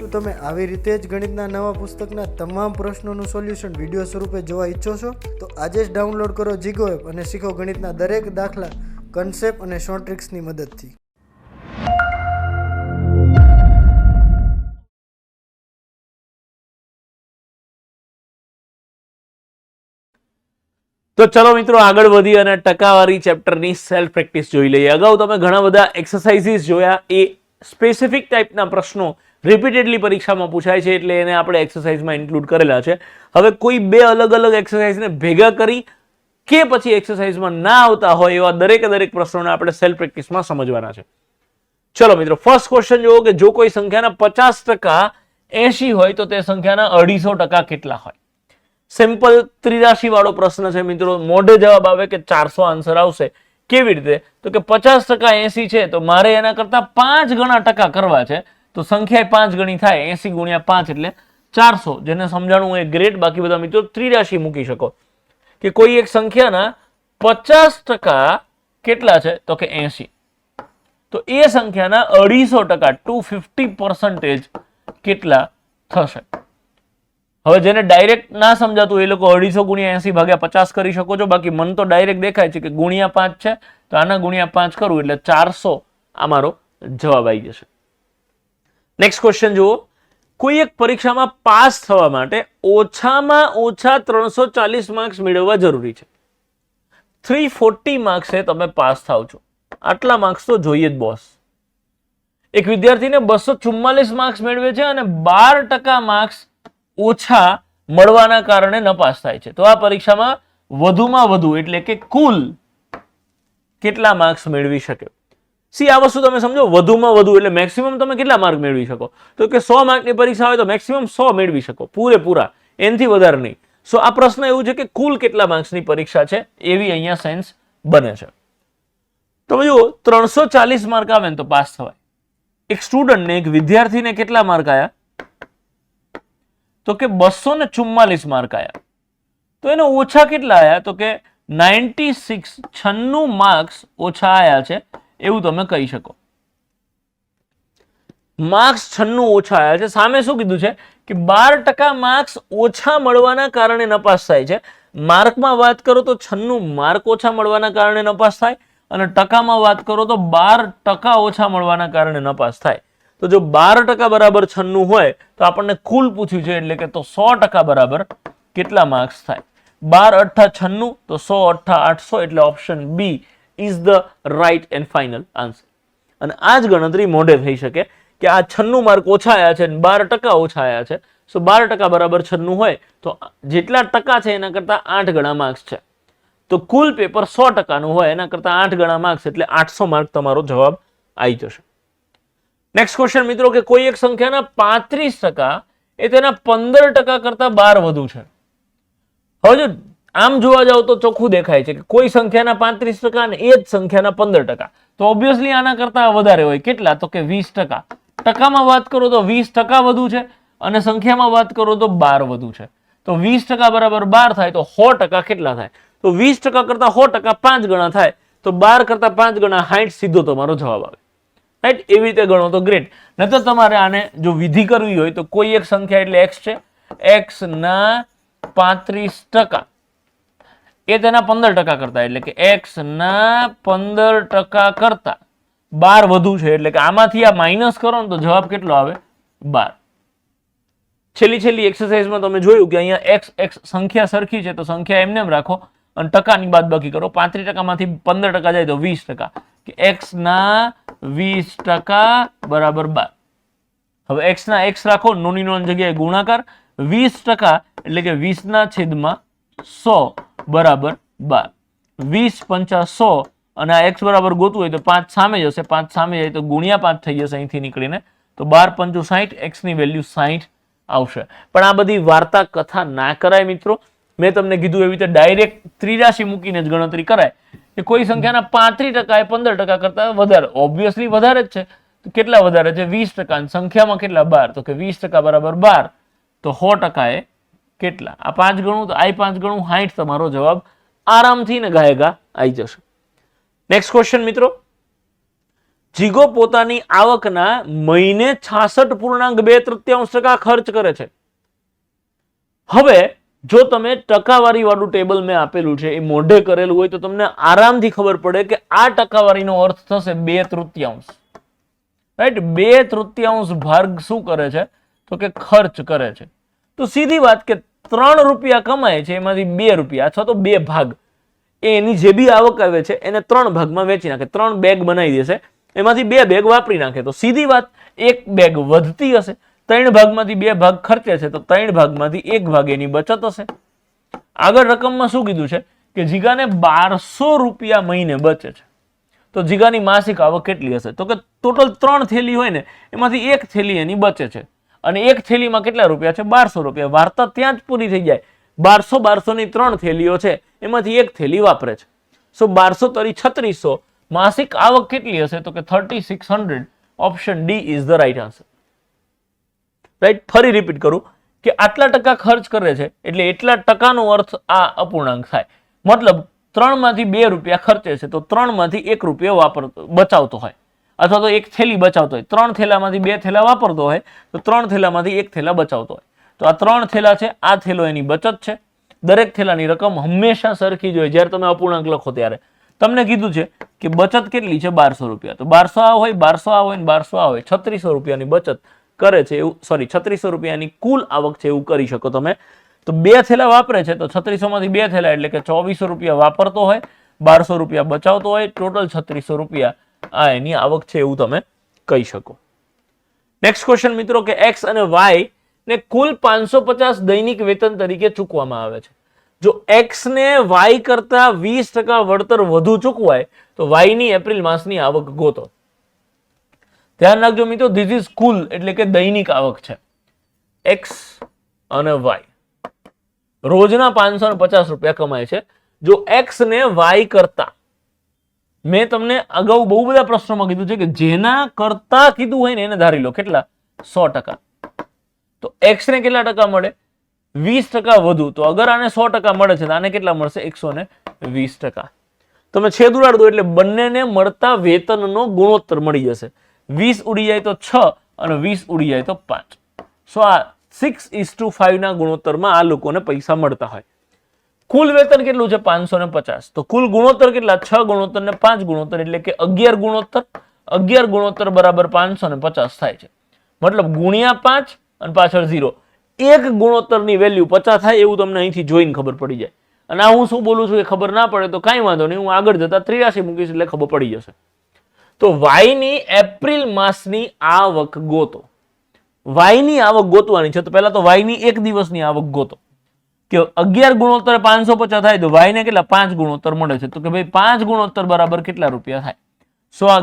શું તમે આવી રીતે જ ગણિતના નવા પુસ્તકના તમામ પ્રશ્નોનું સોલ્યુશન વિડીયો સ્વરૂપે જોવા ઈચ્છો છો? તો આજે જ ડાઉનલોડ કરો જીગો એપ અને શીખો ગણિતના દરેક દાખલા, કન્સેપ્ટ અને શોર્ટ ટ્રિક્સની મદદથી. તો ચલો મિત્રો આગળ વધી અને ટકાવારી ચેપ્ટરની સેલ્ફ પ્રેક્ટિસ જોઈ લઈએ. અગાઉ તમે ઘણા બધા એક્સરસાઇઝીસ જોયા, એ સ્પેસિફિક ટાઈપના પ્રશ્નો રિપીટેડલી પરીક્ષામાં પૂછાય છે એટલે એને આપણે એક્સરસાઇઝમાં ઇન્ક્લુડ કરેલા છે. હવે કોઈ બે અલગ અલગ એક્સરસાઇઝને ભેગા કરી કે પછી એક્સરસાઇઝમાં ના આવતા હોય એવા દરેક પ્રશ્નોને આપણે સેલ્ફ પ્રેક્ટિસમાં સમજવાના છે. ચલો મિત્રો, ફર્સ્ટ ક્વેશ્ચન જુઓ કે જો કોઈ સંખ્યાના 50% 80 હોય તો તે સંખ્યાના 250% કેટલા હોય? સિમ્પલ ત્રિરાશી વાળો પ્રશ્ન છે મિત્રો. મોઢે જવાબ આવે કે 400 આન્સર આવશે. કેવી રીતે? તો કે 50% 80 છે તો મારે એના કરતા 5 ગણા ટકા કરવા છે, તો સંખ્યા 5 ગણી થાય. 80 ગુણ્યા 5 એટલે 400. જેને સમજાણું એ ગ્રેટ. બાકી બધા મિત્રો ત્રિરાશી મૂકી શકો કે કોઈ એક સંખ્યાના 50% કેટલા છે તો કે 80, તો એ સંખ્યાના 250% 250% કેટલા થશે? હવે જેને ડાયરેક્ટ ના સમજાતું એ લોકો 250 ગુણ્યા 80 ભાગ્યા 50 કરી શકો છો. બાકી મન તો ડાયરેક્ટ દેખાય છે કે ગુણ્યા 5 છે તો આના ગુણ્યા 5 કરું એટલે 400 આ મારો જવાબ આવી જશે. નેક્સ્ટ ક્વેશ્ચન જુઓ. કોઈ એક પરીક્ષામાં પાસ થવા માટે ઓછામાં ઓછા 340 માર્ક્સ મેળવવા જરૂરી છે. 340 માર્ક્સે તમે પાસ થાવ છો. આટલા માર્ક્સ તો જોઈએ જ બોસ. એક વિદ્યાર્થીને 244 માર્ક્સ મેળવે છે અને 12% માર્ક્સ ઓછા મળવાના કારણે નપાસ થાય છે. તો આ પરીક્ષામાં વધુમાં વધુ એટલે કે કુલ કેટલા માર્ક્સ મેળવી શકે? સી આ વસ્તુ તમે સમજો. વધુમાં વધુ એટલે મેક્સિમમ તમે કેટલા માર્ક મેળવી શકો? તો કે 100 માર્કની પરીક્ષા હોય તો મેક્સિમમ 100 મેળવી શકો, પૂરેપૂરા, એનાથી વધારે નહીં. સો આ પ્રશ્ન એવું છે કે કુલ કેટલા માર્ક્સની પરીક્ષા છે એવી અહીંયા સેન્સ બને છે. તમે જુઓ 340 માર્ક આવે ને તો પાસ થવાય. એક સ્ટુડન્ટને, એક વિદ્યાર્થીને કેટલા માર્ક આવ્યા? તો કે 244 માર્ક આવ્યા. તો એને ઓછા કેટલા આવ્યા? તો કે 96 માર્ક્સ ઓછા આવ્યા છે એવું તમે કહી શકો. માર્ક્સ 96 ઓછા આવ્યા છે. સામે શું કીધું છે કે 12% માર્ક્સ ઓછા મળવાના કારણે નપાસ થાય છે. માર્કમાં વાત કરો તો 96 માર્ક ઓછા મળવાના કારણે નપાસ થાય અને ટકામાં વાત કરો તો 12% ઓછા મળવાના કારણે નપાસ થાય. તો જો 12% બરાબર 96 હોય તો આપણને કુલ પૂછ્યું છે એટલે કે તો 100% બરાબર કેટલા માર્ક્સ થાય? 12 × 8 = 96 તો 100 × 8 = 800 એટલે option B is the right and final answer. અને આ જ ગણતરી મોઢે થઈ શકે કે આ 96 માર્ક ઓછા આવ્યા છે અને 12% ઓછા આવ્યા છે. સો 12% બરાબર 96 હોય તો જેટલા ટકા છે એના કરતા 8 ગણા માર્ક્સ છે. તો કુલ પેપર 100% નું હોય, એના કરતા 8 ગણા માર્ક્સ એટલે 800 માર્ક તમારો જવાબ આવી જશે. નેક્સ્ટ ક્વેશ્ચન મિત્રો કે કોઈ એક સંખ્યાના 35% એ તેના 15% કરતા 12 વધુ છે. હવે જો આમ જોવા જાવ તો ચોખ્ખું દેખાય છે કે કોઈ સંખ્યાના 35% અને એ જ સંખ્યાના 15%, તો ઓબ્વિયસલી આના કરતા વધારે હોય. કેટલા? તો કે 20%. ટકામાં વાત કરો તો 20% વધુ છે અને સંખ્યામાં વાત કરો તો 12 વધુ છે. તો 20% બરાબર 12 થાય તો 100% કેટલા થાય? તો 20% કરતા 100% 5 ગણા થાય. તો 12 કરતા 5 ગણા 60 સીધો તમારો જવાબ આવે. રાઈટ? એવી રીતે ગણો તો ગ્રેટ. નહીતર તમારે આને જો વિધિ કરવી હોય તો કોઈ એક સંખ્યા એટલે x છે, x ના 35% એ તેના 15% કરતા, એટલે કે x ના 15% કરતા 12 વધુ છે. એટલે કે આમાંથી આ માઇનસ કરો ને તો જવાબ કેટલો આવે? 12. છેલ્લી એક્સરસાઇઝમાં તમે જોયું કે અહીંયા x સંખ્યા સરખી છે તો સંખ્યા એમને એમ રાખો અને ટકાની બાદબાકી કરો. 35% માંથી 15% જાય તો 20%. કે x ના 20% બરાબર 12. હવે x ના x રાખો, નોની નોન જગ્યાએ ગુણાકાર. 20% એટલે કે 20/100 બરાબર 12. 20 × 5 = 100 અને આ x બરાબર ગોતવું હોય તો 5 સામે જશે. 5 સામે જાય તો ગુણ્યા 5 થઈ જશે અહીંથી નીકળીને. તો 12 × 5 = 60, x ની વેલ્યુ 60 આવશે. પણ આ બધી વાર્તા કથા ના કરાય મિત્રો. મેં તમને કીધું એવી રીતે ડાયરેક્ટ ત્રિરાશી મૂકીને જ ગણતરી કરાય કે કોઈ સંખ્યાના 35% એ 15% કરતા વધારે, ઓબ્વિયસલી વધારે જ છે. તો કેટલા વધારે છે? 20%. સંખ્યામાં કેટલા? 12. તો કે 20% બરાબર 12 તો 100% એ કેટલા? આ 5 ગણું તો આ 5 ગણું 60 તમારો જવાબ આરામથી ને ગાયગા આવી જશે. નેક્સ્ટ ક્વેશ્ચન મિત્રો. જીગો પોતાની આવકના મહિને 66.2% ખર્ચ કરે છે. હવે જો તમે ટકાવારી વાળું ટેબલ મેં આપેલું છે એ મોઢે કરેલું હોય તો તમને આરામથી ખબર પડે કે આ ટકાવારીનો અર્થ થશે 2/3. રાઈટ, 2/3 ભાગ શું કરે છે તો કે ખર્ચ કરે છે. તો સીધી વાત કે 3 રૂપિયા કમાય છે એમાંથી 2 રૂપિયા અથવા તો 2 ભાગ એની જે બી આવક આવે છે એને 3 ભાગમાં વેચી નાખે, 3 બેગ બનાવી દેશે, એમાંથી 2 બેગ વાપરી નાખે. તો સીધી વાત 1 બેગ વધતી હશે. 3 ભાગમાંથી 2 ભાગ ખર્ચે છે તો 3 ભાગમાંથી 1 ભાગ એની બચત હશે. આગળ રકમમાં શું કીધું છે કે જીગાને 1200 રૂપિયા મહિને બચે છે. તો જીગાની માસિક આવક કેટલી હશે તો કે ટોટલ 3 થેલી હોય ને એમાંથી 1 થેલી એની બચે છે અને 1 થેલીમાં કેટલા રૂપિયા છે 1200 રૂપિયા. વાર્તા ત્યાં જ પૂરી થઈ જાય. 1200 ની 3 થેલીઓ છે એમાંથી 1 થેલી વાપરે છે. સો 1200 તરી 3600 માસિક આવક કેટલી હશે તો કે 3600. Option D is the right answer. Right, ફરી રિપીટ કરું કે આટલા ટકા ખર્ચ કરે છે એટલે એટલા ટકાનો અર્થ આ અપૂર્ણાંક થાય. મતલબ 3 માંથી 2 રૂપિયા ખર્ચે છે તો 3 માંથી 1 રૂપિયો બચાવતો હોય અથવા તો 1 થેલી બચાવતો હોય. 3 થેલામાંથી 2 થેલા વાપરતો હોય તો 3 થેલામાંથી 1 થેલા બચાવતો હોય. તો આ 3 થેલા છે, આ થેલો એની બચત છે. દરેક થેલાની રકમ હંમેશા સરખી જ હોય. જ્યારે તમે અપૂર્ણાંક લખો ત્યારે તમને કીધું છે કે બચત કેટલી છે 1200 રૂપિયા. તો 1200 આ હોય, 1200 આ હોય ને 1200 આ હોય, 3600 રૂપિયાની બચત કરે છે એવું, સોરી 3600 રૂપિયાની કુલ આવક છે એવું કરી શકો તમે. તો 2 થેલા વાપરે છે તો 3600 માંથી 2 થેલા એટલે કે 2400 રૂપિયા વાપરતો હોય, 1200 રૂપિયા બચાવતો હોય, ટોટલ 3600 રૂપિયા આ એની આવક છે એવું તમે કહી શકો. નેક્સ્ટ ક્વેશ્ચન મિત્રો કે એક્સ અને વાય ને કુલ 550 દૈનિક વેતન તરીકે ચૂકવવામાં આવે છે. જો એક્સ ને વાય કરતા 20% વળતર વધુ ચૂકવાય તો વાય ની એપ્રિલ માસની આવક ગોતો. ધ્યાન રાખજો મિત્રો, ધીસ ઇઝ કુલ એટલે કે દૈનિક આવક છે. એક્સ અને વાય રોજના 550 રૂપિયા કમાય છે. જો એક્સ ને વાય કરતા, મેં તમને અગાઉ બહુ બધા પ્રશ્નોમાં કીધું છે કે જેના કરતા કીધું હોય ને એને ધારી લો કેટલા 100%. તો એક્સ ને કેટલા ટકા મળે 20% વધુ. તો અગર આને 100% મળે છે તો આને કેટલા મળશે 120%. તમે છેદ ઉડાડ દો એટલે બંનેને મળતા વેતનનો ગુણોત્તર મળી જશે. 20 ઉડી જાય તો 6 અને 20 ઉડી જાય તો 5. સો આ 6:5 ના ગુણોત્તરમાં આ લોકોને પૈસા મળતા હોય. કુલ વેતન કેટલું છે 550. તો કુલ ગુણોત્તર કેટલા 6 ગુણોત્તર ને 5 ગુણોત્તર એટલે કે 11 ગુણોત્તર. 11 ગુણોત્તર બરાબર 550 થાય છે. મતલબ ગુણ્યા 5 અને પાછળ 0. એક ગુણોત્તરની વેલ્યુ 50 થાય એવું તમને અહીંથી જોઈને ખબર પડી જાય. અને આ હું શું બોલું છું એ ખબર ના પડે તો કાંઈ વાંધો નહીં, હું આગળ જતા 83 મૂકીશ એટલે ખબર પડી જશે. તો વાયની એપ્રિલ માસની આવક ગોતો. વાયની આવક ગોતવાની છે તો પહેલા તો વાયની એક દિવસની આવક ગોતો કે 11 ગુણોત્તર 550 થાય તો વાયને કેટલા 5 ગુણોત્તર મળે છે. તો કે ભાઈ 5 ગુણોત્તર બરાબર કેટલા રૂપિયા થાય. સો આ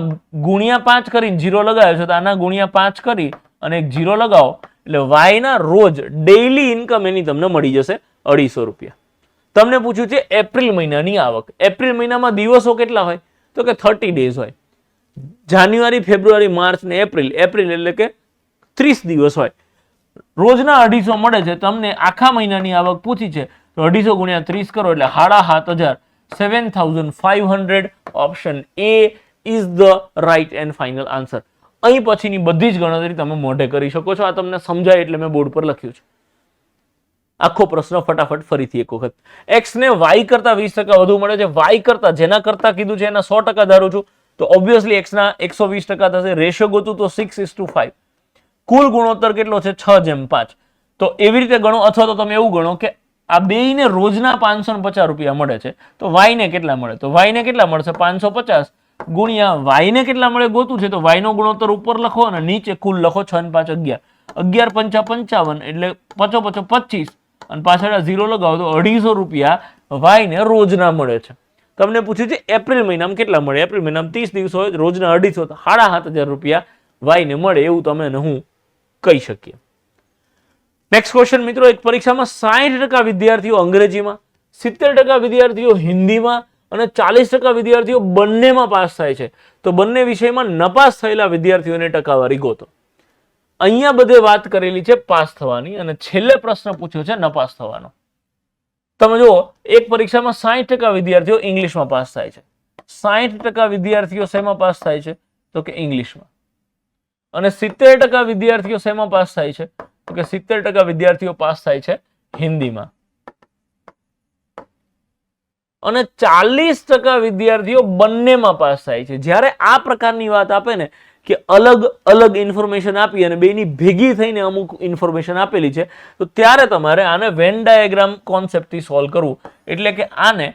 ગુણ્યા 5 કરીને 0 લગાવ્યો છે તો આના ગુણ્યા 5 કરી અને એક 0 લગાવો એટલે વાયના રોજ ડેઈલી ઇન્કમ એની તમને મળી જશે 250 રૂપિયા. તમને પૂછ્યું છે એપ્રિલ મહિનાની આવક. એપ્રિલ મહિનામાં દિવસો કેટલા હોય તો કે 30 ડેઝ હોય. જાન્યુઆરી, ફેબ્રુઆરી, માર્ચ ને એપ્રિલ. એપ્રિલ એટલે કે 30 દિવસ હોય. રોજના 250 મળે છે. તમને આખા મહિનાની આવક પૂછી છે તો 250 ગુણ્યા 30 કરો એટલે 7500, 7500. Option A is the right and final answer. અહીં પછીની બધી જ ગણતરી તમે મોઢે કરી શકો છો. આ તમને સમજાય એટલે મેં બોર્ડ પર લખ્યું છે. આખો પ્રશ્ન ફટાફટ ફરીથી એક વખત. એક્સ ને વાય કરતા 20% વધુ મળે છે. વાય કરતા જેના કરતા કીધું છે એના 100% ધારું છું તો ઓબ્વિયસલી એક્સ ના 120% થશે. રેશિયો ગોતું તો 6:5. કુલ ગુણોત્તર કેટલો છે 6:5. તો એવી રીતે ગણો અથવા તો તમે એવું ગણો કે આ બેયને રોજના 550 રૂપિયા મળે છે તો વાય ને કેટલા મળે. તો વાય ને કેટલા મળશે 550 ગુણ્યા વાય ને કેટલા મળે ગોતું છે તો વાય નો ગુણોત્તર ઉપર લખો અને નીચે કુલ લખો. 6 ને 5 11, 11 5 55 એટલે 5 5 25 અને પાછળ 0 લગાવો તો 250 રૂપિયા વાય ને રોજના મળે છે. તમને પૂછ્યું છે એપ્રિલ મહિનામાં કેટલા મળે. એપ્રિલ મહિનામાં 30 દિવસ હોય રોજના 250 તો 7500 રૂપિયા વાય ને મળે એવું તમે હું કહી શકીએ. નેક્સ્ટ ક્વેશ્ચન મિત્રો, એક પરીક્ષામાં 60% વિદ્યાર્થીઓ અંગ્રેજીમાં, 70% વિદ્યાર્થીઓ હિન્દીમાં અને 40% વિદ્યાર્થીઓ બંનેમાં પાસ થાય છે. તો બંને વિષયમાં નપાસ થયેલા વિદ્યાર્થીઓને ટકાવારી ગોતો. અહીંયા બધે વાત કરેલી છે પાસ થવાની અને છેલ્લે પ્રશ્ન પૂછ્યો છે નપાસ થવાનો. તમે જુઓ એક પરીક્ષામાં 60% વિદ્યાર્થીઓ ઇંગ્લિશમાં પાસ થાય છે. 60% વિદ્યાર્થીઓ શેમાં પાસ થાય છે તો કે ઇંગ્લિશમાં. અને 70% વિદ્યાર્થીઓ શેમાં પાસ થાય છે? તો કે 70% વિદ્યાર્થીઓ પાસ થાય છે હિન્દીમાં. અને 40% વિદ્યાર્થીઓ બંનેમાં પાસ થાય છે. જ્યારે આ પ્રકારની વાત આપે ને કે અલગ અલગ ઇન્ફોર્મેશન આપી અને બેની ભેગી થઈને અમુક ઇન્ફોર્મેશન આપેલી છે, તો ત્યારે તમારે આને વેન ડાયાગ્રામ કોન્સેપ્ટથી સોલ્વ કરવું. એટલે કે આને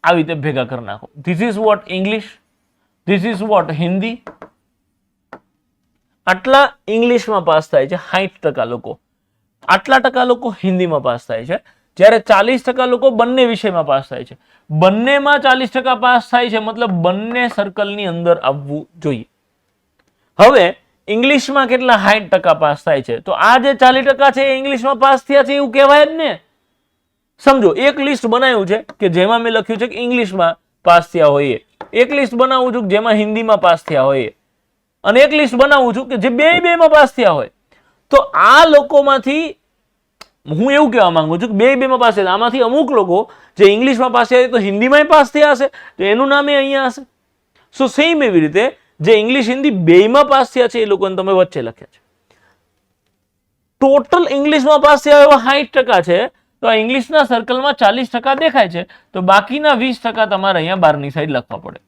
આવી રીતે ભેગા કરી નાખો. This is what English, this is what Hindi. આટલા ઇંગ્લિશમાં પાસ થાય છે 60% લોકો, આટલા ટકા લોકો હિન્દીમાં પાસ થાય છે. જ્યારે 40% લોકો બંને વિષયમાં પાસ થાય છે. બંનેમાં 40% પાસ થાય છે, મતલબ બંને સર્કલની અંદર આવવું જોઈએ. હવે ઇંગ્લિશમાં કેટલા 60% પાસ થાય છે? તો આ જે 40% છે એ ઇંગ્લિશમાં પાસ થયા છે એવું કહેવાય જ ને. સમજો, એક લિસ્ટ બનાવ્યું છે કે જેમાં મેં લખ્યું છે કે ઇંગ્લિશમાં પાસ થયા હોઈએ, એક લિસ્ટ બનાવું છું કે જેમાં હિન્દીમાં પાસ થયા હોઈએ, અને એક લિસ્ટ બનાવું છું કે જે બેમાં પાસ થયા હોય. તો આ લોકોમાંથી હું એવું કહેવા માંગુ છું કે બેમાં પાસ થયા, આમાંથી અમુક લોકો જે ઇંગ્લિશમાં પાસ થયા તો હિન્દીમાં પાસ થયા હશે, તો એનું નામ અહીંયા હશે. સો સેમ એવી રીતે જે ઇંગ્લિશ હિન્દી બેમાં પાસ થયા છે એ લોકોને તમે વચ્ચે લખ્યા છે. ટોટલ ઇંગ્લિશમાં પાસ થયા એવા 60% છે, તો આ ઇંગ્લિશના સર્કલમાં 40% દેખાય છે, તો બાકીના 20% તમારે અહીંયા બહારની સાઈડ લખવા પડે.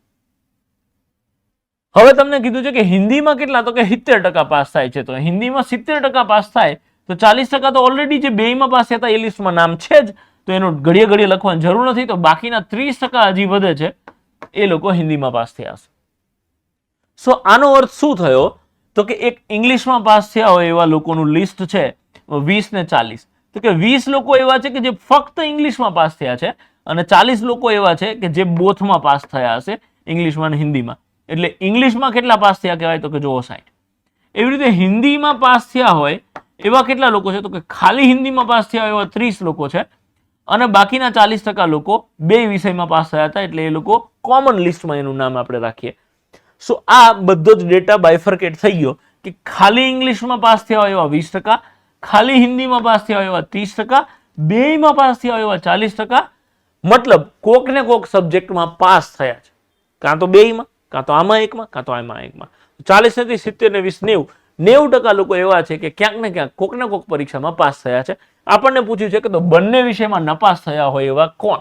હવે તમને કીધું છે કે હિન્દીમાં કેટલા? તો કે 70% પાસ થાય છે. તો હિન્દીમાં 70% પાસ થાય તો 40% તો ઓલરેડી જે બેમાં પાસ થયા હતા એ લિસ્ટમાં નામ છે જ, તો એનું ઘડીએ ઘડીએ લખવાની જરૂર નથી. તો બાકીના 30% હજી વધે છે, એ લોકો હિન્દીમાં પાસ થયા હશે. સો આનો અર્થ શું થયો? તો કે એક ઇંગ્લિશમાં પાસ થયા હોય એવા લોકોનું લિસ્ટ છે 20 ને 40. તો કે 20 લોકો એવા છે કે જે ફક્ત ઇંગ્લિશમાં પાસ થયા છે, અને 40 લોકો એવા છે કે જે બોથમાં પાસ થયા હશે, ઇંગ્લિશમાં અને હિન્દીમાં. એટલે ઇંગ્લિશમાં કેટલા પાસ થયા કહેવાય? તો કે જો 60. એવી રીતે હિન્દીમાં પાસ થયા હોય એવા કેટલા લોકો છે? તો કે ખાલી હિન્દીમાં પાસ થયા હોય એવા 30 લોકો છે, અને બાકીના 40% લોકો બે વિષયમાં પાસ થયા હતા, એટલે એ લોકો કોમન લિસ્ટમાં એનું નામ આપણે રાખીએ. સો આ બધો જ ડેટા બાયફર્કેટ થઈ ગયો કે ખાલી ઇંગ્લિશમાં પાસ થયા હોય એવા 20%, ખાલી હિન્દીમાં પાસ થયા હોય એવા 30%, બેમાં પાસ થયા હોય એવા 40%. મતલબ કોક ને કોક સબ્જેક્ટમાં પાસ થયા છે, કાં તો બેમાં, કાં તો આમાં એકમાં, કાં તો આમાં એકમાં. 40 ને 70 ને 20 90% લોકો એવા છે કે ક્યાંક ને ક્યાંક કોક ને કોક પરીક્ષામાં પાસ થયા છે. આપણને પૂછ્યું છે કે તો બંને વિષયમાં નપાસ થયા હોય એવા કોણ?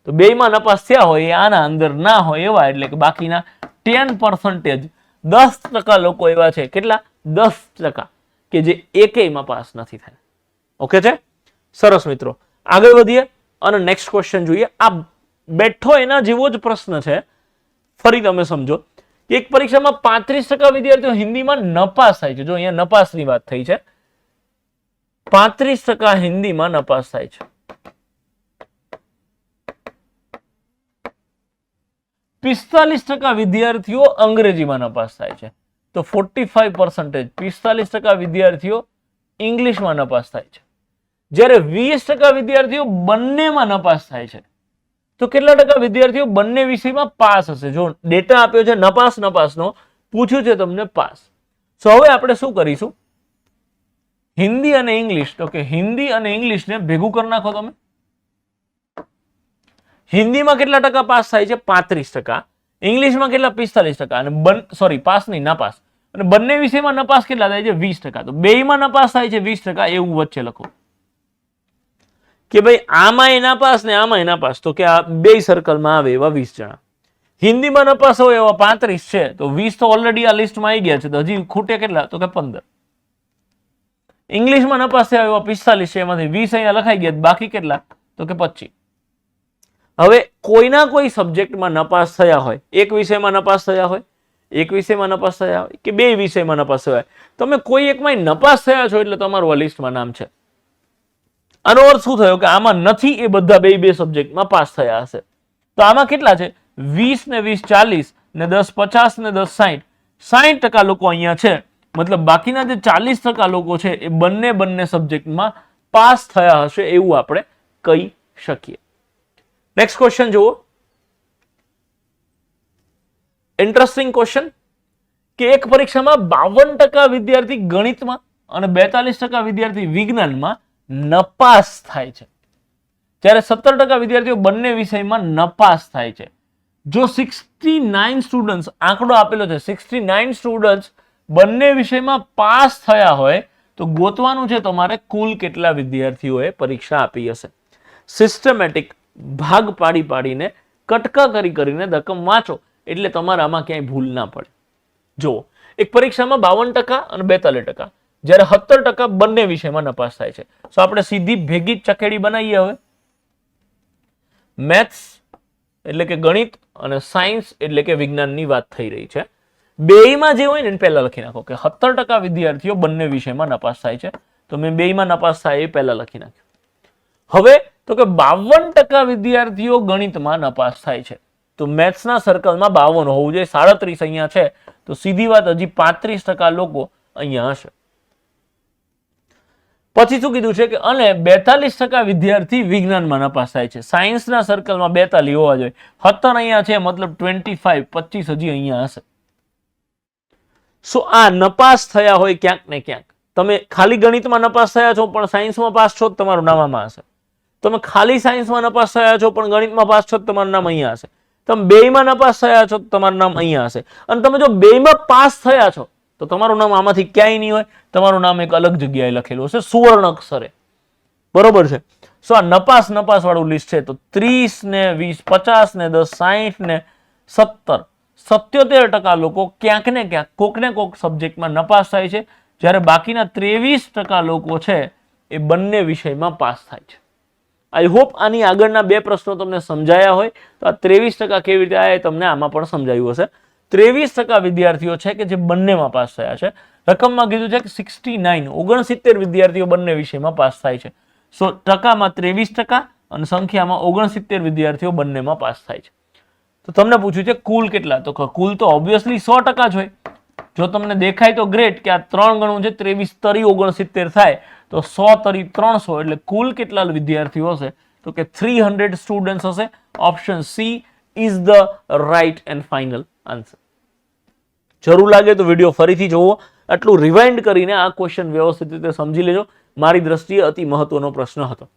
તો બેમાં નપાસ થયા હોય એ આના અંદર ના હોય એવા, એટલે કે બાકીના 10%, 10% લોકો એવા છે. કેટલા? 10% કે જે એકેયમાં પાસ નથી થયા. ઓકે છે? સરસ મિત્રો, આગળ વધીએ અને નેક્સ્ટ ક્વેશ્ચન જોઈએ. આ બેઠો એના જેવો જ પ્રશ્ન છે, ફરી તમે સમજો. એક પરીક્ષામાં 35% વિદ્યાર્થીઓ હિન્દીમાં નપાસ થાય છે. જો અહીંયા નપાસની વાત થઈ છે, 35% હિન્દીમાં નપાસ થાય છે. 45% વિદ્યાર્થીઓ અંગ્રેજીમાં નપાસ થાય છે. તો 45%, 45% વિદ્યાર્થીઓ ઇંગ્લિશમાં નપાસ થાય છે. જ્યારે 20% વિદ્યાર્થીઓ બંનેમાં નપાસ થાય છે. તો કેટલા ટકા વિદ્યાર્થીઓ બંને વિષયમાં પાસ હશે? જો ડેટા આપ્યો છે નપાસનો, પૂછ્યું છે તમને પાસ. સો હવે આપણે શું કરીશું? હિન્દી અને ઇંગ્લિશ, તો કે હિન્દી અને ઇંગ્લિશને ભેગું કરી નાખો તમે. હિન્દીમાં કેટલા ટકા પાસ થાય છે? 35%. ઇંગ્લિશમાં કેટલા? 45%. અને પાસ નહીં, નાપાસ. અને બંને વિષયમાં નપાસ કેટલા થાય છે? 20%. તો બેયમાં નપાસ થાય છે 20%, એવું વચ્ચે લખો કે ભાઈ આમાં એ નાપાસ ને આમાં એ નાપાસ. તો કે આ બે સર્કલમાં આવે એવા 20 જણા. હિન્દીમાં નપાસ હોય એવા 35 છે, તો 20 તો ઓલરેડી આ લિસ્ટમાં આવી ગયા છે, તો હજી ખૂટે કેટલા? તો કે 15. ઇંગ્લિશમાં નપાસ થયા એવા 45 છે, એમાંથી 20 અહીંયા લખાઈ ગયા, બાકી કેટલા? તો કે 25. હવે કોઈના કોઈ સબ્જેક્ટમાં નપાસ થયા હોય, એક વિષયમાં નપાસ થયા હોય, એક વિષયમાં નપાસ થયા હોય, કે બે વિષયમાં નપાસ થયા હોય, તમે કોઈ એકમાં નપાસ થયા છો એટલે તમારું આ લિસ્ટમાં નામ છે. આનો અર્થ શું થયો? કે આમાં નથી એ બધા બે સબ્જેક્ટમાં પાસ થયા હશે. તો આમાં કેટલા છે? 20 ને 20 40 ને 10 50 ને 10 60. 60% લોકો અહીંયા છે, મતલબ બાકીના જે 40% લોકો છે એ બંને સબ્જેક્ટમાં પાસ થયા હશે એવું આપણે કહી શકીએ. નેક્સ્ટ ક્વેશ્ચન જુઓ. ઇન્ટરેસ્ટિંગ ક્વેશ્ચન કે એક પરીક્ષામાં 52% વિદ્યાર્થી ગણિતમાં અને 42% વિદ્યાર્થી વિજ્ઞાનમાં નપાસ થાય છે, જ્યારે 17% વિદ્યાર્થીઓ બંને વિષયમાં નપાસ થાય છે. જો 69 સ્ટુડન્ટ્સ, આંકડો આપેલો છે 69 સ્ટુડન્ટ્સ બંને વિષયમાં પાસ થયા હોય તો ગોતવાનું છે તમારે કુલ કેટલા વિદ્યાર્થીઓએ પરીક્ષા આપી હશે. સિસ્ટમેટિક ભાગ પાડીને કટકા કરીને રકમ વાંચો એટલે તમારે આમાં ક્યાંય ભૂલ ના પડે. જુઓ, એક પરીક્ષામાં 52% અને 42%, જ્યારે 70% બંને વિષયમાં નપાસ થાય છે. તો આપણે સીધી ભેગી જ ચકેડી બનાવીએ. હવે મેથ્સ એટલે કે ગણિત અને સાયન્સ એટલે કે વિજ્ઞાનની વાત થઈ રહી છે. બેયમાં જે હોય ને એને પહેલા લખી નાખો કે 70% વિદ્યાર્થીઓ બંને વિષયમાં નપાસ થાય છે. તો મેં બેયમાં નપાસ થાય એ પહેલા લખી નાખ્યું. હવે તો કે 52% વિદ્યાર્થીઓ ગણિતમાં નપાસ થાય છે. તો મેથ્સના સર્કલમાં 52 હોવું જોઈએ, 37 અહીંયા છે તો સીધી વાત હજી 35% લોકો અહીંયા હશે. પછી શું કીધું છે કે અને 42% વિદ્યાર્થી વિજ્ઞાનમાં નપાસ થાય છે. સાયન્સના સર્કલમાં 42 હોવા જોઈએ, 17 અહીંયા છે મતલબ 25 હજી અહીંયા હશે. સો આ નપાસ થયા હોય ક્યાંક ને ક્યાંક. તમે ખાલી ગણિતમાં નપાસ થયા છો પણ સાયન્સમાં પાસ છો તમારું નામ આમાં હશે. તમે ખાલી સાયન્સમાં નપાસ થયા છો પણ ગણિતમાં પાસ છો તમારું નામ અહીંયા હશે. તમે બેયમાં નપાસ થયા છો તમારું નામ અહીંયા હશે. અને તમે જો બેયમાં પાસ થયા છો તો તમારું નામ આમાંથી ક્યાંય નહીં હોય, તમારું નામ એક અલગ જગ્યાએ લખેલું હશે સુવર્ણ અક્ષરે. બરોબર છે. સો આ નપાસ વાળું લિસ્ટ છે. તો 30 ને 20, 50 ને 10, 60 ને 70, 77% લોકો ક્યાંક ને ક્યાંક કોક ને કોક સબ્જેક્ટમાં નપાસ થાય છે, જ્યારે બાકીના 23% લોકો છે એ બંને વિષયમાં પાસ થાય છે. આઈ હોપ આની આગળના 2 પ્રશ્નો તમને સમજાયા હોય. તો આ 23% કેવી રીતે આવ્યા તમને આમાં પણ સમજાયું હશે. 23% વિદ્યાર્થીઓ છે કે જે બંનેમાં પાસ થયા છે. રકમમાં કીધું છે કે 69 વિદ્યાર્થીઓ બંને વિષયમાં પાસ થાય છે. સો ટકામાં 23% અને સંખ્યામાં 69 વિદ્યાર્થીઓ બંનેમાં પાસ થાય છે. તો તમને પૂછ્યું છે કુલ કેટલા, તો કુલ તો ઓબ્વિયસલી 100% જ હોય. જો તમને દેખાય તો ગ્રેટ કે આ 3 ગણું છે, 23 તરી 69 થાય તો 100 તરી 300 એટલે કુલ કેટલા વિદ્યાર્થીઓ હશે તો કે 300 સ્ટુડન્ટ્સ હશે. Option C is the right and final answer. જરૂર લાગે તો વિડીયો ફરીથી જોવો, આટલું રિવાઇન્ડ કરીને આ ક્વેશ્ચન વ્યવસ્થિત રીતે સમજી લેજો. મારી દ્રષ્ટિએ અતિ મહત્વનો પ્રશ્ન હતો.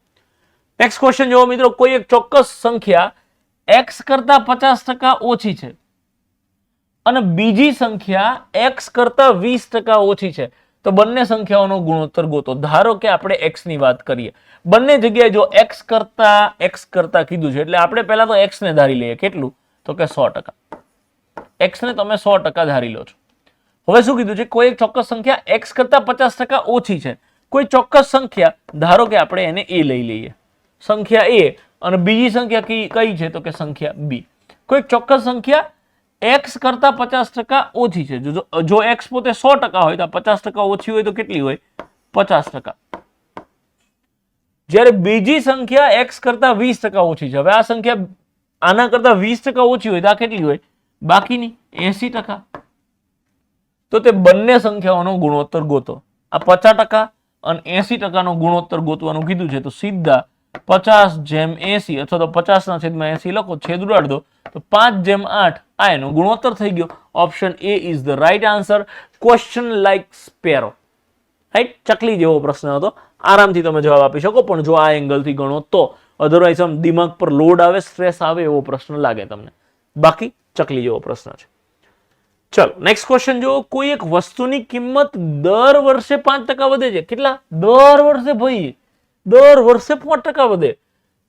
નેક્સ્ટ ક્વેશ્ચન જોવો મિત્રો. કોઈ એક ચોક્કસ સંખ્યા x કરતા 50% ઓછી છે અને બીજી સંખ્યા x કરતા 20% ઓછી છે તો બંને સંખ્યાઓનો ગુણોત્તર ગોતો. ધારો કે આપણે x ની વાત કરીએ, બંને જગ્યાએ જો x કરતા કીધું છે એટલે આપણે પહેલા તો x ને ધારી લઈએ. કેટલું તો કે 100%. x ને તમે 100% ધારી લો છો. હવે શું કીધું છે કોઈ એક ચોક્કસ સંખ્યા x કરતા 50% ઓછી છે. કોઈ ચોક્કસ સંખ્યા ધારો કે આપણે એને a લઈ લઈએ, સંખ્યા a, અને બીજી સંખ્યા કઈ છે તો કે સંખ્યા b. કોઈ ચોક્કસ સંખ્યા x કરતા 50% ઓછી છે. જો x પોતે 100% હોય તો 50% ઓછી હોય તો કેટલી હોય 50%. જ્યારે બીજી સંખ્યા x કરતા 20% ઓછી છે. હવે આ સંખ્યા આના કરતા 20% ઓછી હોય તો આ કેટલી હોય બાકીની 80%. તો તે બંને સંખ્યાઓનો ગુણોત્તર ગોતો. આ 50% અને 80% ગુણોત્તર ગોતવાનું કીધું છે. તો સીધા 50/80 અથવા તો 50/80 લખો, છેદ ઉડાડ દો તો 5/8 આ એનો ગુણોત્તર થઈ ગયો. Option A is the right answer. Question like sparrow, right? ચકલી જેવો પ્રશ્ન હતો, આરામથી તમે જવાબ આપી શકો, પણ જો આ એંગલથી ગણો તો. અધરવાઇઝ આમ દિમાગ પર લોડ આવે, સ્ટ્રેસ આવે એવો પ્રશ્ન લાગે તમને. બાકી ચકલી જેવો પ્રશ્ન છે. ચલો નેક્સ્ટ ક્વેશ્ચન જો. કોઈ એક વસ્તુની કિંમત દર વર્ષે 5% વધે છે. કેટલા? દર વર્ષે ભાઈ, દર વર્ષે 5% વધે.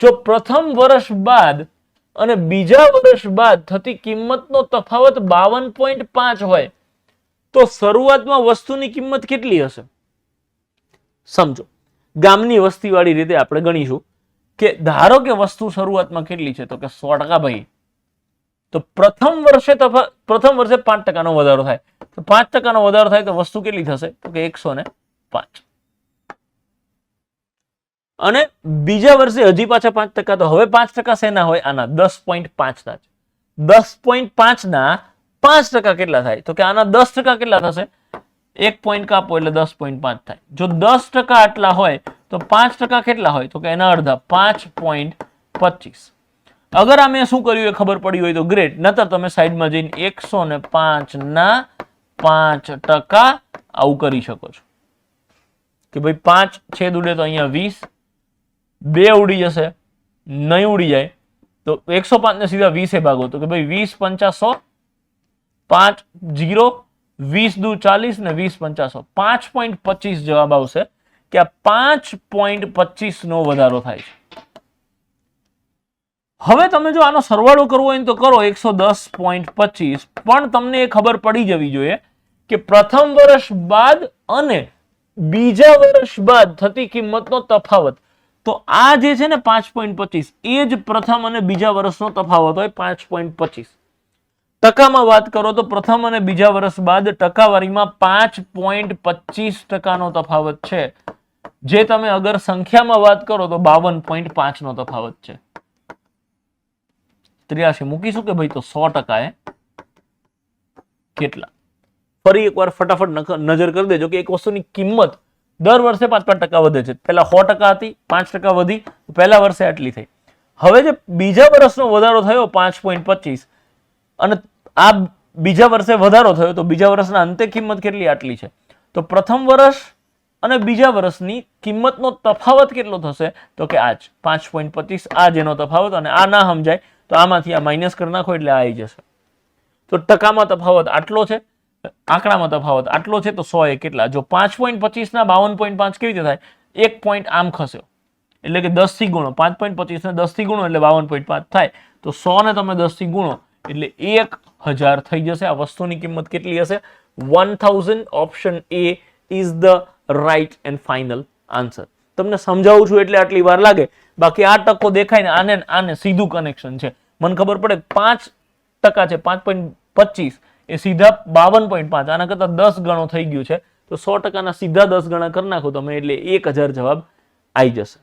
જો પ્રથમ વર્ષ બાદ અને બીજા વર્ષ બાદ થતી કિંમતનો તફાવત 52.5 હોય તો શરૂઆતમાં વસ્તુની કિંમત કેટલી હશે? સમજો, ગામની વસ્તીવાળી રીતે આપણે ગણીશું કે ધારો કે વસ્તુ શરૂઆતમાં કેટલી છે તો કે 100% ભાઈ. તો પ્રથમ વર્ષે 5% નો વધારો થાય તો 5% નો વધારો થાય તો વસ્તુ કેટલી થશે તો કે 105. અને બીજા વર્ષે હજી પાછા 5%, તો હવે 5% શેના હોય? આના 10.5 ના. 10.5 ના 5% કેટલા થાય તો કે આના 10% કેટલા થશે? 1 પોઈન્ટ કાપો એટલે 10.5 થાય. જો 10% આટલા હોય તો 5% કેટલા હોય તો કે એના અડધા 5.25. અગર આ મેં શું કર્યું એ ખબર પડી હોય તો ગ્રેટ, નતર તમે સાઈડમાં જઈને 105 ના 5% આવું કરી શકો છો કે ભાઈ 5 છેદ ઉડે તો અહીંયા 20, 2 ઉડી જશે, નહીં ઉડી જાય તો 105 ને સીધા 20 ભાગો તો કે ભાઈ 20 પંચા 100, 5 0, 20 દુ 40 ને 20 પંચા 100, 5.25 જવાબ આવશે કે આ 5.25 નો વધારો થાય છે. હવે તમે જો આનો સરવાળો કરવો હોય તો કરો 110.25, પણ તમને એ ખબર પડી જવી જોઈએ કે પ્રથમ વર્ષ બાદ અને બીજા વર્ષ બાદ થતી કિંમતનો તફાવત, તો આ જે છે ને 5.25 એ જ પ્રથમ અને બીજા વર્ષનો તફાવત હોય 5.25. ટકામાં વાત કરો તો પ્રથમ અને બીજા વર્ષ બાદ ટકાવારીમાં 5.25% નો તફાવત છે, જે તમે અગર સંખ્યામાં વાત કરો તો 52.5 નો તફાવત છે. 83 મૂકીશું કે ભાઈ તો 100% કેટલા? ફરી એકવાર ફટાફટ નજર કરી દેજો કે એક વસ્તુની કિંમત દર વર્ષે 5% વધે છે. પહેલા 100% હતી, 5% વધી, પહેલા વર્ષે આટલી થઈ. હવે જે બીજા વર્ષનો વધારો થયો 5.25 અને આ બીજા વર્ષે વધારો થયો તો બીજા વર્ષના અંતે કિંમત કેટલી? આટલી છે. તો પ્રથમ વર્ષ અને બીજા વર્ષની કિંમતનો તફાવત કેટલો થશે? તો કે આ જ 5.25, આ જેનો તફાવત. અને આ ના સમજાય તો આમાંથી આ માઇનસ કરી નાખો એટલે આ આવી જશે. તો ટકામાં તફાવત આટલો છે, આંકડામાં તફાવત આટલો છે, તો 100 એ કેટલા? જો 5.25 ના 52.5 કેવી રીતે થાય? એક પોઈન્ટ આમ ખસ્યો એટલે કે 10 થી ગુણો, 5.25 ને 10 થી ગુણો એટલે 52.5 થાય. તો 100 ને તમે 10 થી ગુણો એટલે 1000 થઈ જશે. આ વસ્તુની કિંમત કેટલી હશે? 1000. Option A is the right and final answer. તમને સમજાવું છું એટલે આટલી વાર લાગે, બાકી આ ટકો દેખાય ને આને આને સીધું કનેક્શન છે. મને ખબર પડે 5% છે, 5.25 એ સીધા 52.5, આના કરતા 10 ગણો થઈ ગયું છે, તો 100% ના સીધા 10 ગણા કરી નાખો તમે એટલે 1000 જવાબ આવી જશે.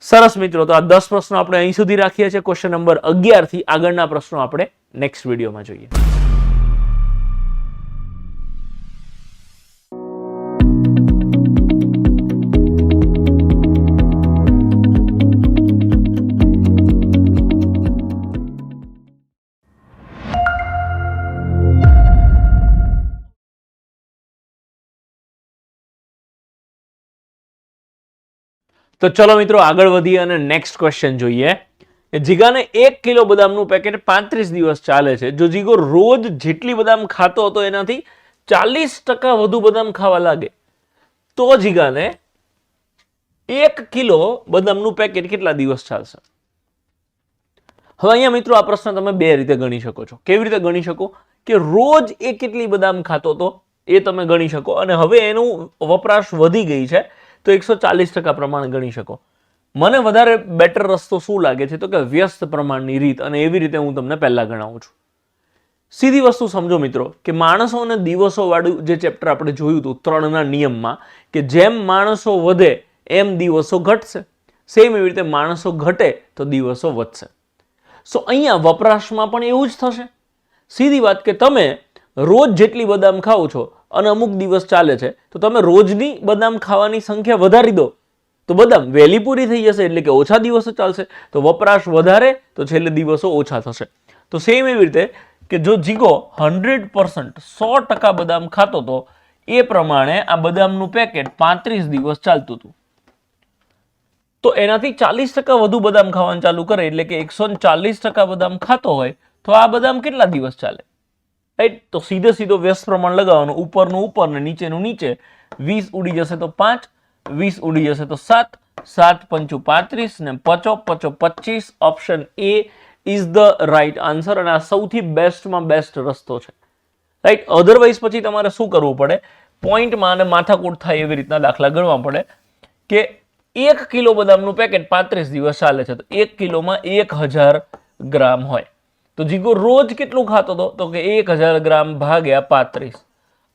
સરસ મિત્રો, તો આ 10 પ્રશ્નો આપણે અહીં સુધી રાખીએ છીએ. ક્વેશ્ચન નંબર 11 થી આગળના પ્રશ્નો આપણે નેક્સ્ટ વિડીયોમાં જોઈએ. તો ચલો મિત્રો આગળ વધીએ અને નેક્સ્ટ ક્વેશ્ચન જોઈએ. જીગાને 1 કિલો બદામનું પેકેટ 35 દિવસ ચાલે છે. જો જીગો રોજ જેટલી બદામ ખાતો હતો એનાથી 40% વધુ બદામ ખાવા લાગે તો જીગાને 1 કિલો બદામનું પેકેટ કેટલા દિવસ ચાલશે? હવે અહીંયા મિત્રો આ પ્રશ્ન તમે બે રીતે ગણી શકો છો. કેવી રીતે ગણી શકો? કે રોજ એ કેટલી બદામ ખાતો હતો એ તમે ગણી શકો, અને હવે એનું વપરાશ વધી ગઈ છે તો 140% પ્રમાણ ગણી શકો. મને વધારે બેટર રસ્તો શું લાગે છે તો કે વ્યસ્ત પ્રમાણની રીત, અને એવી રીતે હું તમને પહેલા ગણાવું છું. સીધી વસ્તુ સમજો મિત્રો કે માણસો અને દિવસો વાળું જે ચેપ્ટર આપણે જોયું હતું 3 ના નિયમમાં, કે જેમ માણસો વધે એમ દિવસો ઘટશે, સેમ એવી રીતે માણસો ઘટે તો દિવસો વધશે. સો અહીંયા વપરાશમાં પણ એવું જ થશે. સીધી વાત કે તમે રોજ જેટલી બદામ ખાઓ છો અને અમુક દિવસ ચાલે છે તો તમે રોજની બદામ ખાવાની સંખ્યા વધારી દો તો બદામ વહેલી પૂરી થઈ જશે, એટલે કે ઓછા દિવસો ચાલશે. તો વપરાશ વધારે તો છેલ્લે દિવસો ઓછા થશે. તો સેમ એવી રીતે કે જો જીગો 100% 100% બદામ ખાતો હતો એ પ્રમાણે આ બદામનું પેકેટ 35 દિવસ ચાલતું હતું, તો એનાથી 40% વધુ બદામ ખાવાનું ચાલુ કરે એટલે કે 140% બદામ ખાતો હોય તો આ બદામ કેટલા દિવસ ચાલે? રાઈટ. તો સીધો વ્યસ્ત પ્રમાણ લગાવવાનું, ઉપરનું ઉપર ને નીચેનું નીચે. 20 ઉડી જશે તો 5, 20 ઉડી જશે તો 7, 7 પંચું 35 ને 5 25. Option A is the right answer, અને આ સૌથી બેસ્ટમાં બેસ્ટ રસ્તો છે. રાઈટ. અધરવાઇઝ પછી તમારે શું કરવું પડે? પોઈન્ટમાં અને માથાકૂટ થાય એવી રીતના દાખલા ગણવા પડે કે 1 કિલો બદામનું પેકેટ 35 દિવસ ચાલે છે તો 1 કિલોમાં 1000 ગ્રામ હોય. તો જીગો રોજ કેટલું ખાતો હતો તો કે 1000 ગ્રામ ભાગ્યા 35.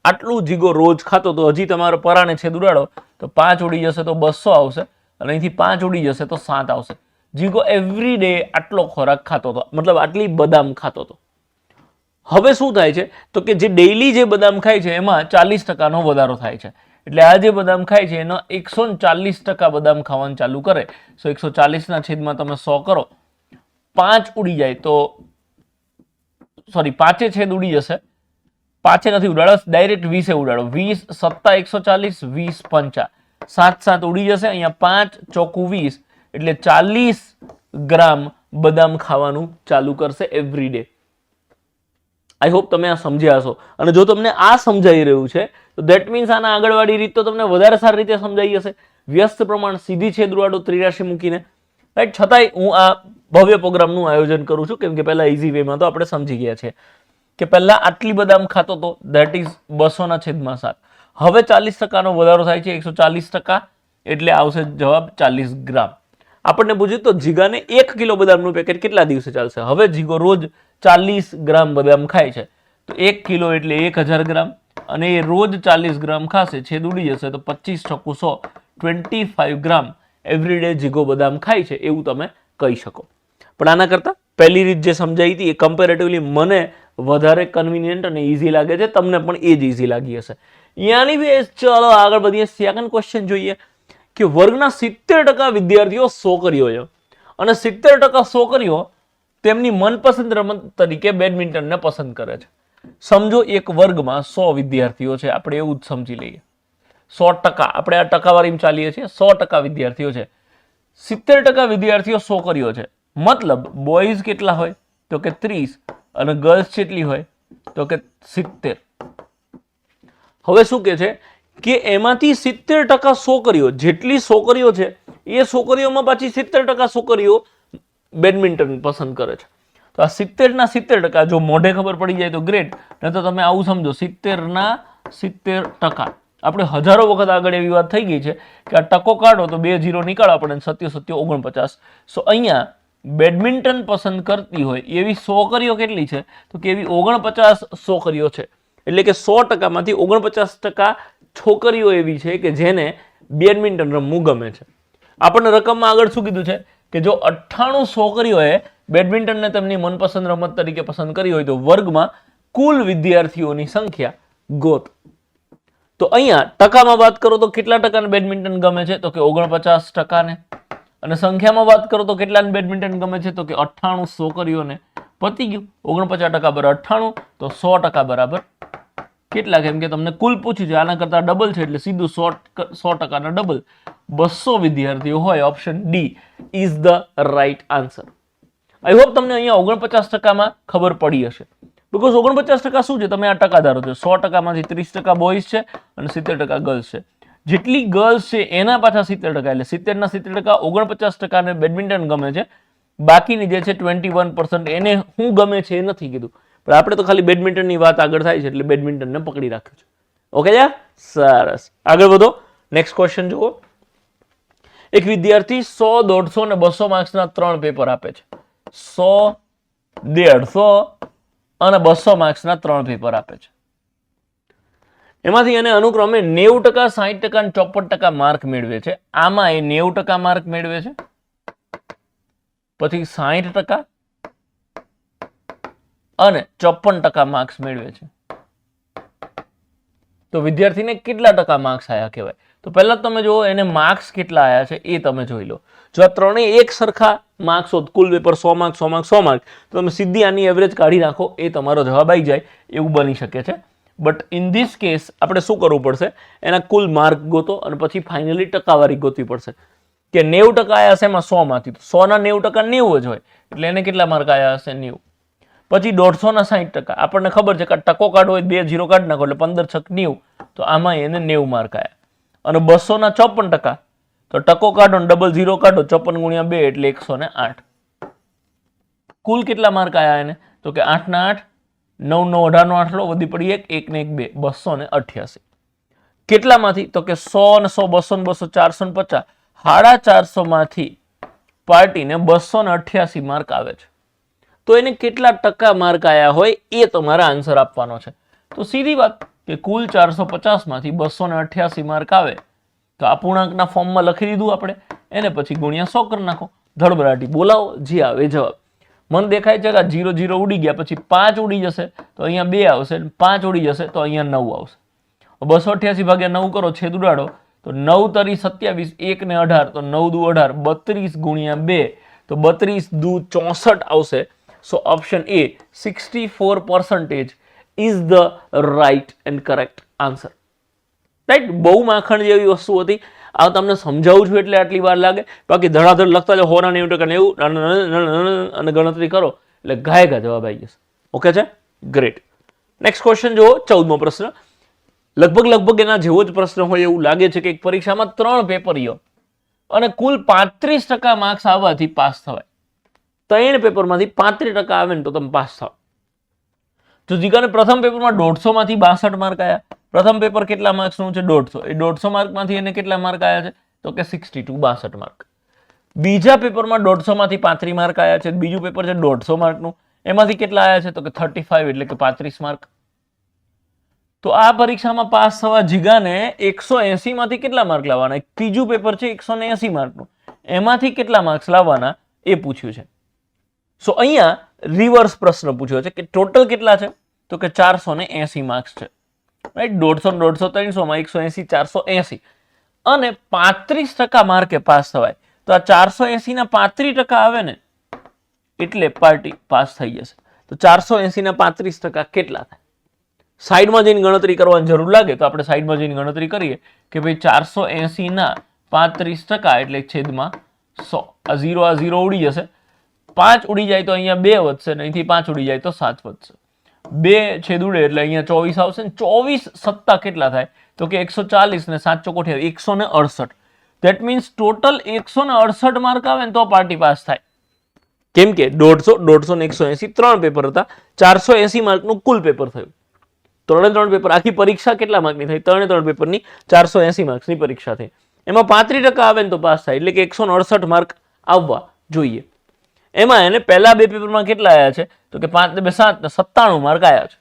આટલું જીગો રોજ ખાતો તો હજી તમારો પરાણે છેદ ઉડાડો તો 5 ઉડી જશે તો 200 આવશે, અને અહીંથી 5 ઉડી જશે તો 7 આવશે. જીગો એવરી ડે આટલો ખોરાક ખાતો હતો, મતલબ આટલી બદામ ખાતો હતો. હવે શું થાય છે તો કે જે ડેઈલી જે બદામ ખાય છે એમાં 40%નો વધારો થાય છે, એટલે આ જે બદામ ખાય છે એનો 140% બદામ ખાવાનું ચાલુ કરે. સો 140 ના છેદમાં તમે 100 કરો, 5 ઉડી જાય તો સોરી 5 છેદ ઉડી જશે, 5 નથી ઉડાડો, ડાયરેક્ટ 20 ઉડાડો. 20 સત્તા 140, 20 પંચા 7 7 ઉડી જશે. અહીંયા 5 ચોકું 20 એટલે 40 ગ્રામ બદામ ખાવાનું ચાલુ કરશે એવરી ડે. આઈ હોપ તમે આ સમજ્યા હશો. અને જો તમને આ સમજાઈ રહ્યું છે તો ધેટ મીન્સ આના આગળવાળી રીત તો તમને વધારે સારી રીતે સમજાઈ હશે. વ્યસ્ત પ્રમાણ, સીધી છેદરૂવાળો, ત્રિરાશી મૂકીને, રાઈટ. છતાંય હું આ ભવ્ય પ્રોગ્રામનું આયોજન કરું છું કેમ કે પહેલા ઇઝી વેમાં તો આપણે સમજી ગયા છે કે પહેલા આટલી બદામ ખાતો તો ધેટ ઇઝ 200/7. હવે 40% વધારો થાય છે, 140%, એટલે આવશે જવાબ 40 ગ્રામ. આપણને પૂછ્યું તો જીગાને 1 કિલો બદામનું પેકેટ કેટલા દિવસે ચાલશે. હવે જીગો રોજ 40 ગ્રામ બદામ ખાય છે તો 1 કિલો એટલે 1000 ગ્રામ, અને એ રોજ 40 ગ્રામ ખાશે, છેદ ઉડી જશે તો 25 × 100 25 ગ્રામ એવરીડે જીગો બદામ ખાય છે એવું તમે કહી શકો. પણ આના કરતા પહેલી રીત જે સમજાઈ હતી એ કમ્પેરેટિવલી મને વધારે કન્વિનિયન્ટ અને ઇઝી લાગે છે. તમને પણ એ જ ઇઝી લાગી હશે. યાની બી ચાલો આગળ વધીએ. સેકન્ડ ક્વેશ્ચન જોઈએ કે વર્ગના 70% વિદ્યાર્થીઓ છોકરીઓ છે અને 70% છોકરીઓ તેમની મનપસંદ રમત તરીકે બેડમિન્ટનને પસંદ કરે છે. સમજો એક વર્ગમાં 100 વિદ્યાર્થીઓ છે, આપણે એવું જ સમજી લઈએ. 100%, આપણે આ ટકાવારીમાં ચાલીએ છીએ. 100% વિદ્યાર્થીઓ છે, 70% વિદ્યાર્થીઓ છોકરીઓ છે. મતલબ બોયઝ કેટલા હોય તો કે 30 અને ગર્લ્સ કેટલી હોય તો કે 70. હવે શું કે છે કે એમાંથી 70% છોકરીઓ, જેટલી છોકરીઓ છે એ છોકરીઓમાં પાછી 70% છોકરીઓ બેડમિન્ટન પસંદ કરે છે. તો આ 70% જો મોઢે ખબર પડી જાય તો ગ્રેટ, નહીં તો તમે આવું સમજો 70%. આપણે હજારો વખત આગળ એવી વાત થઈ ગઈ છે કે આ ટકો કાઢો તો 2 0 નીકળવા પડે, 7 7 49. સો અહીંયા બેડમિન્ટન પસંદ કરતી હોય એવી છોકરીઓ કેટલી છે તો કે એવી 49 છોકરીઓ છે. એટલે કે 100%માંથી 49% છોકરીઓ એવી છે કે જેને બેડમિન્ટન રમવું ગમે છે. આપણને રકમમાં આગળ શું કીધું છે કે જો 98 છોકરીઓએ બેડમિન્ટનને તેમની મનપસંદ રમત તરીકે પસંદ કરી હોય તો વર્ગમાં કુલ વિદ્યાર્થીઓની સંખ્યા ગોત. તો અહીંયા ટકામાં વાત કરો તો કેટલા ટકાને બેડમિન્ટન ગમે છે તો કે 49%. અને સંખ્યામાં વાત કરો તો કેટલાને બેડમિન્ટન ગમે છે તો કે 98 છોકરીઓને. પતી ગયું. 49% બરાબર 98 તો 100% બરાબર કેટલા? કેમ કે તમને કુલ પૂછ્યું છે, આના કરતા ડબલ છે એટલે સીધું 100% ના ડબલ 200 વિદ્યાર્થીઓ હોય. Option D is the right answer. I hope તમને અહીંયા 49%માં ખબર પડી હશે. બીકોઝ 49% શું છે, તમે આ ટકા ધારો છો. 100%માંથી 30% બોયઝ છે અને 70% ગર્લ્સ છે. જેટલી ગર્લ્સ છે એના પાછા 70%, એટલે 70 ના 70%, 49% ને બેડમિન્ટન ગમે છે. બાકીની જે છે 21% એને શું ગમે છે એ નથી કીધું, પણ આપણે તો ખાલી બેડમિન્ટનની વાત આગળ થાય છે એટલે બેડમિન્ટનને પકડી રાખ્યું છે. ઓકે યાર, સરસ. આગળ વધો. નેક્સ્ટ ક્વેશ્ચન જુઓ. એક વિદ્યાર્થી 100, 150 અને 200 માર્ક્સના 3 પેપર આપે છે. 100, 150 અને 200 માર્ક્સના 3 પેપર આપે છે. એમાંથી એને અનુક્રમે 90%, 60% અને 54% માર્ક મેળવે છે. આમાં એ 90% માર્ક મેળવે છે, પછી 60% અને 54% માર્ક્સ મેળવે છે. તો વિદ્યાર્થીને કેટલા ટકા માર્ક્સ આયા કહેવાય? તો પહેલા તમે જુઓ એને માર્ક્સ કેટલા આયા છે એ તમે જોઈ લો. જો આ ત્રણેય એક સરખા માર્ક્સ હોત, કુલ પેપર 100 માર્ક્સ 100 માર્ક્સ 100 માર્ક્સ, તો તમે સીધી આની એવરેજ કાઢી નાખો, એ તમારો જવાબ આવી જાય એવું બની શકે છે. બટ ઇન ધીસ કેસ આપણે શું કરવું પડશે, એના કુલ માર્ક ગોતો અને પછી ફાઇનલી ટકાવારી ગોતવી પડશે કે 90% આયા હશે એમાં 100 માંથી, તો 100 ના 90% 90 જ હોય, એટલે એને કેટલા માર્ક આયા હશે? 90. પછી 150 ના 60%, આપણને ખબર છે કે ટકો કાઢવો હોય 2 0 કાઢી નાખો એટલે 15 6 90, તો આમાં એને 90 માર્ક આયા. અને 200 ના 54%, તો ટકો કાઢો ને ડબલ 0 કાઢો, 54 × 2 એટલે 108. કુલ કેટલા માર્ક આયા એને? તો કે 8 ના 8, 9 9 18 નો 8 લો, વધી પડી 1 1 ને 1 2, 288. કેટલામાંથી? તો કે 100 ને 100, 200 ને 200, 450, 450 માંથી પાર્ટીને 288 માર્ક આવે છે. તો એને કેટલા ટકા માર્ક આયા હોય એ તમારે આન્સર આપવાનો છે. તો સીધી વાત કે કુલ 450 માંથી 288 માર્ક આવે તો આ પૂર્ણાંકના ફોર્મમાં લખી દીધું આપણે, એને પછી ગુણ્યા 100 કરી નાખો. ધડબડાટી બોલાવો, જે આવે જવાબ. મને દેખાય છે કે 0 0 ઉડી ગયા, પછી 5 ઉડી જશે તો અહીંયા 2 આવશે, 5 ઉડી જશે તો અહીંયા 9 આવશે. 288 ભાગ્યા 9 કરો, છેદ ઉડાડો તો 9 તરી 27, 1 ને 18, તો 9 દુ 18, 32 ગુણ્યા 2 તો 32 દુ 64 આવશે. So option A 64% is the right and correct answer. Right? બહુ માખણ જેવી વસ્તુ હતી. આ તમને સમજાવું છું એટલે આટલી વાર લાગે, બાકી ધડાધડ લખતા જાઓ 90% અને ગણતરી કરો એટલે ગાયકા જવાબ આવી જશે. ઓકે છે, ગ્રેટ. નેક્સ્ટ ક્વેશ્ચન જુઓ, 14મો પ્રશ્ન. લગભગ એના જેવો જ પ્રશ્ન હોય એવું લાગે છે કે એક પરીક્ષામાં 3 પેપરીઓ અને કુલ 35% માર્ક્સ આવવાથી પાસ થવાય. 3 પેપરમાંથી 35% આવે ને તો તમે પાસ થાવ. તો જીગાને પ્રથમ પેપરમાં 150 માંથી 62 માર્ક આવ્યા. પ્રથમ પેપર કેટલા માર્ક્સનું છે? 150. એ 150 માર્કમાંથી એને કેટલા માર્ક આવ્યા છે? તો કે 62 માર્ક. બીજા પેપરમાં 150 માંથી 35 માર્ક આવ્યા છે. બીજું પેપર છે 150 માર્કનું, એમાંથી કેટલા આવ્યા છે? તો કે 35 એટલે કે 35 માર્ક. તો આ પરીક્ષામાં પાસ થવા જીગાને 180 માંથી કેટલા માર્ક લાવવાના? ત્રીજું પેપર છે 180 માર્કનું, એમાંથી કેટલા માર્ક્સ લાવવાના એ પૂછ્યું છે. સો અહીંયા રિવર્સ પ્રશ્ન પૂછ્યો છે કે ટોટલ કેટલા છે? તો કે 480 માર્ક્સ છે. રાઈટ, 150, 300 માં 180, 480 અને 35% માર્કે પાસ થવાય. તો આ 480 ના 35% આવે ને એટલે પાર્ટી પાસ થઈ જશે. તો 480 ના 35% કેટલા થાય? સાઈડમાં જઈને ગણતરી કરવાની જરૂર લાગે તો આપણે સાઈડમાં જઈને ગણતરી કરીએ કે ભાઈ 480 ના 35% એટલે છેદમાં 100. આ 0 ઉડી જશે, 5 ઉડી જાય તો અહીંયા 2 વધશે, અહીંથી 5 ઉડી જાય તો 7 વધશે. 2 છેદ ઉડે એટલે અહીંયા 24 આવશે ને 24 સત્તા કેટલા થાય? તો કે 140 ને 7 ચોકોઠી 168. ધેટ મીન્સ ટોટલ 168 માર્ક આવે ને તો પાર્ટી પાસ થાય. કેમ કે 150 ને 180 3 પેપર હતા, 480 માર્કનું કુલ પેપર થયું. 3 પેપર, આખી પરીક્ષા કેટલા માર્કની થઈ? 3 પેપરની 480 માર્ક્સની પરીક્ષા થઈ. એમાં 35% આવે ને તો પાસ થાય, એટલે કે 168 માર્ક આવવા જોઈએ. એમાં એને પહેલા 2 પેપરમાં કેટલા આવ્યા છે? તો કે 5 ને 2 7 ને 97 માર્ક આવ્યા છે.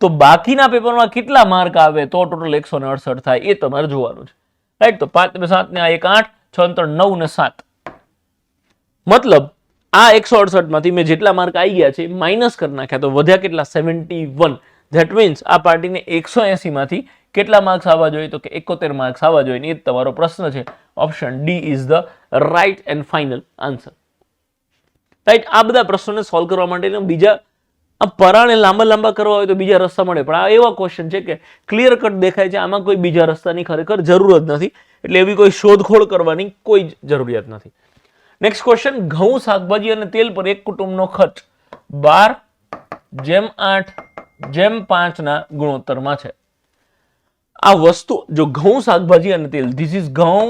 તો બાકીના પેપરમાં કેટલા માર્ક આવે તો ટોટલ 168 થાય એ તમારે જોવાનું છે. રાઈટ, તો 5 ને 2 7 ને 1 8, 6 3 9 ને 7. મતલબ આ 168 માંથી મેં જેટલા માર્ક આવી ગયા છે માઇનસ કરી નાખ્યા તો વધ્યા કેટલા? 71. ધેટ મીન્સ આ પાર્ટીને 180 માંથી કેટલા માર્ક્સ આવવા જોઈએ? તો કે 71 માર્ક્સ આવવા જોઈએ. એ જ તમારો પ્રશ્ન છે. Option D is the right and final answer. Right, આ બધા પ્રશ્નોને સોલ્વ કરવા માટે બીજા આ પરાણે લાંબા કરવા હોય તો બીજા રસ્તા મળે, પણ આ એવા ક્વેશ્ચન છે કે ક્લિયર કટ દેખાય છે, આમાં કોઈ બીજા રસ્તાની ખરેખર જરૂર જ નથી. એટલે એવી કોઈ શોધખોળ કરવાની કોઈ જરૂરિયાત નથી. નેક્સ્ટ ક્વેશ્ચન, ઘઉં, શાકભાજી અને તેલ પર એક કુટુંબનો ખર્ચ 12:8:5 ના ગુણોત્તરમાં છે. આ વસ્તુ જો ઘઉં, શાકભાજી અને તેલ, ધીસ ઇઝ ઘઉં,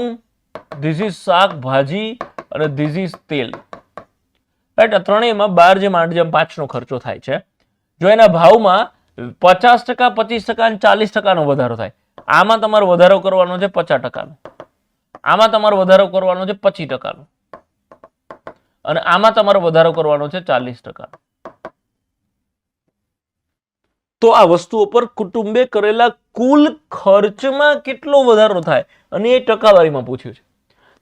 ધીસ ઇઝ શાકભાજી અને ધીસ ઇઝ તેલ. રાઈટ, આ ત્રણેયમાં 12:8:5 નો ખર્ચો થાય છે. જો એના ભાવમાં 50%, 25% અને 40% નો વધારો થાય, આમાં તમારો વધારો કરવાનો છે 50%, આમાં તમારો વધારો કરવાનો છે 25%, અને આમાં તમારો વધારો કરવાનો છે 40%. તો આ વસ્તુઓ પર કુટુંબે કરેલા કુલ ખર્ચમાં કેટલો વધારો થાય અને એ ટકાવારીમાં પૂછ્યું છે.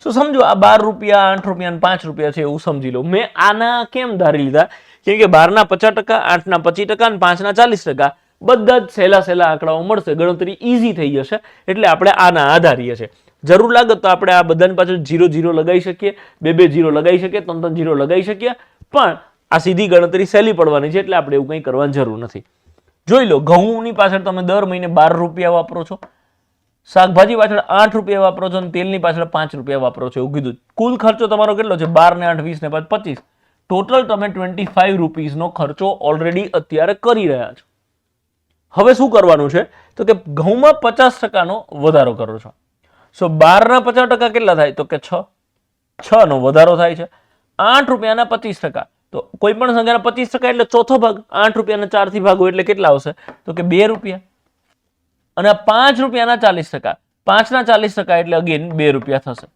તો સમજો આ 12 રૂપિયા, 8 રૂપિયા અને 5 રૂપિયા છે એવું સમજી લો. મેં આના કેમ ધારી લીધા? કેમ કે 12 ના 50%, 8 ના 25% અને 5 ના 40% બધા જ સહેલા આંકડાઓ મળશે, ગણતરી ઈઝી થઈ જશે. એટલે આપણે આના આધારીએ છે. જરૂર લાગે તો આપણે આ બધાની પાછળ 0 લગાવી શકીએ, 2 0 લગાવી શકીએ, 3 0 લગાવી શકીએ, પણ આ સીધી ગણતરી સહેલી પડવાની છે એટલે આપણે એવું કંઈ કરવાની જરૂર નથી. જોઈ લો, ઘઉંની પાછળ તમે દર મહિને 12 રૂપિયા વાપરો છો, શાકભાજી પાછળ 8 રૂપિયા વાપરો છો અને તેલની પાછળ 5 રૂપિયા વાપરો છો એવું કીધું. કુલ ખર્ચો તમારો કેટલો છે? 12 ને 8 20 ને 5 25. ટોટલ તમે 25 રૂપીસનો ખર્ચો ઓલરેડી અત્યારે કરી રહ્યા છો. હવે શું કરવાનું છે? તો કે ઘઉંમાં 50%નો વધારો કરો છો. સો 12 ના 50% કેટલા થાય? તો કે 6 નો વધારો થાય છે. 8 રૂપિયાના 25%, તો કોઈ પણ સંખ્યાના 25% એટલે ચોથો ભાગ. 8 રૂપિયાના 4 થી ભાગો એટલે કેટલા આવશે? તો કે 2 રૂપિયા. અને 5 રૂપિયાના 40%, 5 ના 40% એટલે અગેન 2 રૂપિયા થશે.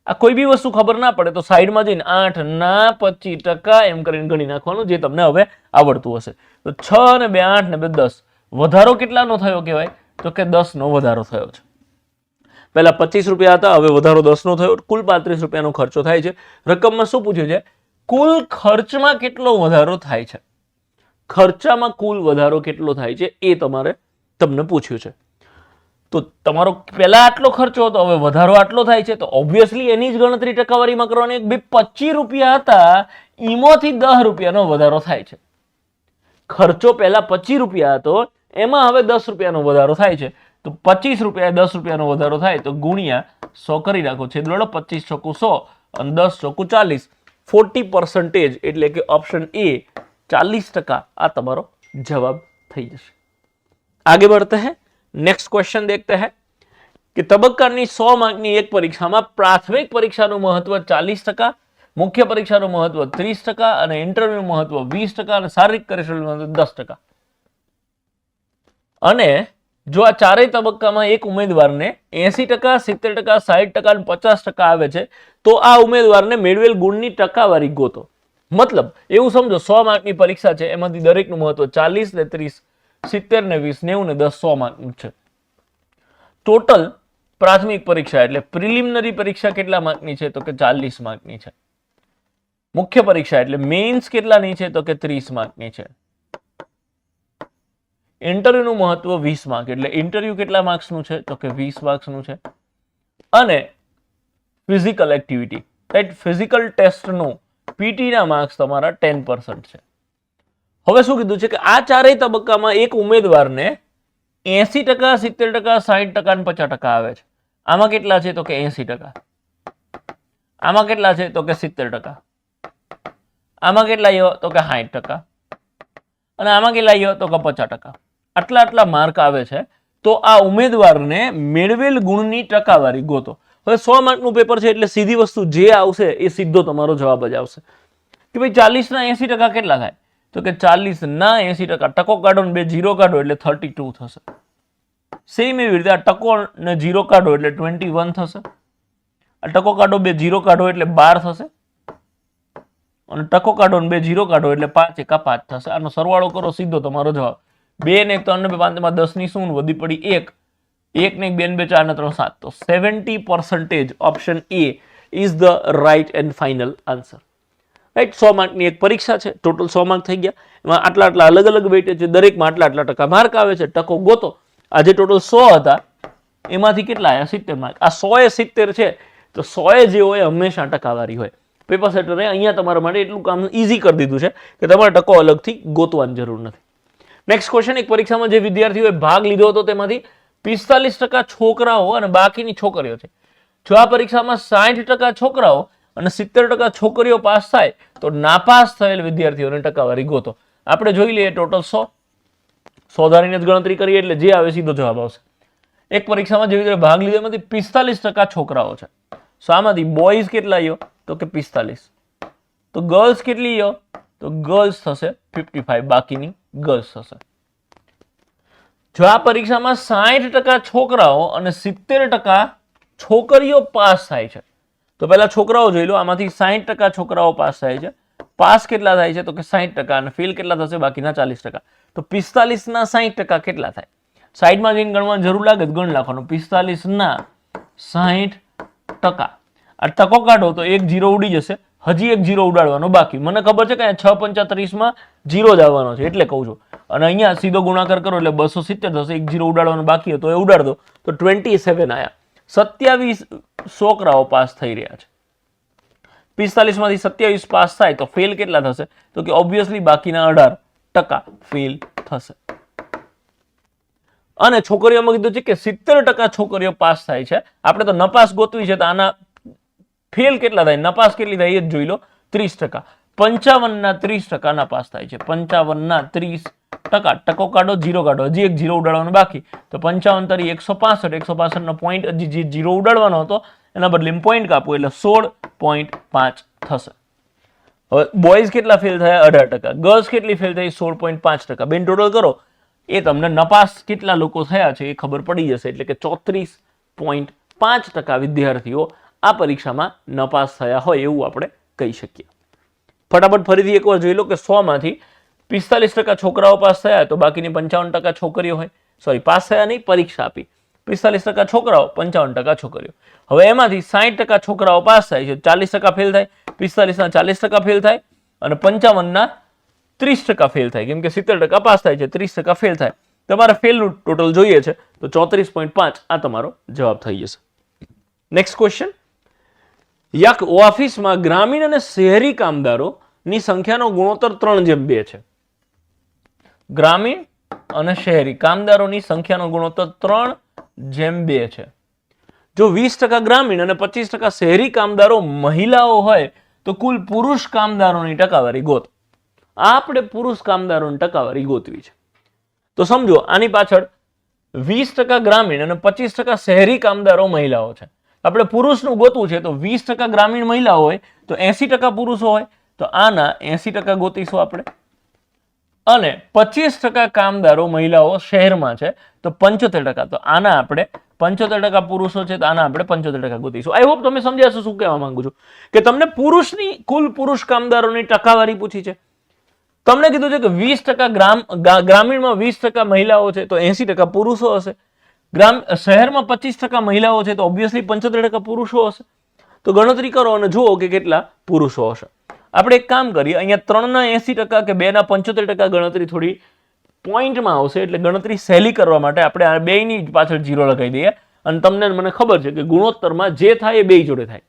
આ કોઈ બી વસ્તુ ખબર ના પડે તો સાઈડમાં જઈને 8 ના 25% એમ કરીને ગણી નાખવાનું, જે તમને હવે આવડતું હશે. તો 6 અને 2 8 ને 2 10. વધારો કેટલાનો થયો કહેવાય? તો કે 10 નો વધારો થયો છે. પહેલા 25 રૂપિયા હતા, હવે વધારો 10 નો થયો, કુલ 35 રૂપિયાનો ખર્ચો થાય છે. રકમમાં શું પૂછ્યું છે? કુલ ખર્ચમાં કેટલો વધારો થાય છે. ખર્ચામાં કુલ વધારો કેટલો થાય છે એ તમને પૂછ્યું છે. તો તમારો પહેલા આટલો ખર્ચો હતો, હવે વધારો આટલો થાય છે, તો ઓબ્વિયસલી એની જ ગણતરી ટકાવારીમાં કરવાની. 25 રૂપિયા હતા, એમાંથી 10 રૂપિયાનો વધારો થાય છે. ખર્ચો પહેલા 25 રૂપિયા હતો, એમાં હવે 10 રૂપિયાનો વધારો થાય છે. તો 25 રૂપિયા 10 રૂપિયાનો વધારો થાય તો ગુણ્યા 100 કરી નાખો. છેદ વડો 25 ચોકુ 100 અને 10 ચોકુ 40, 40% એટલે કે ઓપ્શન એ 40% આ તમારો જવાબ થઈ જશે. आगे बढ़ते हैं, नेक्स्ट क्वेश्चन देखते हैं कि तबक्काની 100 માર્કની એક પરીક્ષામાં પ્રાથમિક પરીક્ષાનું મહત્વ 40%, મુખ્ય પરીક્ષાનું મહત્વ 30% અને ઇન્ટરવ્યુ મહત્વ 20% અને શારીરિક કૌશલ્યનું મહત્વ 10%. અને જો આ ચારેય તબક્કામાં એક ઉમેદવારને 80%, 70%, 60% અને 50% આવે છે તો આ ઉમેદવારને મેળવેલ ગુણની ટકાવારી ગોતો. મતલબ એવું સમજો 100 માર્કની પરીક્ષા છે, એમાંથી દરેકનું મહત્વ 40 ને 30, 70 ને 20, 90 ને 10, 100 માર્કનું છે. ટોટલ પ્રાથમિક પરીક્ષા એટલે પ્રિલિમિનરી પરીક્ષા કેટલા માર્કની છે તો કે 40 માર્કની છે. મુખ્ય પરીક્ષા એટલે મેઇન્સ કેટલાની છે તો કે 30 માર્કની છે. ઇન્ટરવ્યુનું મહત્વ 20 માર્ક એટલે ઇન્ટરવ્યુ કેટલા માર્ક્સનું છે તો કે 20 માર્ક્સનું છે. અને ફિઝિકલ એક્ટિવિટી રાઈટ, ફિઝિકલ ટેસ્ટનું પીટી ના માર્ક્સ તમારા 10% છે. હવે શું કીધું છે કે આ ચારેય તબક્કામાં એક ઉમેદવારને 80%, 70%, 60% અને 50% આવે છે. આમાં કેટલા છે તો કે 80%, આમાં કેટલા છે તો કે 70%, આમાં કેટલા આવ્યો તો કે 60% અને આમાં કેટલા આવ્યો તો કે 50%. આટલા માર્ક આવે છે તો આ ઉમેદવારને મેળવેલ ગુણની ટકાવારી ગોતો. હવે 100 માર્કનું પેપર છે એટલે સીધી વસ્તુ જે આવશે એ સીધો તમારો જવાબ જ આવશે કે ભાઈ 40 ના 80% કેટલા થાય તો કે 40 ના 80%, ટકો કાઢો ને 2 0 કાઢો એટલે 32 થશે. સેમ એવી રીતે આ ટકો ને 0 કાઢો એટલે 21 થશે, આ ટકો કાઢો 2 0 કાઢો એટલે 12 થશે અને ટકો કાઢો ને 2 0 કાઢો એટલે 5 એકા 5 થશે. આનો સરવાળો કરો સીધો તમારો જવાબ. 2 ને 3 ને 5 માં 10 ની શું વધી પડી 1, 1 ને 2 ને 2 4 ને 3 7, તો 70% option A is the right and final answer. Right, 100 માર્કની એક પરીક્ષા છે, ટોટલ 100 માર્ક થઈ ગયા. એમાં આટલા અલગ અલગ વેઇટેજ છે, દરેકમાં આટલા ટકા માર્ક આવે છે. ટકો ગોતો. આજે ટોટલ 100 હતા એમાંથી કેટલા આવ્યા 70 માર્ક. આ 100 એ 70 છે તો 100 જે હોય હંમેશા ટકાવારી હોય. પેપર સેટરે અહીંયા તમારા માટે એટલું કામ ઈઝી કરી દીધું છે કે તમારે ટકો અલગથી ગોતવાની જરૂર નથી. નેક્સ્ટ ક્વેશ્ચન, એક પરીક્ષામાં જે વિદ્યાર્થીઓએ ભાગ લીધો હતો તેમાંથી 45% છોકરાઓ અને બાકીની છોકરીઓ છે. જો આ પરીક્ષામાં 60% છોકરાઓ અને 70% છોકરીઓ પાસ થાય તો નાપાસ થયેલ વિદ્યાર્થીઓની ટકાવારી ગોતો. આપણે જોઈ લઈએ ટોટલ 100 ધારીને જ ગણતરી કરીએ એટલે જે આવે સીધો જવાબ આવશે. એક પરીક્ષામાં જે વિદ્યાર્થીઓએ ભાગ લીધો એમાંથી 45% છોકરાઓ છે. સો આમાંથી બોયઝ કેટલા આવ્યો તો કે 45, તો ગર્લ્સ કેટલી આવ્યો તો ગર્લ્સ થશે 55, બાકીની ગર્લ્સ થશે. જો આ પરીક્ષામાં 60% છોકરાઓ અને 70% છોકરીઓ પાસ થાય છે તો પહેલા છોકરાઓ જોઈ લો. આમાંથી 60% છોકરાઓ પાસ થાય છે. પાસ કેટલા થાય છે તો કે 60% અને ફેલ કેટલા થશે બાકીના 40%. તો 45 ના 60% કેટલા થાય? સાઈડમાં જઈને ગણવાની જરૂર લાગે તો ગણ નાખવાનું. 45 ના 60%. આ ટકો કાઢો તો એક 0 ઉડી જશે, હજી એક 0 ઉડાડવાનો બાકી. મને ખબર છે કે 6 માં 0 જ આવવાનો છે એટલે કહું છું. અને અહીંયા સીધો ગુણાકાર કરો એટલે 270 થશે. એક 0 ઉડાડવાનો બાકી હતો એ ઉડાડ દો તો 27 આયા. 27 છોકરાઓ પાસ થઈ રહ્યા છે. 45 માંથી 27 પાસ થાય તો ફેલ કેટલા થશે તો કે ઓબ્વિયસલી બાકીના 18% ફેલ થશે. અને છોકરીઓમાં કીધું છે કે 70% છોકરીઓ પાસ થાય છે. આપણે તો નપાસ ગોતવી છે તો આના ફેલ કેટલા થાય, નપાસ કેટલી થાય એ જ જોઈ લો. 30%. 55 ના 30% નાપાસ થાય છે. 55 ના 30%. ટકો કાઢો 0 કાઢો, હજી એક 0 ઉડાડવાનો બાકી. તો 55 તરી 165, 165 નો પોઈન્ટ હજી જે 0 ઉડાડવાનો હતો એના બદલે પોઈન્ટ કાપો એટલે 16.5 થશે. હવે બોયઝ કેટલા ફેલ થયા 18%, ગર્લ્સ કેટલી ફેલ થઈ 16.5%. બેન ટોટલ કરો એ તમને નપાસ કેટલા લોકો થયા છે એ ખબર પડી જશે. એટલે કે 34.5% વિદ્યાર્થીઓ આ પરીક્ષામાં નપાસ થયા હોય એવું આપણે કહી શકીએ. ફટાફટ ફરીથી એકવાર જોઈ લો કે 100 માંથી 45% છોકરાઓ પાસ થયા તો બાકીની 55% છોકરીઓ હોય. સોરી, પાસ થયા નહીં, પરીક્ષા આપી. 45% છોકરાઓ, 55% છોકરીઓ. હવે એમાંથી 60% છોકરાઓ પાસ થાય છે, 40% ફેલ થાય. 45 ના 40% ફેલ થાય અને 55 ના 30% ફેલ થાય. કેમ કે 70% પાસ થાય છે, 30% ફેલ થાય. તમારે ફેલનું ટોટલ જોઈએ છે તો 34.5 આ તમારો જવાબ થઈ જશે. નેક્સ્ટ ક્વેશ્ચન, યક ઓફિસમાં ગ્રામીણ અને શહેરી કામદારોની સંખ્યાનો ગુણોત્તર 3:2 છે. ગ્રામીણ અને શહેરી કામદારોની સંખ્યાનો ગુણોત્તર 2 છે. જો 20% ગ્રામીણ અને 25% શહેરી કામદારો મહિલાઓ હોય તો કુલ પુરુષ કામદારોની ટકાવારી ગોત. આપણે પુરુષ કામદારોની ટકાવારી ગોતવી છે. તો સમજો આની પાછળ 20% ગ્રામીણ અને 25% શહેરી કામદારો મહિલાઓ છે. આપણે પુરુષનું ગોતવું છે તો 20% ગ્રામીણ મહિલાઓ હોય તો 80% પુરુષો હોય તો આના 80% ગોતીશું આપણે. અને 25% કામદારો મહિલાઓ શહેરમાં છે તો 75%. તો આના આપણે 75% પુરુષો છે તો આના આપણે 75% ગોતીશું. આઈ હોપ તમે સમજ્યા છો શું કહેવા માંગુ છું કે તમને કુલ પુરુષ કામદારોની ટકાવારી પૂછી છે. તમને કીધું છે કે 20% ગ્રામીણમાં 20% મહિલાઓ છે તો 80% પુરુષો હશે. શહેરમાં 25% મહિલાઓ છે તો ઓબ્વિયસલી 75% પુરુષો હશે. તો ગણતરી કરો અને જુઓ કે કેટલા પુરુષો હશે. આપણે એક કામ કરીએ, અહીંયા 3ના 80% કે 2ના 75% ગણતરી થોડી પોઈન્ટમાં આવશે, એટલે ગણતરી સહેલી કરવા માટે આપણે આ બેયની પાછળ 0 લગાવી દઈએ. અને તમને મને ખબર છે કે ગુણોત્તરમાં જે થાય એ બે જોડે થાય,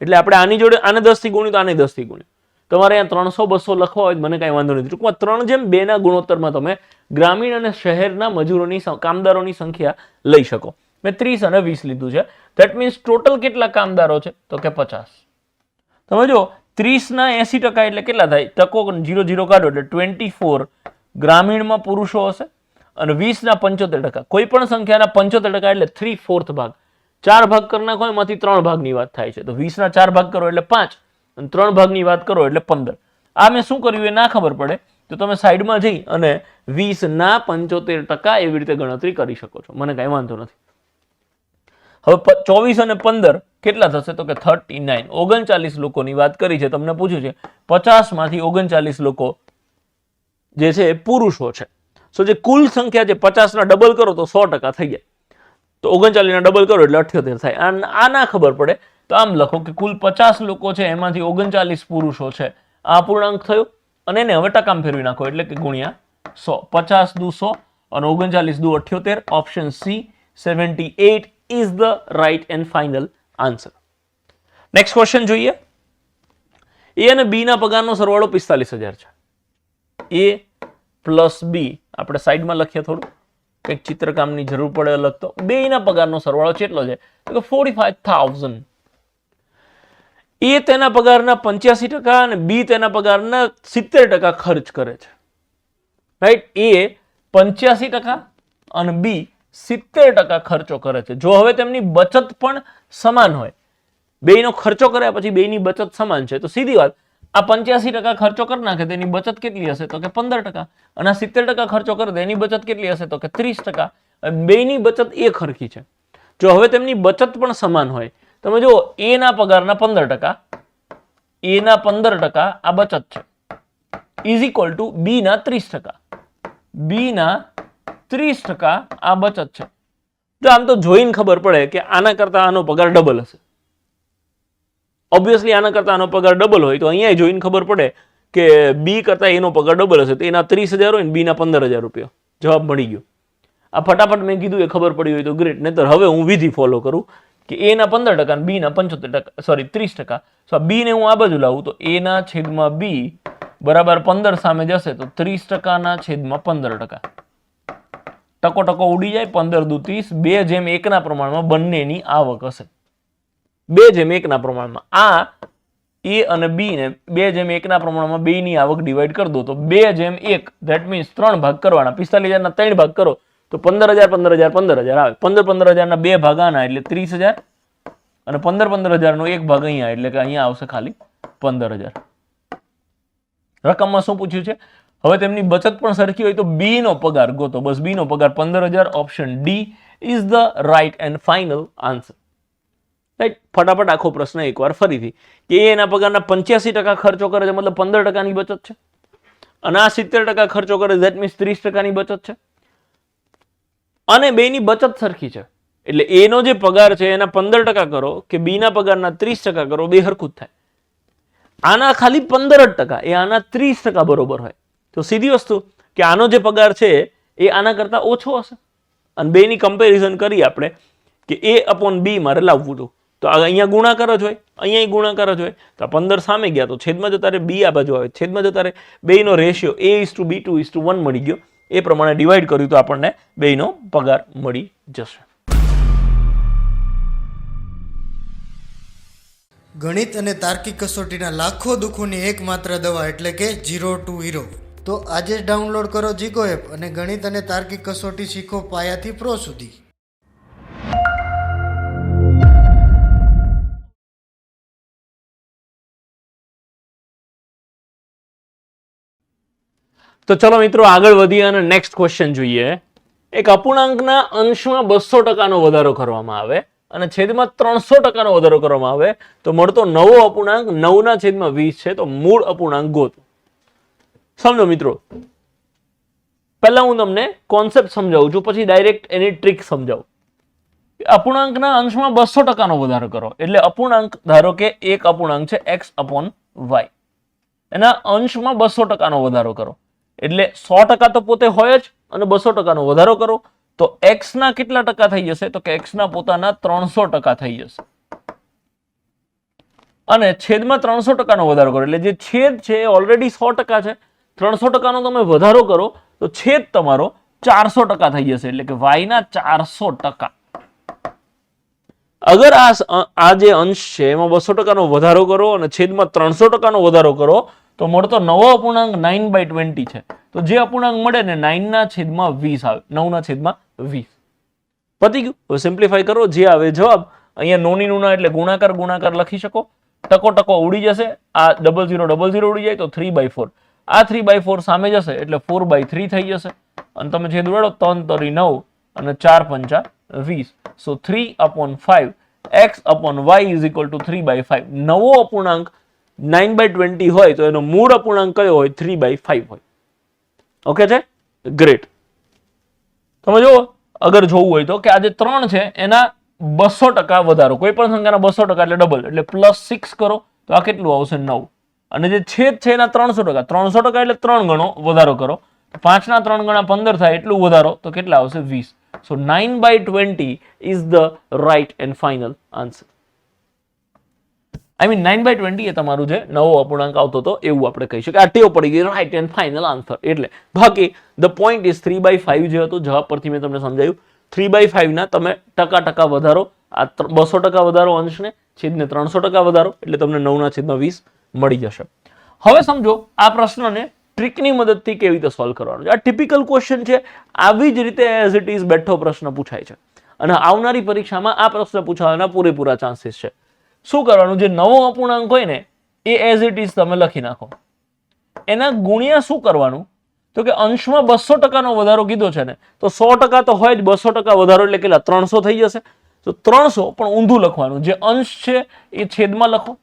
એટલે આપણે આની જોડે આને 10 થી ગુણ્યું તો આને 10 થી ગુણ્યું. તમારે અહીંયા 300 200 લખવા હોય મને કાંઈ વાંધો નથી. ટૂંકમાં 3:2 ના ગુણોત્તરમાં તમે ગ્રામીણ અને શહેરના મજૂરોની કામદારોની સંખ્યા લઈ શકો. મેં 30 અને 20 લીધું છે. ધેટ મીન્સ ટોટલ કેટલા કામદારો છે તો કે 50. તમે જો 30ના 80% એટલે કેટલા થાય? ટકો 0 0 કાઢો એટલે 24 ગ્રામીણમાં પુરુષો હશે અને 20ના 75%. કોઈ પણ સંખ્યાના 75% એટલે 3/4 ભાગ. 4 ભાગ કરી નાખો એમાંથી 3 ભાગની વાત થાય છે. તો 20ના 4 ભાગ કરો એટલે 5 અને 3 ભાગની વાત કરો એટલે 15. આ મેં શું કર્યું એ ના ખબર પડે તો તમે સાઈડમાં જઈ અને 20ના 75% એવી રીતે ગણતરી કરી શકો છો, મને કાંઈ વાંધો નથી. હવે 24 અને 15 કેટલા થશે તો કે 39. 39 લોકોની વાત કરી છે. તમને પૂછ્યું છે 50 માંથી 39 લોકો જે છે એ પુરુષો છે. સો જે કુલ સંખ્યા છે 50 ના ડબલ કરો તો 100% થઈ જાય. તો 39 ના ડબલ કરો એટલે 78 થાય. આ ના ખબર પડે તો આમ લખો કે કુલ 50 લોકો છે એમાંથી 39 પુરુષો છે. આ અપૂર્ણાંક થયો અને એને હવે ટકામાં ફેરવી નાખો એટલે કે ગુણ્યા 100. 50 દુ 100 અને 39 દુ 78. Option C 78 is the right and final answer. Next question જોઈએ. એ અને બી ના પગારનો સરવાળો 45,000 છે. એ પ્લસ બી આપણે સાઈડમાં લખીએ, થોડું કંઈક ચિત્રકામની જરૂર પડે અલગ. તો બે ના પગારનો સરવાળો કેટલો છે તો કે 45,000. એ તેના પગારના 85% અને બી તેના પગારના 70% ખર્ચ કરે છે. રાઈટ? એ 85% અને બી 70% ખર્ચો કરે છે. જો હવે તેમની બચત પણ સમાન હોય, બેયનો ખર્ચો કર્યા પછી બેયની બચત સમાન છે, તો સીધી વાત આ 85% ખર્ચો કરી નાખે તેની બચત કેટલી હશે તો કે 15%. અને આ 70% ખર્ચો કરે તેની બચત કેટલી હશે તો કે 30%. બેયની બચત એક સરખી છે. જો હવે તેમની બચત પણ સમાન હોય, તમે જુઓ એ ના પગારના 15%, એ ના 15% આ બચત છે, ઇઝ ઇક્વલ ટુ બી ના 30%, બી ના 30% આ બચત છે. તો આમ તો જોઈને ખબર પડે કે આના કરતા આનો પગાર ડબલ હશે. ઓબ્વિયસલી આના કરતા આનો પગાર ડબલ હોય તો અહીંયા જોઈને ખબર પડે કે બી કરતા એનો પગાર ડબલ હશે. તો એના 30,000 હોય ને બી ના 15,000 રૂપિયા. જવાબ મળી ગયો. આ ફટાફટ મેં કીધું એ ખબર પડી હોય તો ગ્રેટ. નહીતર હવે હું વિધિ ફોલો કરું કે એ ના 15% અને બી ના 75%, સોરી 30%. સો બી ને હું આ બાજુ લાવું તો એ ના છેદમાં બી બરાબર 15 સામે જશે તો 30% ના છેદમાં 15%. ટકો ટકો ઉડી જાય. 15 દુ 30. 2:1 ના પ્રમાણમાં બંનેની આવક હશે. 2:1 ના પ્રમાણમાં આ એ અને બી ને 2:1 ના પ્રમાણમાં બેયની આવક ડિવાઈડ કરી દો તો 2:1 ધેટ મીન્સ 3 ભાગ કરવાના. 45,000 ના 3 ભાગ કરો તો 15,000 15,000 15,000 આવે. 15,000 ના 2 ભાગ આના એટલે 30,000 અને 15,000 નો 1 ભાગ અહીંયા એટલે કે અહીંયા આવશે ખાલી 15,000. રકમમાં શું પૂછ્યું છે? હવે તેમની બચત પણ સરખી હોય તો બી નો પગાર ગોતો. બસ બી નો પગાર 15,000. Option D is the right and final answer. Right? ફટાફટ આખો પ્રશ્ન એકવાર ફરીથી કે એના પગારના 85% ખર્ચો કરે છે, મતલબ 15% ની બચત છે, અને આ 70% ખર્ચો કરે ધેટ મીન્સ 30% ની બચત છે, અને બેની બચત સરખી છે. એટલે એનો જે પગાર છે એના 15% કરો કે બી ના પગારના 30% કરો, બે હરખું જ થાય. આના ખાલી 15%, એ આના 30% બરોબર હોય તો સીધી વસ્તુ કે આનો જે પગાર છે એ આના કરતા ઓછો હશે. અને બેની કમ્પેરિઝન કરી આપણે કે એ અપોન બી મારે લાવવું હતું તો અહીંયા ગુણાકાર જ હોય, અહીંયા ગુણાકાર જ હોય. તો 15 સામે ગયા તો છેદમાં જતા રહે, બી આ બાજુ આવે છેદમાં જતા રહે. બેયનો રેશિયો A:B:2:1 મળી ગયો. એ પ્રમાણે ડિવાઈડ કર્યું તો આપણને બેયનો પગાર મળી જશે. ગણિત અને તાર્કિક કસોટીના લાખો દુઃખોની એકમાત્ર દવા એટલે કે 0 to હીરો. તો આજે જ ડાઉનલોડ કરો જીગો એપ અને ગણિત અને તાર્કિક કસોટી શીખો પાયાથી પ્રો સુધી. તો ચલો મિત્રો આગળ વધીએ અને નેક્સ્ટ ક્વેશ્ચન જોઈએ. એક અપૂર્ણાંકના અંશમાં 200% વધારો કરવામાં આવે અને છેદમાં 300% વધારો કરવામાં આવે તો મળતો નવો અપૂર્ણાંક 9/20 છે. તો મૂળ અપૂર્ણાંક ગોતો. સમજો મિત્રો, પહેલા હું તમને કોન્સેપ્ટ સમજાવું છું, પછી ડાયરેક્ટ એની ટ્રીક સમજાવું. અપૂર્ણાંકના અંશમાં 200% વધારો કરો એટલે અપૂર્ણાંક, ધારો કે એક અપૂર્ણાંક છે x/y, એના અંશમાં 200% વધારો કરો એટલે 100% તો પોતે હોય જ અને 200% વધારો કરો તો x ના કેટલા ટકા થઈ જશે? તો કે x ના પોતાના 300% થઈ જશે. અને છેદમાં 300% વધારો કરો એટલે જે છેદ છે એ ઓલરેડી 100% છે, 300% નો તમે વધારો કરો તો છેદ તમારો 400% થઈ જશે એટલે કે y ના 400%. અગર આ જે અંશ છે એમાં 200% નો વધારો કરો અને છેદમાં 300% નો વધારો કરો તો મળતો નવો અપૂર્ણાંક 9/20 છે. તો જે અપૂર્ણાંક મળે ને 9/20 આવે, 9/20. પતી ગયું. હવે સિમ્પ્લિફાઈ કરો, જે આવે જવાબ. અહીંયા નોની નુના એટલે ગુણાકાર લખી શકો. ટકો ઉડી જશે, આ 00 ઉડી જાય તો 3/4. આ 3/4 સામે જશે એટલે 4/3 થઈ જશે અને તમે જે ઉડાડો 3 તરી 9 અને 4 પંચા 20. સો 3/5 x/y ઇઝ ઇક્વલ ટુ 3/5. નવો અપૂર્ણાંક 9/20 હોય તો એનો મૂળ અપૂર્ણાંક કયો હોય? 3/5 હોય. ઓકે છે? ગ્રેટ. તમે જુઓ, અગર જોવું હોય તો કે આ જે 3 છે એના 200% વધારો, કોઈ પણ સંખ્યાના 200% એટલે ડબલ એટલે +6 કરો તો આ કેટલું આવશે? 9. અને જે છેદ છે એના 300%, 300% એટલે 3 ગણો વધારો કરો તો 5 ના 3 ગણા 15 થાય એટલું વધારો તો કેટલા આવશે? 20. સો 9/20 is the right and final answer. I mean 9/20 એ તમારું જે નવો અપૂર્ણાંક આવતો હતો એવું આપણે કહી શકીએ. આ ટેવ પડી ગઈ, રાઈટ એન્ડ ફાઇનલ આન્સર. એટલે બાકી ધ પોઈન્ટ ઇઝ 3/5 જે હતું, જવાબ પરથી મેં તમને સમજાયું. 3/5 ના તમે ટકા વધારો, આ 200% વધારો અંશને, છેદને 300% વધારો એટલે તમને 9/20 મળી જશે. હવે સમજો આ પ્રશ્નને ટ્રીકની મદદથી કેવી રીતે સોલ્વ કરવાનો છે. આ ટિપિકલ ક્વેશ્ચન છે, આવી જ રીતે એઝ ઇટ ઇઝ બેઠો પ્રશ્ન પૂછાય છે અને આવનારી પરીક્ષામાં આ પ્રશ્ન પૂછાવાના પૂરેપૂરા ચાન્સીસ છે. શું કરવાનું? જે નવો અપૂર્ણાંક હોય ને એ એઝ ઇટ ઇઝ તમે લખી નાખો. એના ગુણ્યા શું કરવાનું? તો કે અંશમાં 200% નો વધારો કીધો છે ને તો 100% તો હોય જ, 200% વધારો એટલે કેટલા? 300 થઈ જશે. તો 300 પણ ઊંધું લખવાનું, જે અંશ છે એ છેદમાં લખો.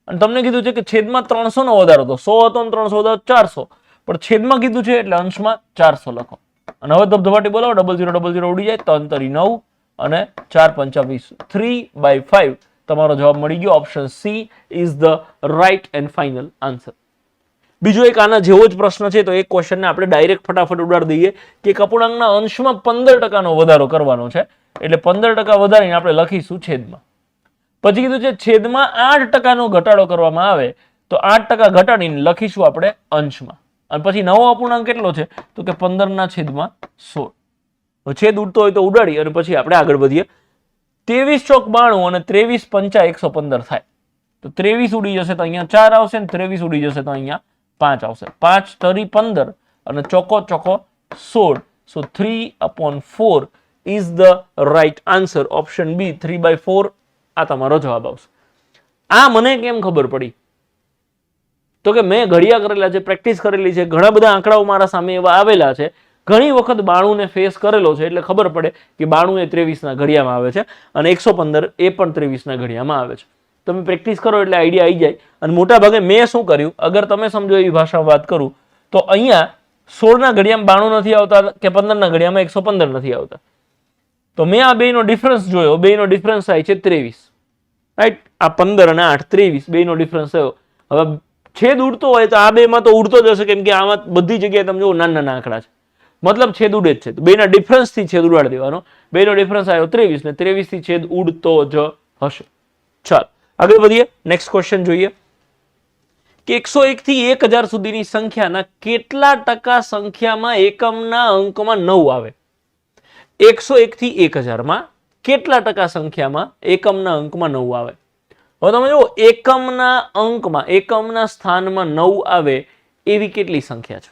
અને તમને કીધું છે કે છેદમાં 300 નો વધારો, તો 100 હતો ને 300 વધારો 400, પણ છેદમાં કીધું છે એટલે અંશમાં 400 લખો. અને હવે ધબધબાટી બોલાવો, 00 ઉડી જાય, 3 તરી 9 અને 4 પંચા 20. 3/5 તમારો જવાબ મળી ગયો. Option C is the right and final answer. બીજો એક આના જેવો જ પ્રશ્ન છે, તો એક ક્વેશ્ચનને આપણે ડાયરેક્ટ ફટાફટ ઉડાડી દઈએ કે એક અપૂર્ણાંકના અંશમાં 15% નો વધારો કરવાનો છે એટલે 15% વધારીને આપણે લખીશું છેદમાં. પછી કીધું છે છેદમાં 8% નો ઘટાડો કરવામાં આવે તો 8% ઘટાડીને લખીશું આપણે અંશમાં. અને પછી નવો અપૂર્ણાંક કેટલો છે? તો કે 15/16. છેદ ઉડતો હોય તો ઉડાડી અને પછી આપણે આગળ વધીએ. 23 ચોક 92 અને 23 પંચા 115 થાય તો 23 ઉડી જશે તો અહીંયા 4 આવશે ને 23 ઉડી જશે તો અહીંયા 5 આવશે. 5 તરી 15 અને ચોકો 16. So 3/4 is the right answer. Option B 3/4 આ તમારો જવાબ આવશે. આ મને કેમ ખબર પડી? તો કે મેં ઘડિયા કરેલા છે, પ્રેક્ટિસ કરેલી છે, ઘણા બધા આંકડાઓ મારા સામે એવા આવેલા છે. ઘણી વખત 92 ને ફેસ કરેલો છે એટલે ખબર પડે કે 92 એ 23 ના ઘડિયામાં આવે છે અને 115 એ પણ 23 ના ઘડિયામાં આવે છે. તમે પ્રેક્ટિસ કરો એટલે આઈડિયા આવી જાય. અને મોટા ભાગે મેં શું કર્યું, અગર તમે સમજો એવી ભાષામાં વાત કરું તો અહીંયા 16 ના ઘડિયામાં 92 નથી આવતા કે 15 ના ઘડિયામાં 115 નથી આવતા. તો મેં આ બેનો ડિફરન્સ જોયો, બેનો ડિફરન્સ થાય છે 23. રાઈટ? આ 15 અને 8 23 બેનો ડિફરન્સ થયો. હવે છેદ ઉડતો હોય તો આ બેમાં તો ઉડતો જ હશે કેમ કે આમાં બધી જગ્યાએ તમે જુઓ નાના નાના આંકડા છે, મતલબ છેદ ઉડે જ છે. તો બેના ડિફરન્સ થી છેદ ઉડાડી દેવાનો. બેનો ડિફરન્સ આવ્યો 23 ને 23 થી છેદ ઉડતો જ હશે. ચાલો આગળ વધીએ, નેક્સ્ટ ક્વેશ્ચન જોઈએ કે 101 થી 1000 સુધીની સંખ્યાના કેટલા ટકા સંખ્યામાં એકમના અંકમાં 9 આવે? 101 થી 1000 માં કેટલા ટકા સંખ્યામાં એકમના અંકમાં 9 આવે? હવે તમે જુઓ એકમના અંકમાં એકમના સ્થાનમાં 9 આવે એવી કેટલી સંખ્યા છે?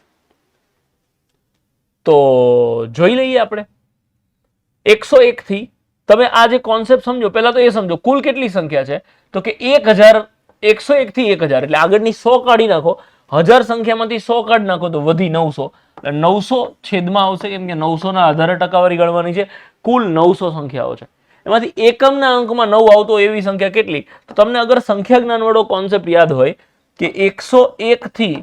તો જોઈ લઈએ આપણે. 101 થી તમે આ જે કોન્સેપ્ટ સમજો, પહેલા તો એ સમજો કુલ કેટલી સંખ્યા છે, તો કે 1000. 101 થી 1000 એટલે આગળની 100 કાઢી નાખો. 1000 સંખ્યામાંથી 100 કાઢી નાખો તો વધી 900. એટલે 900 છેદમાં આવશે, કેમ કે 900 ના આધારે ટકાવારી ગણવાની છે. કુલ 900 સંખ્યાઓ છે. એમાંથી એકમના અંકમાં 9 આવતો એવી સંખ્યા કેટલી? તો તમને અગર સંખ્યા જ્ઞાન વાળો કોન્સેપ્ટ યાદ હોય કે 101 થી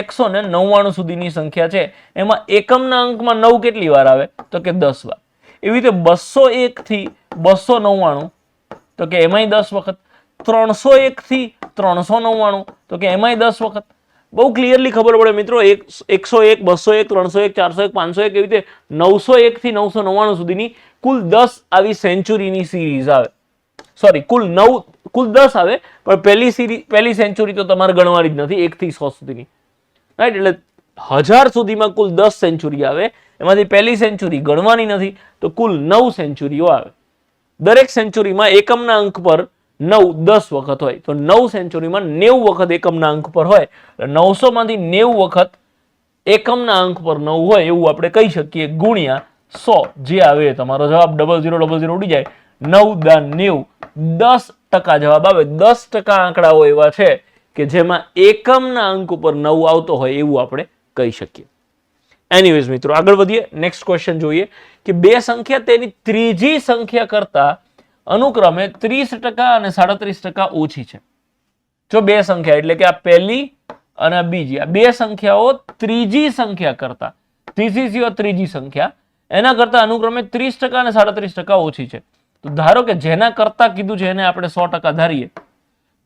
199 સુધીની સંખ્યા છે, એમાં એકમના અંકમાં 9 કેટલી વાર આવે? તો કે 10 વાર. એવી રીતે 201 થી 299 તો કે એમાંય 10 વખત. 301 થી 399 તો કે એમાંય 10 વખત. બહુ ક્લિયરલી ખબર પડે મિત્રો. 101, 201, 301, 401, 501 એવી રીતે 901 થી 999 સુધીની કુલ 10 આવી સેન્ચુરીની સિરીઝ આવે. સોરી, કુલ 10 આવે, પણ પહેલી સેન્ચુરી તો તમારે ગણવાની જ નથી, 1 થી 100 સુધીની, રાઈટ? એટલે 1000 સુધીમાં કુલ 10 સેન્ચુરી આવે, એમાંથી પહેલી સેન્ચુરી ગણવાની નથી, તો કુલ 9 સેન્ચુરીઓ આવે. દરેક સેન્ચુરીમાં એકમના અંક પર 9 10 વખત હોય, તો 9 સેન્ચુરીમાં 90 વખત એકમના અંક પર હોય. 900 માંથી 90 વખત એકમના અંક પર 9 હોય એવું આપણે કહી શકીએ, ગુણ્યા 100 જે આવે તમારો જવાબ. 0000 ઉડી જાય. 9 દા 90, 10% જવાબ આવે. 10% આંકડાઓ એવા છે કે જેમાં એકમના અંક ઉપર 9 આવતો હોય એવું આપણે કહી શકીએ. એનીવેઝ મિત્રો, આગળ વધીએ. નેક્સ્ટ ક્વેશ્ચન જોઈએ કે બે સંખ્યા તેની ત્રીજી સંખ્યા કરતા અનુક્રમે 30% અને 37% ઓછી છે. જો બે સંખ્યા એટલે કે આ પહેલી અને આ બીજી, આ બે સંખ્યાઓ ત્રીજી સંખ્યા કરતા, ત્રીજી સંખ્યા એના કરતા અનુક્રમે 30% અને 37% ઓછી છે. તો ધારો કે જેના કરતા કીધું છે એને આપણે 100% ધારીએ,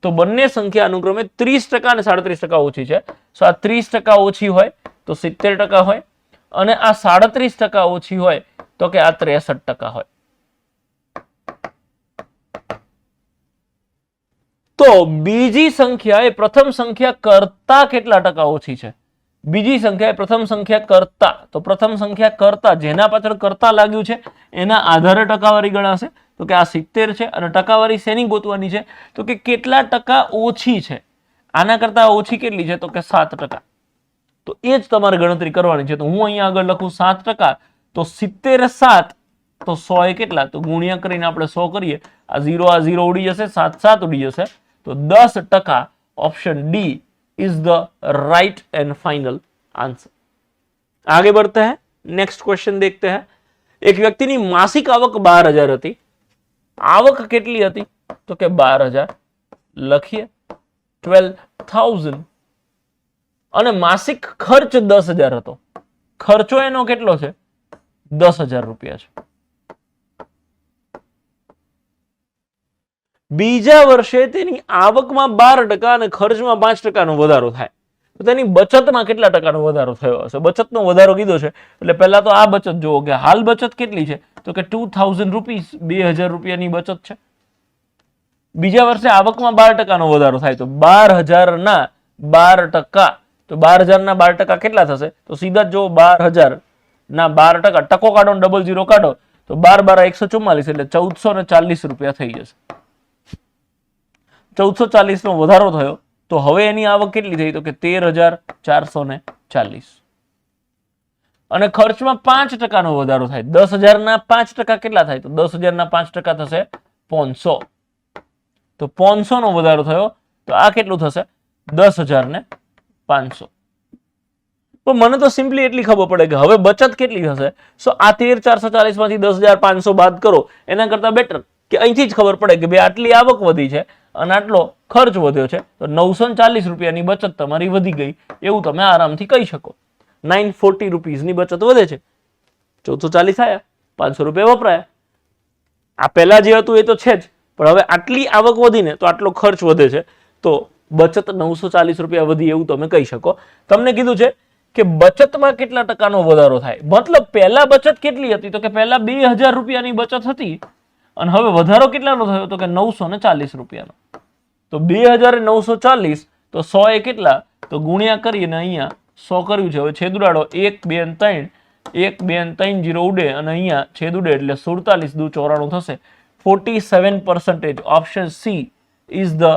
તો બંને સંખ્યા અનુક્રમે 30% અને 37% ઓછી છે. સો આ 30% ઓછી હોય તો 70% હોય, અને આ 37% ઓછી હોય તો કે આ 63% હોય. તો બીજી સંખ્યા એ પ્રથમ સંખ્યા કરતા કેટલા ટકા ઓછી છે? બીજી સંખ્યા એ પ્રથમ સંખ્યા કરતા, તો પ્રથમ સંખ્યા કરતા જેના પાછળ કરતા લાગ્યું છે એના આધારે ટકાવારી ગણાશે. તો કે આ 70 છે, અને ટકાવારી શેની ગોતવાની છે? તો કે કેટલા ટકા ઓછી છે. આના કરતા ઓછી કેટલી છે? તો કે 7%. તો એ જ તમારે ગણતરી કરવાની છે. તો હું અહીંયા આગળ લખું 7%, તો 70 7, તો 100 એ કેટલા? તો ગુણ્યા કરીને આપણે 100 કરીએ. આ 0 ઉડી જશે, 7 7 ઉડી જશે. तो 10% option D is the right and final answer. आगे बढ़ते हैं, नेक्स्ट क्वेश्चन देखते हैं. एक व्यक्ति ની માસિક આવક 12,000 હતી. આવક કેટલી હતી? તો કે 12,000. લખીએ 12,000. અને માસિક ખર્ચ 10,000 હતો. ખર્ચો એનો કેટલો છે? 10,000 રૂપિયા છે. બીજા વર્ષે તેની આવકમાં 12% અને ખર્ચમાં 5% વધારો થાય, તો તેની બચતમાં કેટલા ટકાનો વધારો થયો હશે? બચતનો વધારો કીધો છે એટલે પહેલા તો આ બચત જુઓ કે હાલ બચત કેટલી છે? તો કે 2,000 રૂપીસ, 2,000 રૂપિયાની બચત છે. બીજા વર્ષે આવકમાં 12% વધારો થાય, તો 12,000 ના 12%, તો 12,000 ના 12% કેટલા થશે? તો સીધા જ જો 12,000 ના 12%, ટકો કાઢો ને 00 કાઢો તો 12 144 એટલે 1,440 રૂપિયા થઈ જશે. 1,440 નો વધારો થયો, તો હવે એની આવક કેટલી થઈ? તો કે 13,440. અને ખર્ચમાં 5% નો વધારો થાય. 10,000 ના 5% કેટલા થાય? તો 10,000 ના 5% થશે 500. તો 500 નો વધારો થયો, તો આ કેટલું થશે? 10,500. પણ મને તો સિમ્પલી એટલી ખબર પડે કે હવે બચત કેટલી થશે. સો આ 13,440 માંથી 10,500 બાદ કરો, એના કરતા બેટર કે અહીંથી જ ખબર પડે કે ભાઈ આટલી આવક વધી છે અને આટલો ખર્ચ વધ્યો છે, તો 940 રૂપિયાની બચત તમારી વધી ગઈ એવું તમે આરામથી કહી શકો. 940 રૂપીસની બચત વધે છે. 1440 આયા, 500 રૂપિયા વપરાયા. આ પહેલા જે હતું એ તો છે જ, પણ હવે આટલી આવક વધીને તો આટલો ખર્ચ વધે છે, તો બચત 940 રૂપિયા વધી એવું તમે કહી શકો. તમને કીધું છે કે બચતમાં કેટલા ટકાનો વધારો થાય. મતલબ પહેલા બચત કેટલી હતી? તો કે પહેલા 2,000 રૂપિયાની બચત હતી, અને હવે વધારો કેટલાનો થયો? તો કે 940 રૂપિયાનો. તો 2,940, તો 100 એ કેટલા? તો ગુણ્યા કરીને અહીંયા 100 કર્યું છે. હવે છેદ ઉડાડો, 1 2 3, 1 2 3 0 ઉડે, અને અહીંયા છેદ ઉડે એટલે 47 દુ 94 થશે. 47%. Option C is the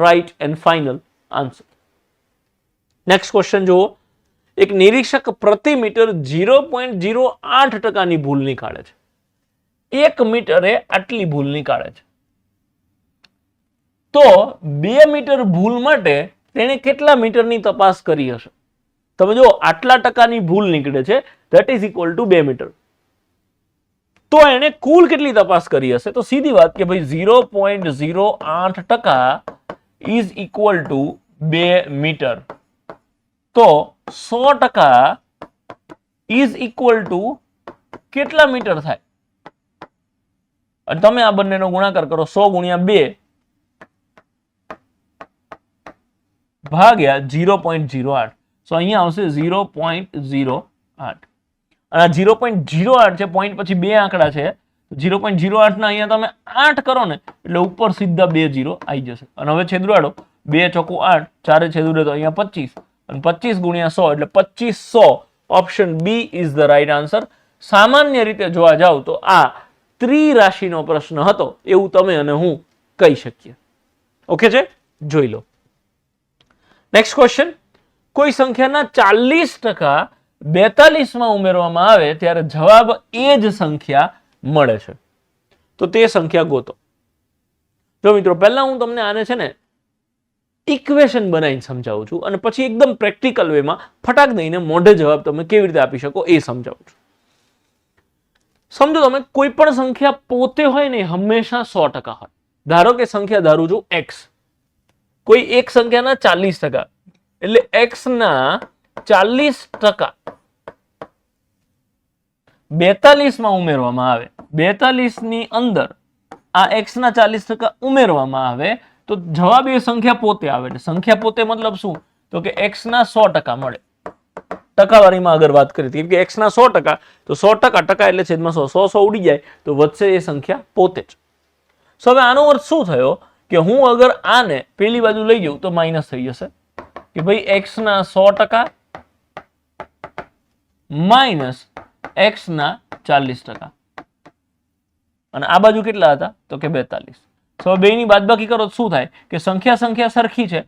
right and final answer. Next question જુઓ. એક નિરીક્ષક પ્રતિ મીટર 0.08% ભૂલ નીકાળે છે. 1 મીટરે આટલી ભૂલ નીકાળે છે. તો 2 મીટર ભૂલ માટે તેણે કેટલા મીટરની તપાસ કરી હશે? તમે જો આટલા ટકાની ભૂલ નીકળે છે, that is equal to 2 metre. તો એને કુલ કેટલી તપાસ કરી હશે? તો સીધી વાત કે ભાઈ 0.08% ઇઝ ઇક્વલ ટુ 2 મીટર. તો 100% ઇઝ ઇક્વલ ટુ કેટલા મીટર થાય? અને તમે આ બંનેનો ગુણાકાર કરો. 100 ગુણ્યા 2 ભાગ્યા 0.08. સો અહીંયા આવશે 0.08. અને 0.08 છે, પોઈન્ટ પછી 2 આંકડા છે. 0.08 ના અહીંયા તમે 8 કરો ને એટલે ઉપર સીધા 2 0 આવી જશે. અને હવે છેદવાડો. 2 ચોકુ 8, 4 છેદુડે તો અહીંયા 25 અને 25 ગુણ્યા 100 એટલે 2500. Option B is the right answer. સામાન્ય રીતે જોવા જાવ તો આ ત્રિરાશિનો પ્રશ્ન હતો એવું તમે અને હું કહી શકીએ. ઓકે છે, જોઈ લો. Next question. કોઈ સંખ્યાના 40% 42 માં ઉમેરવામાં આવે ત્યારે જવાબ એ જ સંખ્યા મળે છે. તો તે સંખ્યા ગોતો. જો મિત્રો, પહેલા હું તમને આને છે ને ઇક્વેશન બનાવીને સમજાવું છું અને પછી એકદમ પ્રેક્ટિકલ વેમાં ફટાક દઈને મોઢે જવાબ તમે કેવી રીતે આપી શકો એ સમજાવું છું. સમજો, તમે કોઈ પણ સંખ્યા પોતે હોય ને હંમેશા 100% હોય. ધારો કે સંખ્યા ધારું છું x. કોઈ એક સંખ્યાના 40%, એટલે x ના 40% 42 માં ઉમેરવામાં આવે. 42 ની અંદર આ x ના 40% ઉમેરવામાં આવે તો જવાબ એ સંખ્યા પોતે આવે. એટલે સંખ્યા પોતે મતલબ શું? તો કે x ના 100% મળે. ટકાવારીમાં અગર વાત કરીએ કે x ના 100%, તો 100% ટકા એટલે છેદમાં 100, 100 ઉડી જાય તો વધશે એ સંખ્યા પોતે જ. સો હવે આનો અર્થ શું થયો કે હું અગર આને પેલી બાજુ લઈ જાઉં તો માઇનસ થઈ જશે કે ભાઈ x ના 100% માઇનસ x ના 40%. અને આ બાજુ કેટલા હતા? તો કે 42. તો બેની બાદબાકી કરો તો શું થાય કે સંખ્યા સરખી છે.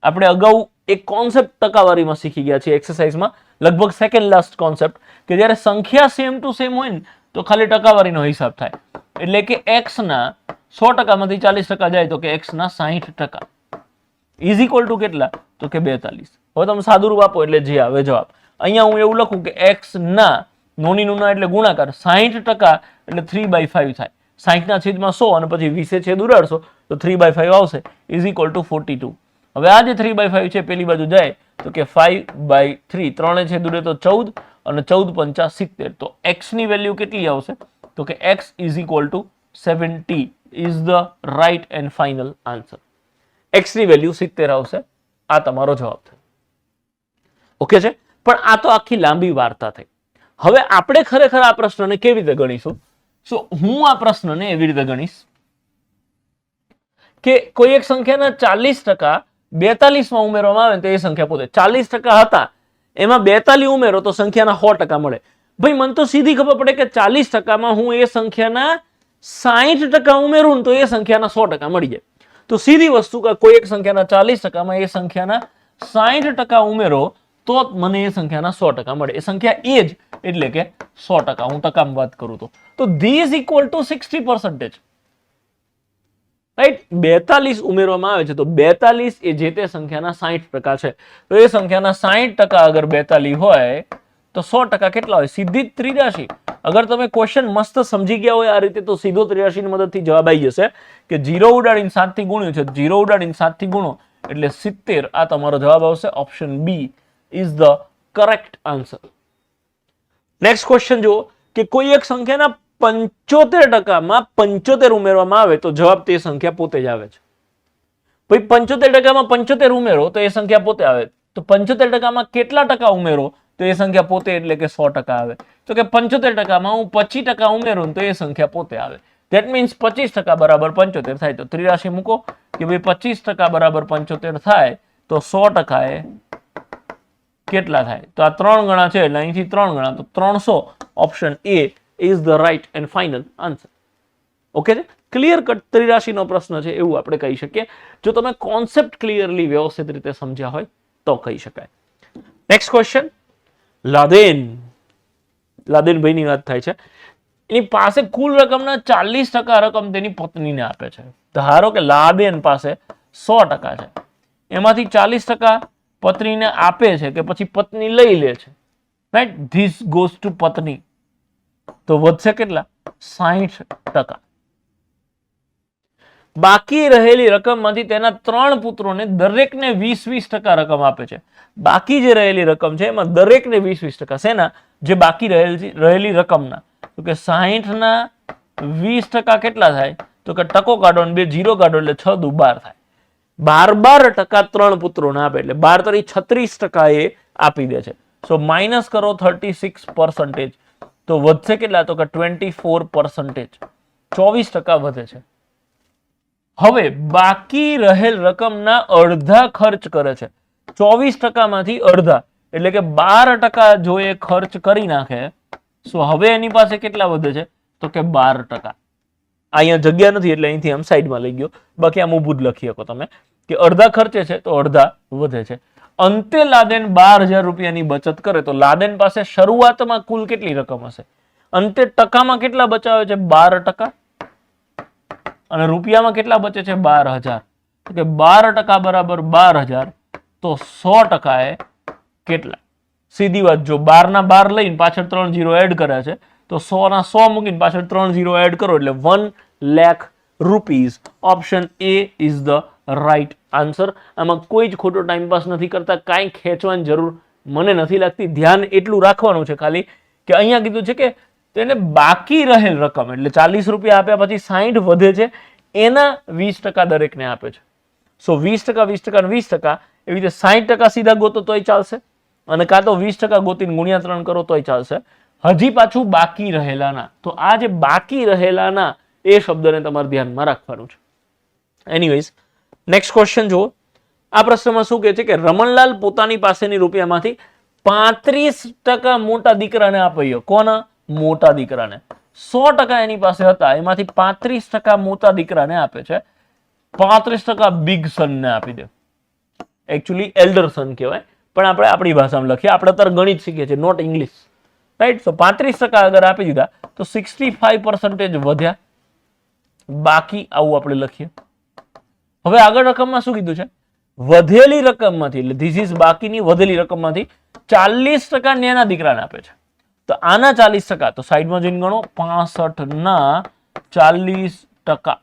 આપણે અગાઉ એક કોન્સેપ્ટ ટકાવારીમાં શીખી ગયા છીએ એક્સરસાઇઝમાં, લગભગ સેકન્ડ લાસ્ટ કોન્સેપ્ટ, કે જ્યારે સંખ્યા સેમ ટુ સેમ હોય ને તો ખાલી ટકાવારીનો હિસાબ થાય. એટલે કે x ના 100% માંથી 40% જાય તો કે x ના 60% ઇઝ ઇક્વલ ટુ કેટલા? તો કે 42. હવે તમે સાદુરૂપ આપો એટલે જે આવે જવાબ. અહીંયા હું એવું લખું કે x ના નોની નુના એટલે ગુણાકાર 60% એટલે 3/5 થાય. 60 ના છેદમાં 100 અને પછી 20 છેદ ઉડાડશો તો 3/5 આવશે ઇઝ ઇક્વલ ટુ 42. હવે આ જે 3/5 છે પેલી બાજુ જાય તો કે 5/3. 3 છેદ ઉડે તો 14 અને 14 પંચા 70. તો x ની વેલ્યુ કેટલી આવશે? તો કે x is equal two 70 is the right and final answer. x ની વેલ્યુ 70 આવશે. આ તમારો જવાબ થયો. ઓકે છે, પણ આ તો આખી લાંબી વાર્તા થઈ. હવે આપણે ખરેખર આ પ્રશ્નને કેવી રીતે ગણીશું? સો હું આ પ્રશ્નને એવી રીતે ગણીશ કે કોઈ એક સંખ્યાના 40% 42 માં ઉમેરવામાં આવે તો એ સંખ્યા પોતે. 40% હતા એમાં 42 ઉમેરો તો સંખ્યાના 100% મળે. ભાઈ મને તો સીધી ખબર પડે કે 40% માં હું એ સંખ્યાના 60% ઉમેરું ને તો એ સંખ્યાના 100% મળી જાય. તો સીધી વસ્તુ કે કોઈ એક સંખ્યાના 40% માં એ સંખ્યાના 60% ઉમેરો તો મને એ સંખ્યાના 100% મળે. એ સંખ્યા એ જ એટલે કે 100%. હું ટકામાં વાત કરું તો ધીસ ઇક્વલ ટુ 60%. રાઈટ? 42 ઉમેરવામાં આવે છે તો 42 એ જે તે સંખ્યાના 60% છે. તો એ સંખ્યાના 60% અગર 42 હોય તો 100% કેટલા હોય? સીધી જ ત્રિરાશિ. અગર તમે ક્વેશ્ચન મસ્ત સમજી ગયા હોય આ રીતે તો સીધો ત્રિરાશિની મદદથી જવાબ આવી જશે કે 0 ઉડાડીને 7 થી ગુણ્યું છે, 0 ઉડાડીને 7 થી ગુણો એટલે 70. આ તમારો જવાબ આવશે. Option B is the correct answer. Next question જુઓ કે કોઈ એક સંખ્યાના 75% માં 75 ઉમેરવામાં આવે તો જવાબ તે સંખ્યા પોતે જ આવે છે. ભાઈ 75% માં 75 ઉમેરો તો એ સંખ્યા પોતે આવે. તો 75% માં કેટલા ટકા ઉમેરો તો એ સંખ્યા પોતે એટલે કે 100% આવે. તો કે 75% માં હું 25% ઉમેરું તો એ સંખ્યા પોતે આવે. ધેટ મીન્સ 25% બરાબર 75 થાય. તો ત્રિરાશિ મૂકો કે ભાઈ 25% બરાબર 75 થાય તો 100% એ કેટલા થાય? તો આ 3 ગણા છે એટલે અહીંથી 3 ગણા તો 300. Option A is the right and final answer. Okay છે, ક્લિયર કટ ત્રિરાશીનો પ્રશ્ન છે એવું આપણે કહી શકીએ, જો તમે કોન્સેપ્ટ ક્લિયરલી વ્યવસ્થિત રીતે સમજ્યા હોય તો કહી શકાય. નેક્સ્ટ ક્વેશ્ચન, લાદેનભાઈની વાત થાય છે. એની પાસે કુલ રકમના 40% રકમ તેની પત્નીને આપે છે. ધારો કે લાદેન પાસે 100% છે, એમાંથી 40% પત્નીને આપે છે કે પછી પત્ની લઈ લે છે, રાઈટ? ધીસ ગોઝ ટુ પત્ની. તો વધશે કેટલા? 60%. બાકી રહેલી રકમમાંથી તેના 3 પુત્રોને દરેકને 20% રકમ આપે છે. બાકી જે રહેલી રકમ છે એમાં દરેકને 20% શેના? જે બાકી રહેલી રકમના. તો કે 60 ના 20% કેટલા થાય? તો કે ટકો કાઢો અને 2 0 કાઢો એટલે 6 દુ 12 થાય. 12% 3 પુત્રોને આપે એટલે 12 તરી 36% એ આપી દે છે. સો માઇનસ કરો 36%. તો વધશે કેટલા? તો કે 24%. 24% વધે છે. હવે બાકી રહેલ રકમના અડધા ખર્ચ કરે છે. 24% માંથી અડધા એટલે કે 12% જો એ ખર્ચ કરી નાખે, સો હવે એની પાસે કેટલા વધે છે? તો કે 12%. અહીંયા જગ્યા નથી એટલે અહીંથી આમ સાઈડમાં લઈ ગયો, બાકી આમ ઊભું જ લખી શકો તમે કે અડધા ખર્ચે છે તો અડધા વધે છે. અંતે લાદેન 12,000 રૂપિયાની બચત કરે તો લાદેન પાસે શરૂઆતમાં કુલ કેટલી રકમ હશે? અંતે ટકામાં કેટલા બચાવે છે? 12%. અને રૂપિયામાં કેટલા બચે છે? 12,000. તો કે 12% બરાબર 12,000. તો 100% એ કેટલા? સીધી વાત, જો 12 ના 12 લઈને પાછળ 3 0 એડ કર્યા છે તો 100 ના 100 મૂકીને પાછળ 3 0 એડ કરો એટલે 1 lakh rupees. Option A is the right answer. આમાં કોઈ જ ખોટો ટાઈમ પાસ નથી કરતા, કાંઈ ખેંચવાની જરૂર મને નથી લાગતી. ધ્યાન એટલું રાખવાનું છે ખાલી કે અહીંયા કીધું છે કે તેને બાકી રહેલ રકમ એટલે 40 રૂપિયા આપ્યા પછી 60 વધે છે, એના 20% દરેકને આપે છે. સો 20%, 20% અને 20%, એવી રીતે 60% સીધા ગોતો તોય ચાલશે, અને કાં તો 20% ગોતીને ગુણ્યા 3 કરો તોય ચાલશે. હજી પાછું બાકી રહેલાના. તો આ જે બાકી રહેલાના એ શબ્દને તમારે ધ્યાનમાં રાખવાનું છે. એનીવેઝ, નેક્સ્ટ ક્વેશ્ચન જુઓ. આ પ્રશ્નમાં શું કહે છે કે રમણલાલ પોતાની પાસેની રૂપિયામાંથી 35% મોટા દીકરાને આપ્યો. કોના? મોટા દીકરાને. 100% એની પાસે હતા, એમાંથી 35% મોટા દીકરાને આપે છે, 35% બિગ સનને આપી દે. એકચ્યુઅલી એલ્ડર સન કહેવાય, પણ આપણે આપણી ભાષામાં લખીએ. આપણે અત્યારે ગણિત શીખીએ છીએ, નોટ ઇંગ્લિશ, રાઈટ? સો 35% અગર આપી દીધા તો 65% વધ્યા. બાકી આવું આપણે લખીએ. હવે આગળ રકમમાં શું કીધું છે? વધેલી રકમમાંથી, એટલે ધીસ ઇઝ બાકીની વધેલી રકમમાંથી 40% નેના દીકરાને આપે છે. તો આના 40%, તો સાઈડમાં જઈને ગણો, 65 ના 40%,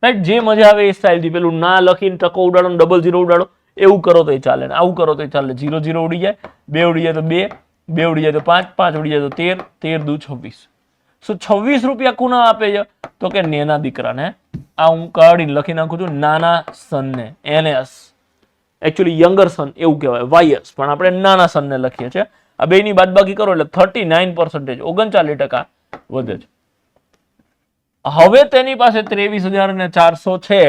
રાઈટ? જે મજા આવે એ સ્ટાઇલથી, પેલું ના લખીને ટકો ઉડાડો, ડબલ 0 ઉડાડો, એવું કરો તોય ચાલે, આવું કરો તોય ચાલે. 0 0 ઉડી જાય, 2 ઉડી જાય તો 2, 2 ઉડી જાય તો 5, 5 ઉડી જાય તો 13, 13 દુ 26. સો 26 રૂપિયા કોના આપે છે? તો કે નેના દીકરાને. આ હું કાઢીને લખી નાખું છું, નાના સનને, NS. એકચ્યુઅલી યંગર સન એવું કહેવાય, YS, પણ આપણે નાના સનને લખીએ છીએ. આ બેની બાદબાકી કરો એટલે 39%, 39% વધે છે. હવે તેની પાસે 23,400 છે,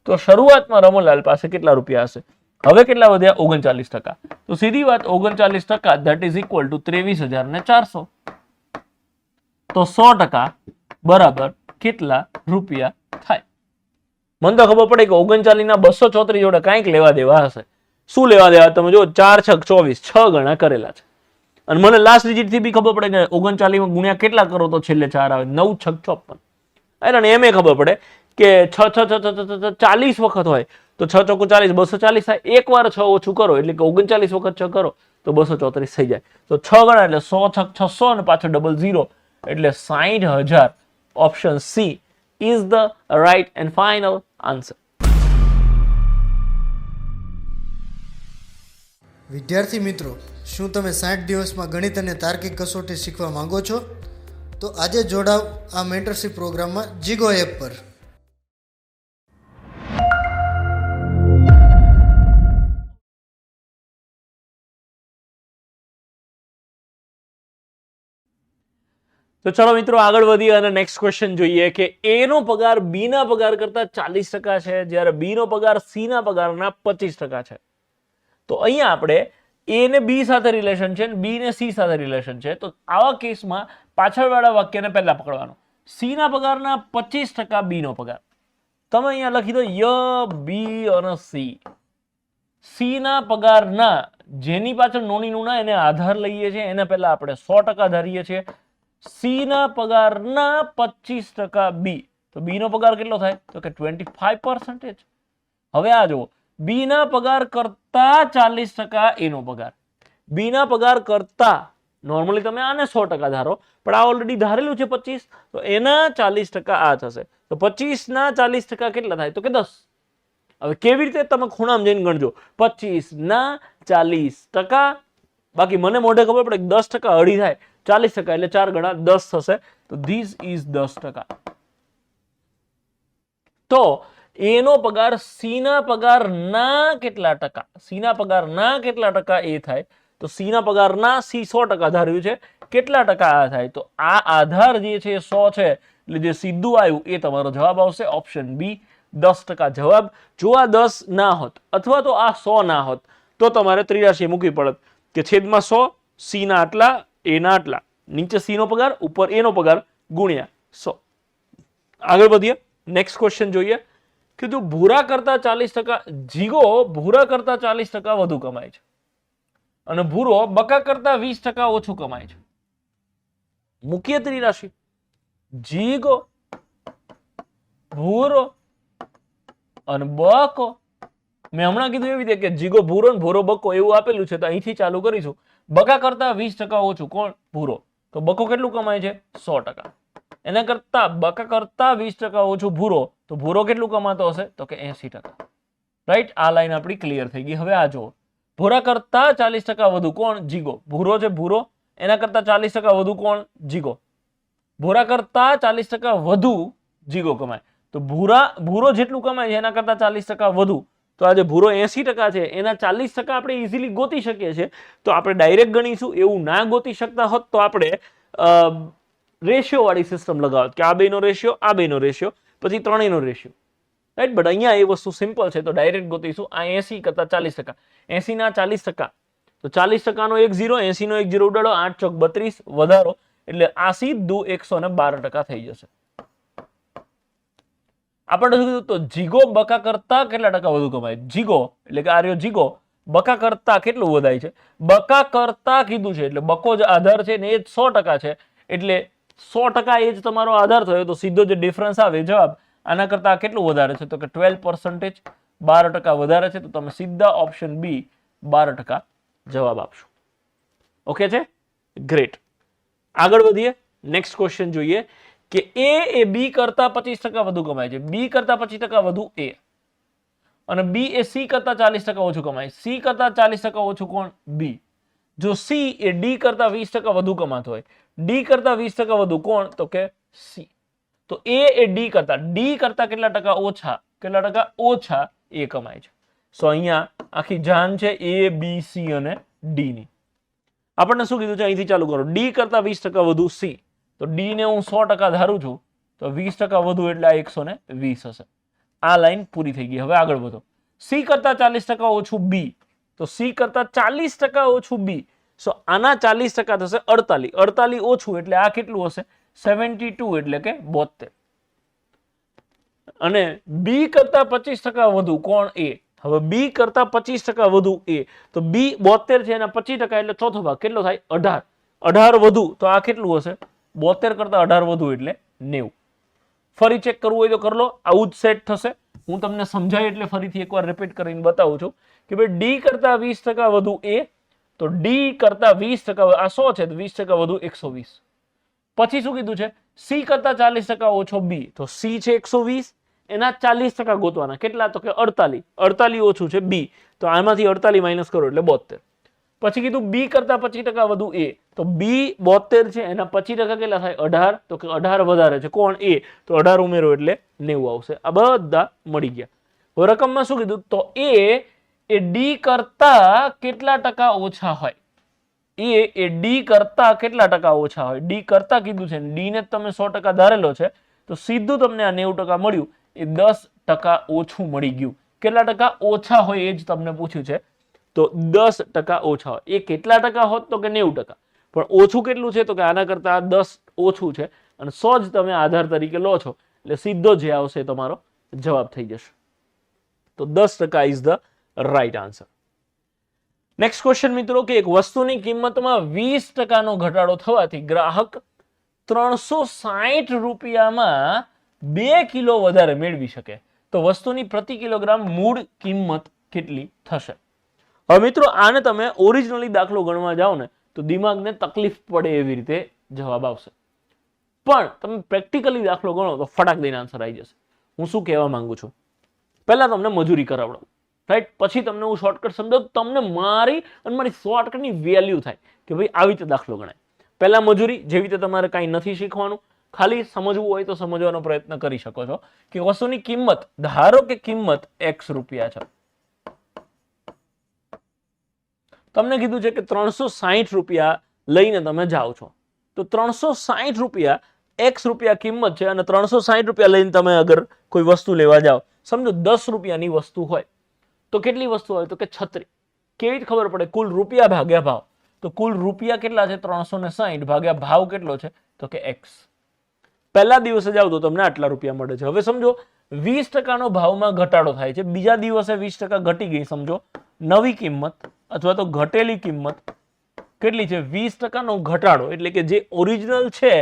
તો શરૂઆતમાં રમણલાલ પાસે કેટલા રૂપિયા હશે? હવે કેટલા વધ્યા? 39%. તો સીધી વાત, 39% ધેટ ઇઝ ઇક્વલ ટુ 23,400. તો 100% બરાબર કેટલા રૂપિયા થાય? મને તો ખબર પડે કે 39 ના 234 જોડે કાંઈક લેવા દેવા હશે. શું લેવા દેવા? તમે જો 4 6 24, 6 ગણા કરેલા છે. અને મને લાસ્ટ ડિજિટ થી બી ખબર પડે કે 39 માં ગુણ્યા કેટલા કરો તો છેલ્લે 4 આવે? 9 6 56. અને એમ ખબર પડે કે 6 6 6 40 વખત હોય તો 6 ચોક 40, 240 થાય. એક વાર 6 ઓછું કરો એટલે કે 39 વખત 6 કરો તો 234 થઈ જાય. તો 6 ગણા એટલે 100 6 600 અને પાછળ ડબલ 0 એટલે 60,000. Option C is the right and final answer. વિદ્યાર્થી મિત્રો, શું તમે 60 દિવસમાં ગણિત અને તાર્કિક કસોટી શીખવા માંગો છો? તો આજે જોડાવ આ મેન્ટરશિપ પ્રોગ્રામમાં જીગો એપ પર. તો ચલો મિત્રો આગળ વધીએ અને નેક્સ્ટ ક્વેશ્ચન જોઈએ કે એ નો પગાર બી ના પગાર કરતા 40% છે, જ્યારે બી નો પગાર સી ના પગારના 25% છે. તો અહીંયા આપણે એ ને બી સાથે રિલેશન છે, બી ને સી સાથે રિલેશન છે. તો આવા કેસમાં પાછળવાળા વાક્યને પહેલા પકડવાનો. સી ના પગારના 25% બી નો પગાર. તમે અહીંયા લખી દો ય, બી અને સી. સી ના પગારના જેની પાછળ નોની નુના એને આધાર લઈએ છીએ એને પહેલા આપણે 100% ધારીએ છીએ. સી ના પગારના 25% બી, તો બી નો પગાર કેટલો થાય તો કે 25%. હવે આ જુઓ, બી ના પગાર કરતા 40% એનો પગાર. બી ના પગાર કરતા નોર્મલી તમે આને 100% ધારો, પણ આ ઓલરેડી ધારેલું છે 25, તો એના 40% આ થશે. તો 25 ના 40% કેટલા થાય તો કે 10. હવે કેવી રીતે તમે ખૂણામાં જઈને ગણજો, 25 ના 40%, બાકી મને મોઢે ખબર પડે 10% અઢી થાય, 40% એટલે 4 ગણા 10 થશે. તો ધીસ ઇઝ 10%. તો એનો પગાર સી ના પગારના કેટલા ટકા, સી ના પગારના કેટલા ટકા એ થાય, તો સી ના પગારના સી 100% ધાર્યું છે, કેટલા ટકા આ થાય, તો આ આધાર જે છે એ 100 છે, એટલે જે સીધું આવ્યું એ તમારો જવાબ આવશે ઓપ્શન બી, 10% જવાબ. જો આ 10 ના હોત અથવા તો આ 100 ના હોત તો તમારે ત્રિરાશી મૂકવી પડત કે છેદમાં 100, સી ના આટલા, એ ના આટલા, નીચે સી નો પગાર, ઉપર એ નો પગાર, ગુણ્યા 100. આગળ વધીએ, નેક્સ્ટ ક્વેશ્ચન જોઈએ કે જો ભૂરા કરતા 40%, જીગો ભૂરા કરતા 40% વધુ કમાય છે અને ભૂરો બકા કરતા 20% ઓછું કમાય છે. મૂકીએ ત્રિરાશી. જીગો, ભૂરો અને બકો. મેં હમણાં કીધું એવી રીતે કે જીગો ભૂરો ને ભૂરો બકો એવું આપેલું છે, તો અહીંથી ચાલુ કરીશું. બકા કરતા 20% ઓછું કોણ? ભૂરો. તો બકો કેટલું કમાય છે? 100%. એના કરતા બકા કરતા 20% ઓછું ભૂરો, તો ભૂરો કેટલું કમાતો હશે તો કે 80%. રાઈટ, આ લાઈન આપણી ક્લિયર થઈ ગઈ. હવે આ જુઓ, ભૂરા કરતા 40% વધુ કોણ? જીગો. ભૂરો છે ભૂરો, એના કરતા 40% વધુ કોણ? જીગો. ભૂરા કરતા 40% વધુ જીગો કમાય. તો ભૂરો જેટલું કમાય છે એના કરતા 40% વધુ, તો આ જે ભૂરો 80% છે એના 40% આપણે ઇઝીલી ગોતી શકીએ છીએ. તો આપણે ડાયરેક્ટ ગણીશું. એવું ના ગોતી શકતા હોત તો આપણે રેશિયો વાળી સિસ્ટમ લગાવત કે આ બેનો રેશિયો, આ બેનો રેશિયો, પછી ત્રણેયનો રેશિયો. રાઈટ, બટ અહીંયા એ વસ્તુ સિમ્પલ છે, તો ડાયરેક્ટ ગોતીશું. આ 80 કરતા 40%, 80 ના 40%, તો 40% નો 1 0, 80 નો 1 0 ઉડાડો, 8 ચોક 32 વધારો, એટલે આ સીધું 112% થઈ જશે. આપણે શું કીધું? તો જીગો બકા કરતા કેટલા ટકા વધુ કમાય? જીગો એટલે કે આર્યો જીગો બકા કરતા કેટલું વધાય છે? બકા કરતા કીધું છે એટલે બકો જ આધાર છે ને એ જ 100% છે, એટલે 100% એ જ તમારો આધાર થયો. તો સીધો જે ડિફરન્સ આવે જવાબ આના કરતા કેટલું વધારે છે તો કે 12%, 12% વધારે છે. તો તમે સીધા ઓપ્શન બી 12% જવાબ આપશો. ઓકે છે, ગ્રેટ. આગળ વધીએ, નેક્સ્ટ ક્વેશ્ચન જોઈએ કે એ બી કરતા 25% વધુ કમાય છે. બી કરતા 25% વધુ એ, અને બી એ સી કરતા 40% ઓછું કમાય. સી કરતા 40% ઓછું કોણ? બી. જો સી એ ડી કરતા 20% વધુ કમાતો હોય, ડી કરતા 20% વધુ કોણ તો કે સી. તો એ ડી કરતા કેટલા ટકા ઓછા, કેટલા ટકા ઓછા એ કમાય છે. સો અહીંયા આખી જાન છે એ બી સી અને ડી ની. આપણને શું કીધું છે? અહીંથી ચાલુ કરો. ડી કરતા 20% વધુ સી, તો ડી ને હું 100% ધારું છું, તો 20% વધુ એટલે આ 120 હશે. આ લાઈન પૂરી થઈ ગઈ. હવે આગળ વધો. સી કરતા 40% ઓછું બી, તો સી કરતા 40% ઓછું બી, સો આના 40% થશે 48. 48 ઓછું એટલે આ કેટલું હશે? 72 એટલે કે 72. અને બી કરતા 25% વધુ કોણ? એ. હવે બી કરતા 25% વધુ એ, તો બી 72 છે એના 25% એટલે ચોથો ભાગ કેટલો થાય? 18. 18 વધુ, તો આ કેટલું હશે? 72 કરતા 18 વધુ એટલે 90. ફરી ચેક કરવું હોય તો કરી લો, આવું જ સેટ થશે. હું તમને સમજાય એટલે ફરીથી એકવાર રિપીટ કરીને બતાવું છું કે ભાઈ ડી કરતા 20% વધુ એ, તો ડી કરતા 20%, આ 100 છે તો 20% વધુ 120. પછી શું કીધું છે? સી કરતા 40% ઓછો બી, તો સી છે 120, એના 40% ગોતવાના. કેટલા તો કે 48. 48 ઓછું છે બી, તો આમાંથી 48 માઇનસ કરો એટલે 72. પછી કીધું બી કરતા 25% વધુ એ, તો બી 72 છે એના 25% કેટલા થાય? 18, તો કે 18 વધારે છે કોણ? એ, તો 18 ઉમેરો એટલે 90 આવશે. આ બધા મળી ગયા. હવે રકમમાં શું કીધું? તો એ ડી કરતા કેટલા ટકા ઓછા હોય? એ ડી કરતા કેટલા ટકા ઓછા હોય? ડી કરતા કીધું છે, ડી ને તમે 100% ધારેલો છે, તો સીધું તમને આ 90% મળ્યું, એ 10% ઓછું મળી ગયું. કેટલા ટકા ઓછા હોય એ જ તમને પૂછ્યું છે, તો 10% ઓછા હોય. એ કેટલા ટકા હોત તો કે 90%, પણ ઓછું કેટલું છે તો કે આના કરતા 10 ઓછું છે, અને 100 જ તમે આધાર તરીકે લો છો એટલે સીધો જે આવશે એ તમારો જવાબ થઈ જશે. તો 10% is the right answer. Next question મિત્રો કે એક વસ્તુની કિંમતમાં 20% ઘટાડો થવાથી ગ્રાહક 360 રૂપિયામાં 2 કિલો વધારે મેળવી શકે તો વસ્તુની પ્રતિ કિલોગ્રામ મૂળ કિંમત કેટલી થશે? હવે મિત્રો આને તમે ઓરિજિનલી દાખલો ગણવા જાઓ ને તો દિમાગને તકલીફ પડે એવી રીતે જવાબ આવશે, પણ તમે પ્રેક્ટિકલી દાખલો ગણો તો ફટાક દઈને આન્સર આવી જશે. હું શું કહેવા માંગુ છું, પહેલા તમને મજૂરી કરાવડાવું, રાઈટ, પછી તમને હું શોર્ટકટ સમજાવું, તમને મારી અને મારી શોર્ટકટની વેલ્યુ થાય કે ભાઈ આવી રીતે દાખલો ગણાય. પહેલા મજૂરી, જેવી રીતે તમારે કાંઈ નથી શીખવાનું, ખાલી સમજવું હોય તો સમજવાનો પ્રયત્ન કરી શકો છો કે વસ્તુની કિંમત, ધારો કે કિંમત x રૂપિયા છે, તમને કીધું છે કે 360 રૂપિયા લઈને તમે જાઓ છો, તો 360 રૂપિયા x રૂપિયા કિંમત છે અને 360 રૂપિયા લઈને તમે અગર કોઈ વસ્તુ લેવા જાઓ, સમજો 10 રૂપિયાની વસ્તુ હોય તો કેટલી વસ્તુ હોય તો કે 36. કેવી રીતે ખબર પડે? કુલ રૂપિયા ભાગ્યા ભાવ. તો કુલ રૂપિયા કેટલા છે? 360 ભાગ્યા ભાવ કેટલો છે તો કે x. પહેલા દિવસે જાવ તો તમને આટલા રૂપિયા મળે છે. હવે સમજો 20% ભાવમાં ઘટાડો થાય છે, બીજા દિવસે 20% ઘટી ગઈ, સમજો નવી કિંમત અથવા તો ઘટેલી કિંમત કેટલી છે? 20% ઘટાડો, એટલે કે જે ઓરિજિનલ છે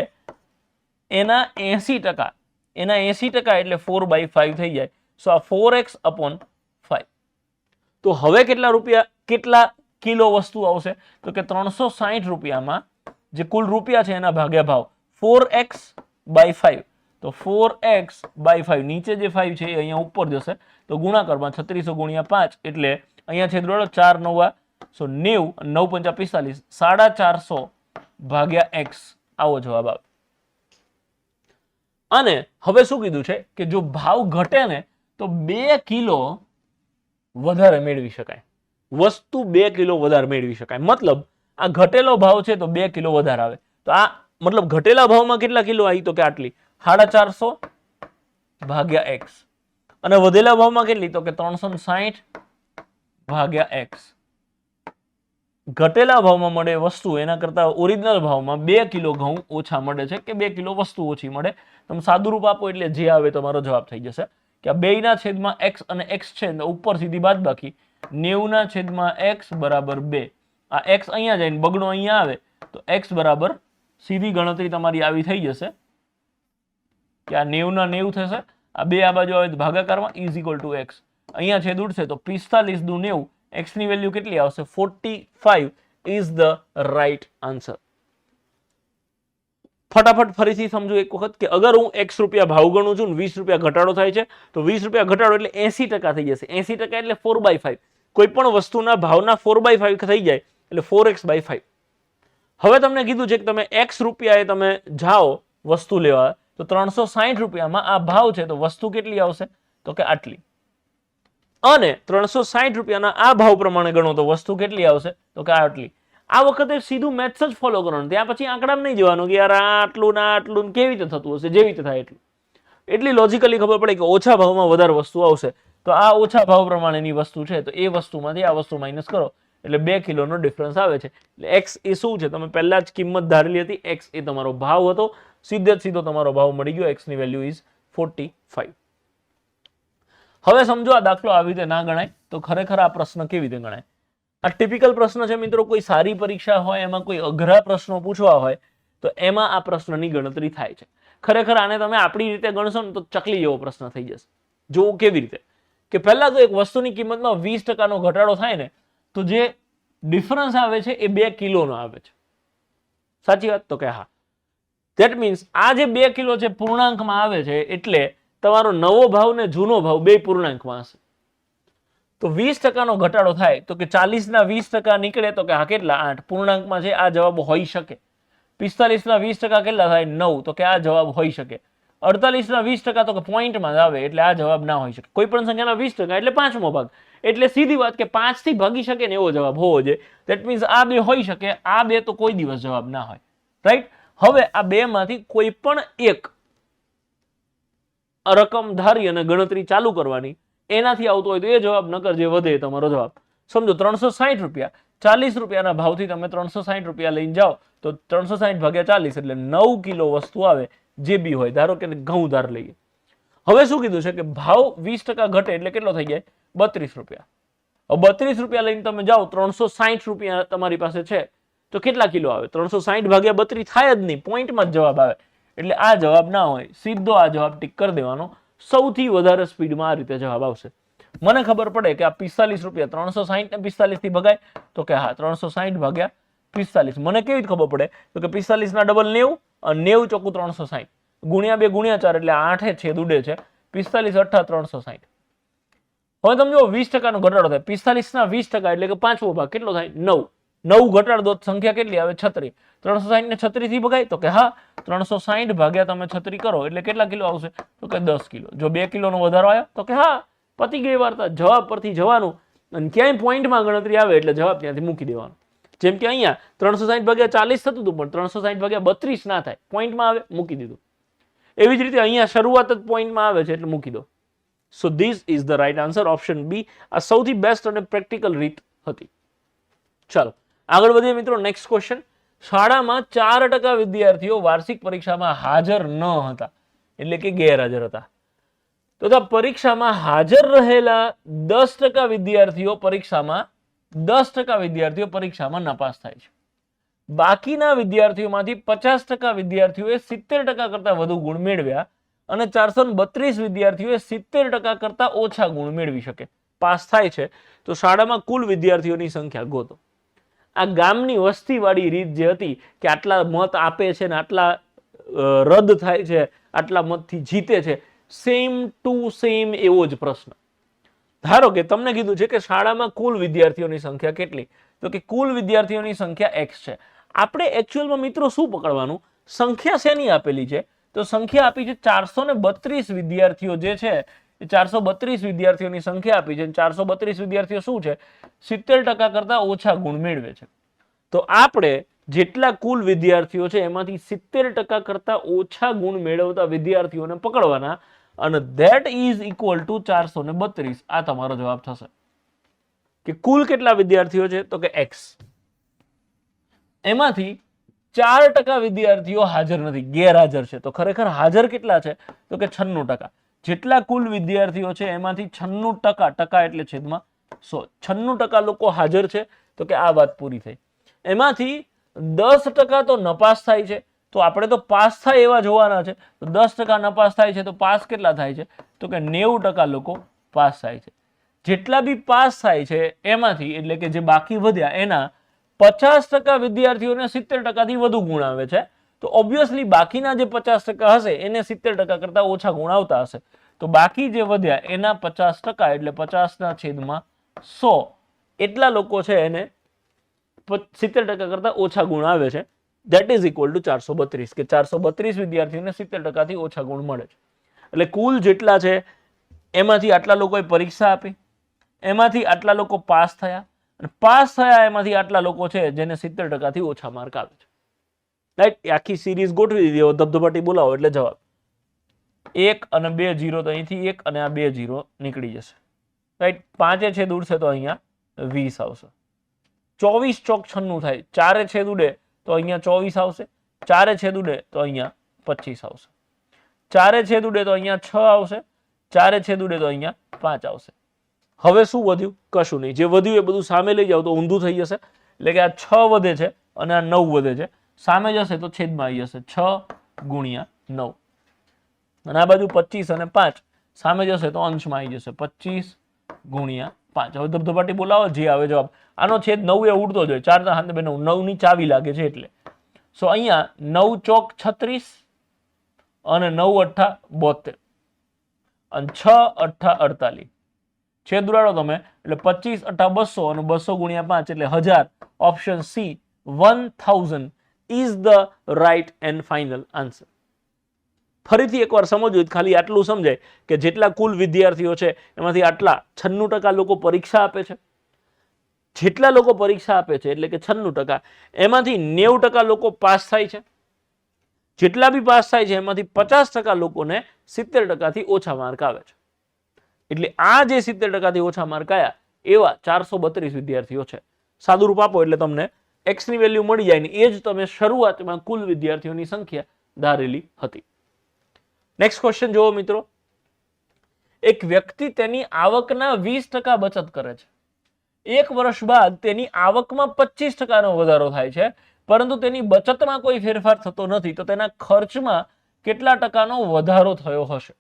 એના 80%, એના 80% એટલે 4/5 થઈ જાય. સો આ 4x upon 5. તો હવે કેટલા રૂપિયા, કેટલા કિલો વસ્તુ આવશે તો કે 360 રૂપિયામાં જે કુલ રૂપિયા છે એના ભાગ્યા ભાવ 4x/5. તો 4x/5, નીચે જે 5 છે એ અહીંયા ઉપર જશે તો ગુણાકારમાં 3600 ગુણ્યા 5 એટલે અહીંયા છેદ ઉડાડો 4 9 90, 9 5 45, 450 ભાગ્યા x, આવો જવાબ આવે. અને હવે શું કીધું છે કે જો ભાવ ઘટે ને તો 2 કિલો વધારે મેળવી શકાય, વસ્તુ 2 કિલો વધારે મેળવી શકાય. મતલબ આ ઘટેલો ભાવ છે તો 2 કિલો વધારે આવે. તો આ મતલબ ઘટેલા ભાવમાં કેટલા કિલો આવી તો કે આટલી, 450 ભાગ્યા x, અને વધેલા ભાવમાં કેટલી તો કે 360 ભાગ્યા x. ઘટેલા ભાવમાં મળે વસ્તુ એના કરતા ઓરિજિનલ ભાવમાં 2 કિલો ઘઉં ઓછા મળે છે કે 2 કિલો વસ્તુ ઓછી મળે. તમે સાદું રૂપ આપો એટલે જે આવે તમારો જવાબ થઈ જશે કે આ બેયના છેદમાં x અને x છે ઉપર સીધી બાદબાકી 90ના છેદમાં x બરાબર 2. આ x અહીંયા જાય બગડો અહીંયા આવે તો x બરાબર સીધી ગણતરી તમારી આવી થઈ જશે કે આ 90ના 90 થશે, આ 2 આ બાજુ આવે તો ભાગાકારમાં ઇઝ ઇક્વલ ટુ x. અહીંયા છેદ ઉડશે તો 45 દુ 90, x ની વેલ્યુ કેટલી આવશે? 45 ઇઝ ધ રાઈટ આન્સર. ફટાફટ ફરીથી સમજો એક વખત કે અગર હું x રૂપિયા ભાવ ગણું છું ને 20 રૂપિયા ઘટાડો થાય છે તો 20 રૂપિયા ઘટાડો એટલે 80% થઈ જશે. 80% એટલે 4/5. કોઈ પણ વસ્તુના ભાવના 4/5 થઈ જાય એટલે 4x/5. હવે તમને કીધું છે કે તમે x રૂપિયાએ તમે જાઓ વસ્તુ લેવા તો 360 રૂપિયામાં આ ભાવ છે તો વસ્તુ કેટલી આવશે તો કે આટલી, અને 360 રૂપિયાના આ ભાવ પ્રમાણે ગણો તો વસ્તુ કેટલી આવશે તો કે આટલી. આ વખતે સીધું મેથ્સ જ ફોલો કરવાનું, ત્યાં પછી આંકડામાં નહીં જવાનું કે યાર આટલું ના આટલું કેવી રીતે થતું હશે, જેવી રીતે થાય એટલું. એટલી લોજિકલી ખબર પડે કે ઓછા ભાવમાં વધારે વસ્તુ આવશે તો આ ઓછા ભાવ પ્રમાણેની વસ્તુ છે તો એ વસ્તુમાંથી આ વસ્તુ માઇનસ કરો એટલે 2 કિલોનો ડિફરન્સ આવે છે. એટલે x એ શું છે તમે પહેલા જ કિંમત ધારેલી હતી, x એ તમારો ભાવ હતો, સીધો તમારો ભાવ મળી ગયો, x ની વેલ્યુ ઇઝ 45. હવે સમજો આ દાખલો આવી રીતે ના ગણાય તો ખરેખર આ પ્રશ્ન કેવી રીતે ગણાય? આ ટિપિકલ પ્રશ્ન છે મિત્રો, કોઈ સારી પરીક્ષા હોય એમાં કોઈ અઘરા પ્રશ્નો પૂછવા હોય તો એમાં આ પ્રશ્નની ગણતરી થાય છે. ખરેખર આને તમે આપણી રીતે ગણશો ને તો ચકલી જેવો પ્રશ્ન થઈ જશે. જો કેવી રીતે કે પહેલા તો એક વસ્તુની કિંમતમાં 20%નો ઘટાડો થાય ને તો જે ડિફરન્સ આવે છે એ 2 કિલોનો આવે છે. સાચી વાત? તો કે હા. ધેટ મીન્સ આ જે 2 કિલો છે પૂર્ણાંકમાં આવે છે એટલે તમારો નવો ભાવ ને જૂનો ભાવ બે પૂર્ણાંકમાં હશે. તો 20%નો ઘટાડો થાય તો કે 40 ના 20% નીકળે તો કે હા કેટલા? 8 પૂર્ણાંકમાં છે, આ જવાબ હોઈ શકે. 45 ના 20% કેટલા થાય? 9, તો કે આ જવાબ હોઈ શકે. 48 ના 20% તો કે પોઈન્ટમાં જ આવે એટલે આ જવાબ ના હોઈ શકે. કોઈ પણ સંખ્યાના 20% એટલે 5મો ભાગ, એટલે સીધી વાત કે 5 થી ભાગી શકે ને એવો જવાબ હોવો જોઈએ. ધેટ મીન્સ આ બે હોઈ શકે, આ બે તો કોઈ દિવસ જવાબ ના હોય. રાઈટ? હવે આ બે માંથી કોઈ પણ એક રકમ ધારી અને ગણતરી ચાલુ કરવાની, એનાથી આવતો હોય તો એ જવાબ, નકર જે વધે તમારો જવાબ. સમજો 360 રૂપિયા, 40 રૂપિયાના ભાવથી તમે 360 રૂપિયા લઈને જાઓ તો 360 ભાગ્યા 40 એટલે 9 કિલો વસ્તુ આવે જે બી હોય, ધારો કે ઘઉં ધાર લઈએ. હવે શું કીધું છે કે ભાવ 20% ઘટે એટલે કેટલો થઈ જાય? 32 રૂપિયા. હવે 32 રૂપિયા લઈને તમે જાઓ, 360 રૂપિયા તમારી પાસે છે, તો કેટલા કિલો આવે? 360 ભાગ્યા 32 થાય જ નહીં, પોઈન્ટમાં જ જવાબ આવે. એટલે આ જવાબ ના હોય, સીધો આ જવાબ ટીક કરી દેવાનો. સૌથી વધારે સ્પીડમાં આ રીતે જવાબ આવશે. મને ખબર પડે કે આ 45 રૂપિયા 360 ને 45 થી ભગાય, તો કે હા 360 ભાગ્યા 45. મને કેવી રીતે ખબર પડે? તો કે 45 ના ડબલ 90 અને 90 ચોખ્ખું 360 ગુણ્યા 2 ગુણ્યા 4 એટલે 8 છેદ ઉડે છે. 45 8 360. હવે તમે જો 20% નો ઘટાડો થાય. 45 ના 20% એટલે કે પાંચમો ભાગ કેટલો થાય? 9. 9 ઘટાડ દો સંખ્યા કેટલી આવે? 36. 360 ને 36 થી ભગાય, તો કે હા 360 ભાગ્યા તમે 36 કરો એટલે કેટલા કિલો આવશે? તો કે 10 કિલો. જો 2 કિલોનો વધારો આવ્યો, તો કે હા પતી ગઈ વાર્તા. જવાબ પરથી જવાનું અને ક્યાંય પોઈન્ટમાં ગણતરી આવે એટલે જવાબ ત્યાંથી મૂકી દેવાનો. જેમ કે અહીંયા 360 ભાગ્યા 40 થતું હતું, પણ 360 ભાગ્યા 32 ના થાય, પોઈન્ટમાં આવે, મૂકી દીધું. એવી જ રીતે અહીંયા શરૂઆત જ પોઈન્ટમાં આવે છે એટલે મૂકી દો. So this is the right answer, option B. આ સૌથી બેસ્ટ અને પ્રેક્ટિકલ રીત હતી. ચાલો આગળ વધીએ મિત્રો. Next question. શાળામાં 4% વિદ્યાર્થીઓ વાર્ષિક પરીક્ષામાં હાજર ન હતા, એટલે કે ગેરહાજર હતા. તો પરીક્ષામાં હાજર રહેલા 10% વિદ્યાર્થીઓ પરીક્ષામાં નપાસ થાય છે. બાકીના વિદ્યાર્થીઓમાંથી 50% વિદ્યાર્થીઓએ 70% કરતા વધુ ગુણ મેળવ્યા અને 432 વિદ્યાર્થીઓએ 70% કરતા ઓછા ગુણ મેળવી શકે, પાસ થાય છે. તો શાળામાં કુલ વિદ્યાર્થીઓની સંખ્યા ગોતો. આ ગામની વસ્તીવાળી રીત જે હતી કે આટલા મત આપે છે ને આટલા રદ થાય છે, આટલા મતથી જીતે છે, સેમ ટુ સેમ એવો જ પ્રશ્ન. ધારો કે તમને કીધું છે કે શાળામાં કુલ વિદ્યાર્થીઓની સંખ્યા કેટલી? તો કે કુલ વિદ્યાર્થીઓની સંખ્યા x છે. આપણે એકચ્યુઅલમાં મિત્રો શું પકડવાનું? સંખ્યા શેની આપેલી છે? તો સંખ્યા આપી છે 432 વિદ્યાર્થીઓ જે છે એ 432 વિદ્યાર્થીઓની સંખ્યા આપી છે. 432 વિદ્યાર્થીઓ શું છે? 70% કરતા ઓછા ગુણ મેળવે છે. તો આપણે જેટલા કુલ વિદ્યાર્થીઓ છે એમાંથી 70% કરતા ઓછા ગુણ મેળવતા વિદ્યાર્થીઓને પકડવાના અને ધેટ ઇઝ ઇક્વલ ટુ 432. આ તમારો જવાબ થશે. કે કુલ કેટલા વિદ્યાર્થીઓ છે? તો કે x. એમાંથી 4% વિદ્યાર્થીઓ હાજર નથી, ગેરહાજર છે. તો ખરેખર હાજર કેટલા છે? તો કે 96%. જેટલા કુલ વિદ્યાર્થીઓ છે એમાંથી 96%, ટકા એટલે છેદમાં 100, 96% લોકો હાજર છે. તો કે આ વાત પૂરી થઈ. એમાંથી 10% તો નપાસ થાય છે. તો આપણે તો પાસ થાય એવા જોવાના છે. તો 10% નપાસ થાય છે, તો પાસ કેટલા થાય છે? તો કે 90% લોકો પાસ થાય છે. જેટલા બી પાસ થાય છે એમાંથી, એટલે કે જે બાકી વધ્યા એના 50% વિદ્યાર્થીઓને 70% થી વધુ ગુણ આવે છે. તો ઓબ્વિયસલી બાકીના જે 50% હશે એને 70% કરતા ઓછા ગુણ આવતા હશે. તો બાકી જે વધ્યા એના 50%, એટલે 50/100 એટલા લોકો છે એને 70% કરતા ઓછા ગુણ આવે છે. That is equal two 432. કે 432 વિદ્યાર્થીઓને 70% થી ઓછા ગુણ મળે છે. એટલે કુલ જેટલા છે એમાંથી આટલા લોકોએ પરીક્ષા આપી, એમાંથી આટલા લોકો પાસ થયા, અને પાસ થયા એમાંથી આટલા લોકો છે જેને 70% થી ઓછા માર્ક આવે છે. રાઈટ? આખી સિરીઝ ગોઠવી દીધી. ધબધબાટી બોલાવો એટલે જવાબ 1 અને 2 0, તો અહીંથી 1 અને આ 2 0 નીકળી જશે. રાઈટ? 5 છેદ ઉડશે તો અહીંયા 20 આવશે. 24 ચોક 96 થાય. 4 છેદ ઉડે તો અહીંયા 24 આવશે. 4 છેદ ઉડે તો અહીંયા 25 આવશે. 4 છેદ ઉડે તો અહીંયા 6 આવશે. 4 છેદ ઉડે તો અહીંયા 5 આવશે. હવે શું વધ્યું? કશું નહીં. જે વધ્યું એ બધું સામે લઈ જાવ તો ઊંધું થઈ જશે. એટલે કે આ 6 વધે છે અને આ 9 વધે છે. સામે જશે તો છેદમાં આવી જશે. 6 ગુણ્યા 9. અને આ બાજુ 25 અને 5 સામે જશે તો અંશમાં આવી જશે. 25 ગુણ્યા 5. હવે ધબધબાટી બોલાવો, જે આવે જવાબ. આનો છેદ 9 એ ઉડતો જોઈએ. 4 ના હાથે 9, 9 ની ચાવી લાગે છે એટલે. સો અહીંયા 9 ચોક 36 અને 9 અઠ્ઠા 72 અને 6 અઠ્ઠા 48. છેદ ઉડાડો તમે એટલે 25 અઠ્ઠા 200 અને 200 ગુણ્યા 5 એટલે 1000. Option C 1000 is the right and final answer. ફરીથી એકવાર સમજો, ખાલી આટલું સમજાય કે જેટલા કુલ વિદ્યાર્થીઓ છે એમાંથી આટલા 96% લોકો પરીક્ષા આપે છે. જેટલા લોકો પરીક્ષા આપે છે એટલે કે 96%, એમાંથી 90% લોકો પાસ થાય છે. જેટલા બી પાસ થાય છે એમાંથી 50% લોકોને 70% થી ઓછા માર્ક આવે છે. એટલે આ જે 70% થી ઓછા માર્ક આવ્યા એવા 432 વિદ્યાર્થીઓ છે. સાદું રૂપ આપો એટલે તમને x ની વેલ્યુ મળી જાય ને એ જ તમે શરૂઆતમાં કુલ વિદ્યાર્થીઓની સંખ્યા ધારેલી હતી. નેક્સ્ટ ક્વેશ્ચન જુઓ મિત્રો, એક વ્યક્તિ તેની આવકના 20% બચત કરે છે. 1 વર્ષ બાદ તેની આવકમાં 25%નો વધારો થાય છે, પરંતુ તેની બચતમાં કોઈ ફેરફાર થતો નથી. તો તેના ખર્ચમાં કેટલા ટકાનો વધારો થયો હશે?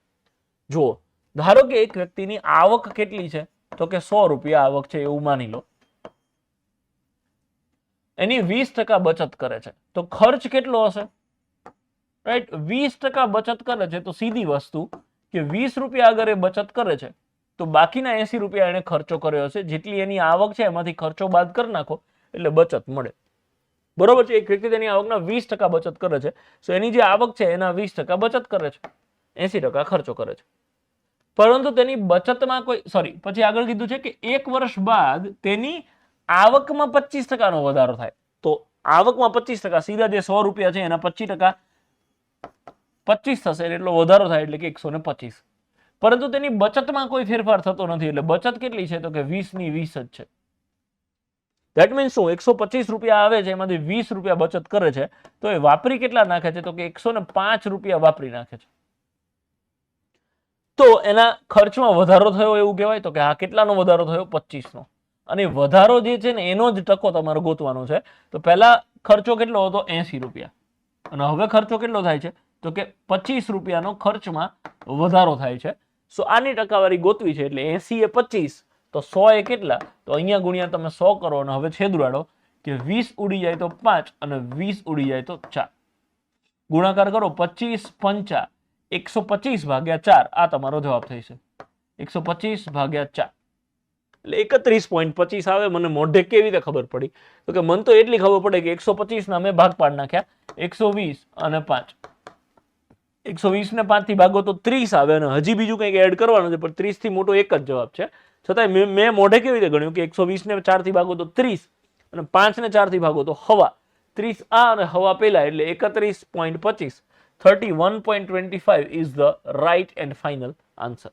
જુઓ, ધારો કે એક વ્યક્તિની આવક કેટલી છે? તો કે 100 રૂપિયા આવક છે એવું માની લો. એની 20% બચત કરે છે, તો ખર્ચ કેટલો હશે? રાઈટ, 20% બચત કરે છે તો સીધી વસ્તુ કે 20 રૂપિયા અગર એ બચત કરે છે તો બાકીના 80 રૂપિયા એને ખર્ચો કર્યો હશે. જેટલી એની આવક છે એમાંથી ખર્ચો બાદ કરી નાખો એટલે બચત મળે. બરોબર છે? એક વ્યક્તિ તેની આવકના 20% બચત કરે છે, તો એની જે આવક છે એના 20% બચત કરે છે, 80% ખર્ચો કરે છે. પરંતુ તેની બચતમાં પછી આગળ કીધું છે કે 1 વર્ષ બાદ તેની આવકમાં 25%નો વધારો થાય. તો આવકમાં 25%, સીધા જે 100 રૂપિયા છે એના 25% 25 થશે એટલો વધારો થાય એટલે કે 125. પરંતુ તેની બચતમાં કોઈ ફેરફાર થતો નથી. એટલે બચત કેટલી છે? તો કે 20 ની 20 જ છે. ધેટ મીન્સ શું? 125 રૂપિયા આવે છે એમાંથી 20 રૂપિયા બચત કરે છે, તો એ વાપરી કેટલા નાખે છે? તો કે 105 રૂપિયા વાપરી નાખે છે. તો એના ખર્ચમાં વધારો થયો એવું કહેવાય? તો કે હા. કેટલાનો વધારો થયો? 25 નો. અને વધારો જે છે ને એનો જ ટકો તમારે ગોતવાનો છે. તો પહેલા ખર્ચો કેટલો હતો? 80 રૂપિયા. અને હવે ખર્ચો કેટલો થાય છે? તો કે 25 રૂપિયાનો ખર્ચમાં વધારો થાય છે. સો આની ટકાવારી ગોતવી છે. એટલે 80 એ 25 તો 100 એ કેટલા? તો અહીંયા ગુણ્યા તમે 100 કરો અને હવે છેદ ઉડાડો કે 20 ઉડી જાય તો 5 અને 20 ઉડી જાય તો 4. ગુણાકાર કરો 25 5 125 ભાગ્યા 4. આ તમારો જવાબ થશે 125 ભાગ્યા 4 એટલે 31.25 આવે. મને મોઢે કેવી રીતે ખબર પડી? તો કે મને તો એટલી ખબર પડે કે 125 ના મેં ભાગ પાડી નાખ્યા. 120 અને 5, 120 ને 5 થી ભાગો તો 30 આવે અને હજી બીજું કંઈક એડ કરવાનું છે, પણ 30 થી મોટો એક જ જવાબ છે. છતાંય મેં મોઢે કેવી રીતે ગણ્યું કે 120 ને 4 થી ભાગો તો 30 અને 5 ને 4 થી ભાગો તો હવા. 30 આ અને હવા પેલા એટલે 31.25. 31.25 is the right and final answer.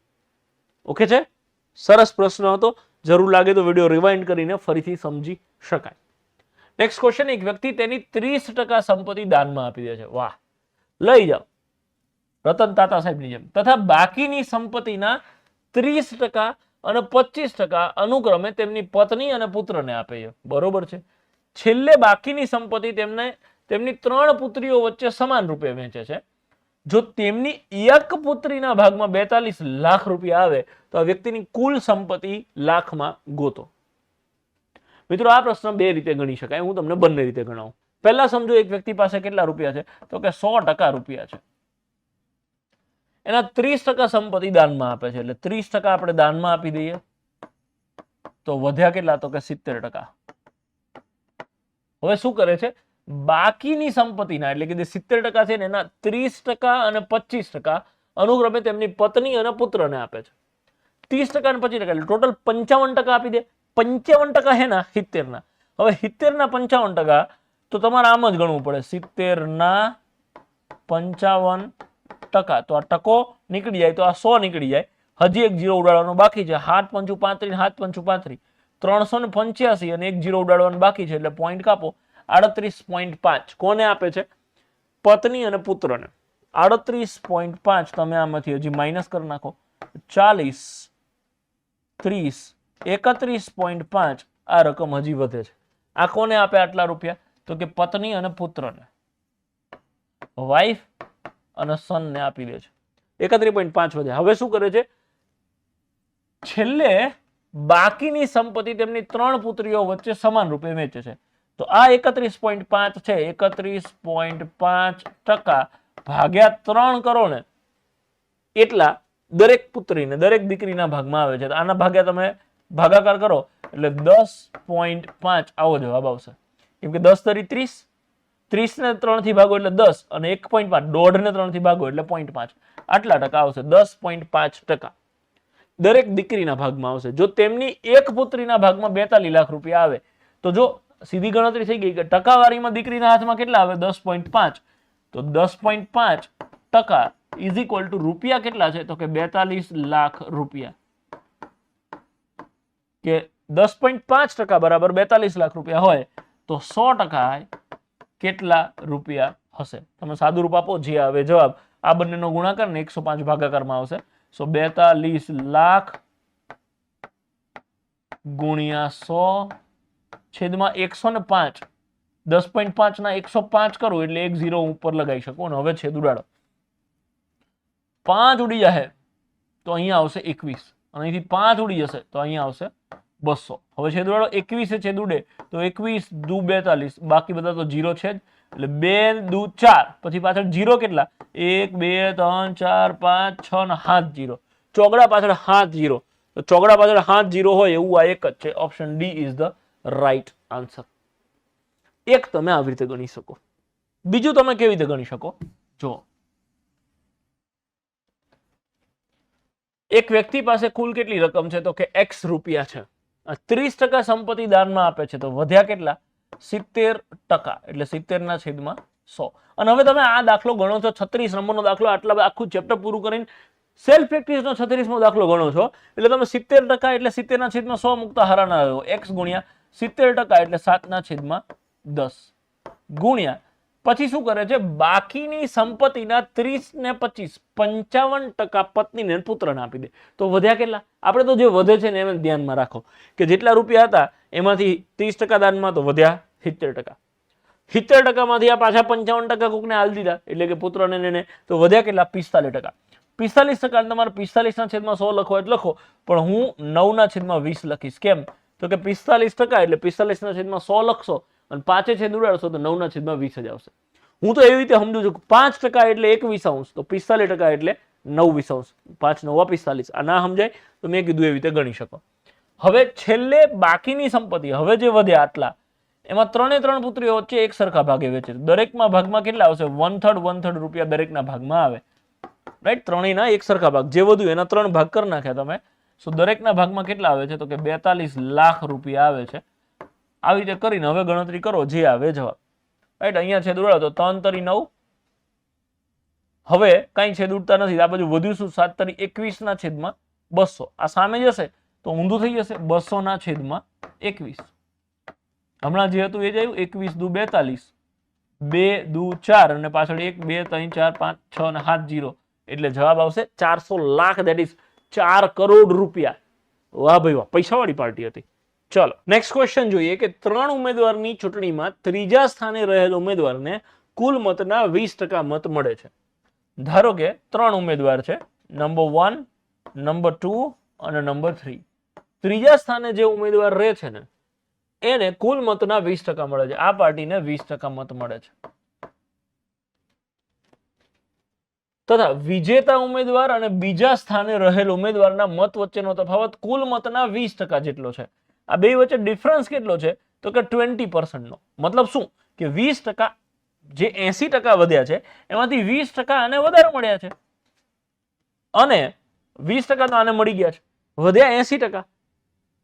Okay છે? સરસ પ્રશ્ન હતો. જરૂર લાગે તો વિડીયો રિવાઇન્ડ કરીને ફરીથી સમજી શકાય. નેક્સ્ટ ક્વેશ્ચન, એક વ્યક્તિ તેની 30% સંપત્તિ દાનમાં આપી દે છે. વાહ, લઈ જાઓ રતન તાતા સાહેબની જેમ. તથા બાકીની સંપત્તિના 30% અને 25% અનુક્રમે તેમની પત્ની અને પુત્રને આપે છે. બરોબર છે? છેલ્લે બાકીની સંપત્તિ તેમની 3 પુત્રીઓ વચ્ચે સમાન રૂપે વહેંચે છે. જો તેમની એક પુત્રીના ભાગમાં 42 લાખ રૂપિયા આવે તો આ વ્યક્તિની કુલ સંપત્તિ લાખમાં ગોતો. મિત્રો, આ પ્રશ્ન બે રીતે ગણી શકાય. હું તમને બંને રીતે ગણાવું. પહેલા સમજો, એક વ્યક્તિ પાસે કેટલા રૂપિયા છે? તો કે 100% રૂપિયા છે. એના 30% સંપત્તિ દાનમાં આપે છે. એટલે 30% આપણે દાનમાં આપી દઈએ તો વધ્યા કેટલા? તો કે 70%. હવે શું કરે છે? બાકીની સંપત્તિના એટલે કે જે 70% છે ને એના 30% અને 25% અનુક્રમે તેમની પત્ની અને પુત્રને આપે છે. 30% અને 25% એટલે ટોટલ 55% આપી દે. 55% હે ના 70 ના. હવે 70 ના 55% તો તમારે આમ જ ગણવું પડે. 70 ના 55%. તો આ ટકો નીકળી જાય તો આ 100 નીકળી જાય. હજી એક 0 ઉડાડવાનો બાકી છે. 7 5 35, 7 5 35, 385 અને એક 0 ઉડાડવાનું બાકી છે એટલે પોઈન્ટ કાપો. 38.5 કોને આપે છે? પત્ની અને પુત્રને. 38.5 તમે આમાંથી હજી માઇનસ કરી નાખો. 40, 30, 31.5 આ રકમ હજી વધે છે. આ કોને આપે આટલા રૂપિયા? તો કે પત્ની અને પુત્રને, વાઇફ અને સન ને આપી દે છે. 31.5 વધે. હવે શું કરે છે? છેલ્લે બાકીની સંપત્તિ તેમની 3 પુત્રીઓ વચ્ચે સમાન રૂપે વેચે છે. તો આ 31.5 છે. 31.5% ભાગ્યા 3 કરો ને એટલા દરેક પુત્રીને, દરેક દીકરીના ભાગમાં આવે છે. તો આના ભાગ્યા તમે ભાગાકાર કરો એટલે 10.5 આવો જવાબ આવશે. કેમ કે 10 તરી 30, 30 ને 3 થી ભાગો એટલે 10 અને 1.5, 1.5 ને 3 થી ભાગો એટલે 0.5. આટલા ટકા આવશે. 10.5% દરેક દીકરીના ભાગમાં આવશે. જો તેમની એક પુત્રીના ભાગમાં 42 લાખ રૂપિયા આવે તો જો સીધી ગણતરી થઈ ગઈ કે ટકાવારીમાં દીકરીના હાથમાં કેટલા આવે? 10.5. તો 10.5% ઇઝ ઇક્વલ ટુ રૂપિયા કેટલા છે? તો કે 42 લાખ રૂપિયા. કે 10.5% બરાબર 42 લાખ રૂપિયા હોય તો 100% કેટલા રૂપિયા હશે? તમે સાદું રૂપ આપો, જે આવે જવાબ. આ બંનેનો ગુણાકાર ને 105 ભાગાકારમાં આવશે. સો 42 લાખ ગુણ્યા 100 છેદમાં 105. 10.5 ના 105 કરો એટલે 1 0 ઉપર લગાવી શકો. અને હવે છેદ ઉડાડો. 5 ઉડી જશે તો અહીંયા આવશે 21 અને અહીંથી 5 ઉડી જશે તો અહીંયા આવશે 200. હવે છેદ ઉડાડો. 21 છેદ ઉડે તો 21 દુ 42, બાકી બધા તો 0 છે જ. એટલે 2 દુ 4, પછી પાછળ 0 કેટલા? 1 2 3 4 5 6 ને 7 0. ચોગડા પાછળ 7 0. તો ચોગડા પાછળ 7 0 હોય એવું આ એક જ છે. Option D is the right answer. એક તમે આવી રીતે ગણી શકો. બીજું તમે કેવી રીતે ગણી શકો? જો એક વ્યક્તિ પાસે કુલ કેટલી રકમ છે? તો કે x રૂપિયા છે. 30% સંપત્તિ દાનમાં આપે છે તો વધ્યા કેટલા? 70%. એટલે 70 ના છેદમાં 100. અને હવે તમે આ દાખલો ગણો છો 36 નંબરનો દાખલો. આટલા આખું ચેપ્ટર પૂરું કરીને સેલ્ફ પ્રેક્ટિસ નો 36મો દાખલો ગણો છો એટલે તમે 70% એટલે 70 ના છેદમાં 100 મુકતા હરાના આવ્યો. x ગુણ્યા 70% એટલે 7 ના છેદમાં 10 ગુણ્યા પછી શું કરે છે? બાકીની સંપત્તિના 30 ને 25 55% પત્નીને પુત્રને આપી દે. તો વધ્યા કેટલા? આપણે તો જે વધે છે ને એમ ધ્યાનમાં રાખો કે જેટલા રૂપિયા હતા એમાંથી 30% દાનમાં તો વધ્યા 70%. 70% માંથી આ પાછા 55% કોકને આલ દીધા એટલે કે પુત્રને ને તો વધ્યા કેટલા? 45%. 45% તમારે 45 ના છેદમાં 100 લખો એટલે લખો, પણ હું 9 ના છેદમાં 20 લખીશ. કેમ? તો કે 45% એટલે 45 ના છેદમાં 100 લખશો અને 5 છેદ ઉડાડશો તો 9 ના છેદમાં 20 જ આવશે. હું તો એવી રીતે સમજુ છું 5% એટલે 1/20 તો 45% એટલે 9/20. 5 9 45. આ ના સમજાય તો મેં કીધું એવી રીતે ગણી શકો. હવે છેલ્લે બાકીની સંપત્તિ હવે જે વધ્યા આટલા એમાં 3 પુત્રીઓ વચ્ચે એક સરખા ભાગે વેચે. દરેકમાં ભાગમાં કેટલા આવશે? 1/3 રૂપિયા દરેકના ભાગમાં આવે. રાઈટ? ત્રણેયના એક સરખા ભાગ. જે વધુ એના 3 ભાગ કરી નાખ્યા તમે. સો દરેકના ભાગમાં કેટલા આવે છે? તો કે 42 લાખ રૂપિયા આવે છે. આવી રીતે કરીને હવે ગણતરી કરો જે આવે જવાબ. રાઈટ? અહીંયા છેદ ઉડાડો તો 3 તરી 9. હવે કઈ છેદ ઉડતા નથી. આ બાજુ વધ્યું શું? 7 તરી 21 ના છેદમાં 200. આ સામે જશે તો ઊંધું થઈ જશે. 200 ના છેદમાં 21. હમણાં જે હતું એ જ આવ્યું. 21 દુ 42, 2 દુ 4 અને પાછળ 1 2 3 4 5 6 અને 7 0 એટલે જવાબ આવશે 400 લાખ. દેટ ઇઝ 4 કરોડ રૂપિયા. વાહ ભાઈ વાહ, પૈસાવાળી પાર્ટી હતી. ચલો નેક્સ્ટ ક્વેશ્ચન જોઈએ કે 3 ઉમેદવારની ચૂંટણીમાં ત્રીજા સ્થાને રહેલ ઉમેદવારને કુલ મતના 20% મત મળે છે. ધારો કે 3 ઉમેદવાર છે, નંબર 1, નંબર 2 અને નંબર 3. ત્રીજા સ્થાને જે ઉમેદવાર રહે છે ને એને કુલ મતના 20% મળે છે. આ પાર્ટીને 20% મત મળે છે. તથા વિજેતા ઉમેદવાર અને બીજા સ્થાને રહેલ ઉમેદવારના મત વચ્ચેનો તફાવત કુલ મતના 20% જેટલો છે. આ બે વચ્ચે ડિફરન્સ કેટલો છે? તો કે 20% નો. મતલબ શું? કે 20% જે 80% વધ્યા છે એમાંથી 20% આને વધારે મળ્યા છે અને 20% તો આને મળી ગયા છે. વધ્યા 80%.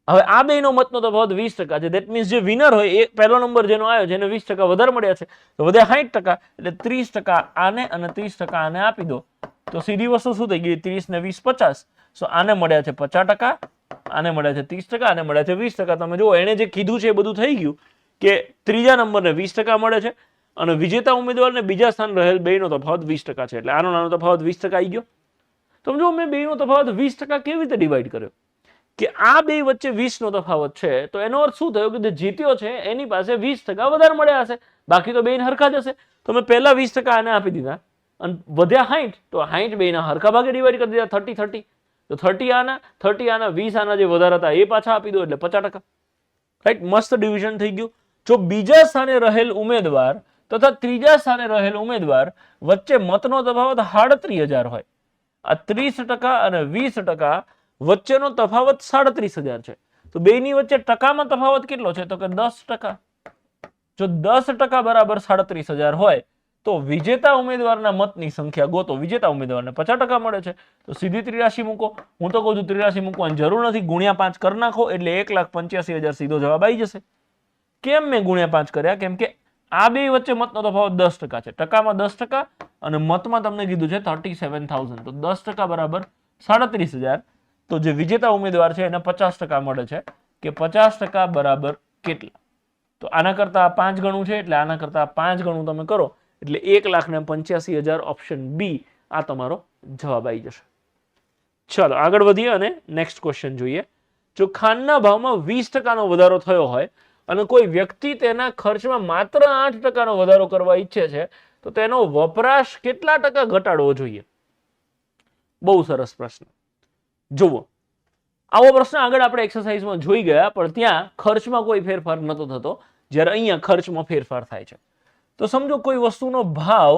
હવે આ બેનો મતનો તફાવત 20% છે. ધેટ મીન્સ જે વિનર હોય એ પહેલો નંબર જેનો આવ્યો જેને 20% વધારે મળ્યા છે તો વધ્યા 60%. એટલે 30% આને અને 30% આને આપી દો તો સીધી વસ્તુ શું થઈ ગઈ? 30 ને 20 50. સો આને મળ્યા છે 50%, આને મળ્યા છે 30%, આને મળ્યા છે 20%. તમે જુઓ એને જે કીધું છે એ બધું થઈ ગયું કે ત્રીજા નંબરને 20% મળે છે અને વિજેતા ઉમેદવારને બીજા સ્થાન રહેલ બેનો તફાવત 20% છે. એટલે આનો નાનો તફાવત 20% આવી ગયો. તમે જુઓ મેં બેનો તફાવત 20% કેવી રીતે ડિવાઈડ કર્યો કે આ બે વચ્ચે 20 નો તફાવત છે તો એનો અર્થ શું થયો કે જે જીત્યો છે એની પાસે 20% વધારે મળ્યા હશે, બાકી તો બેન હરખા જ હશે. તો મેં પહેલા 20% આને આપી દીધા અને વધ્યા 60 તો 60 બેના હરખા ભાગે ડિવાઈડ કરી દીધા 30 તો 30 આના 20 આના જે વધારે હતા એ પાછા આપી દો એટલે 50%. રાઈટ? મસ્ત ડિવિઝન થઈ ગયું. જો બીજા સ્થાને રહેલ ઉમેદવાર તથા ત્રીજા સ્થાને રહેલ ઉમેદવાર વચ્ચે મતનો તફાવત 38000 હોય, આ 30% અને 20% વચ્ચેનો તફાવત 37000 છે તો બેની વચ્ચે ટકામાં તફાવત કેટલો છે? તો કે 10%. જો 10% બરાબર 37000 હોય તો વિજેતા ઉમેદવારના મતની સંખ્યા ગોતો. વિજેતા ઉમેદવારને 50% મળે છે તો સીધી 83 મૂકો. હું તો કહું છું 83 મૂકવાની જરૂર નથી, ગુણ્યા 5 કરી નાખો એટલે 1,85,000 સીધો જવાબ આવી જશે. કેમ મેં ગુણ્યા 5 કર્યા? કેમ કે આ બે વચ્ચે મતનો તફાવત 10% છે. ટકામાં 10% અને મતમાં તમને કીધું છે 37,000 તો 10% બરાબર 37000. તો જે વિજેતા ઉમેદવાર છે એને 50% મળે છે કે 50% બરાબર કેટલા? તો આના કરતા 5 ગણું છે એટલે આના કરતા 5 ગણું તમે કરો એટલે 1,85,000. ઓપ્શન બી આ તમારો જવાબ આવી જશે. ચાલો આગળ વધીએ અને નેક્સ્ટ ક્વેશ્ચન જોઈએ. જો ખાંડના ભાવમાં 20% વધારો થયો હોય અને કોઈ વ્યક્તિ તેના ખર્ચમાં માત્ર 8% વધારો કરવા ઈચ્છે છે તો તેનો વપરાશ કેટલા ટકા ઘટાડવો જોઈએ? બહુ સરસ પ્રશ્ન. જુઓ, આવો પ્રશ્ન આગળ આપણે એક્સરસાઇઝમાં જોઈ ગયા, પણ ત્યાં ખર્ચમાં કોઈ ફેરફાર નતો થતો, જ્યારે અહીંયા ખર્ચમાં ફેરફાર થાય છે. તો સમજો કોઈ વસ્તુનો ભાવ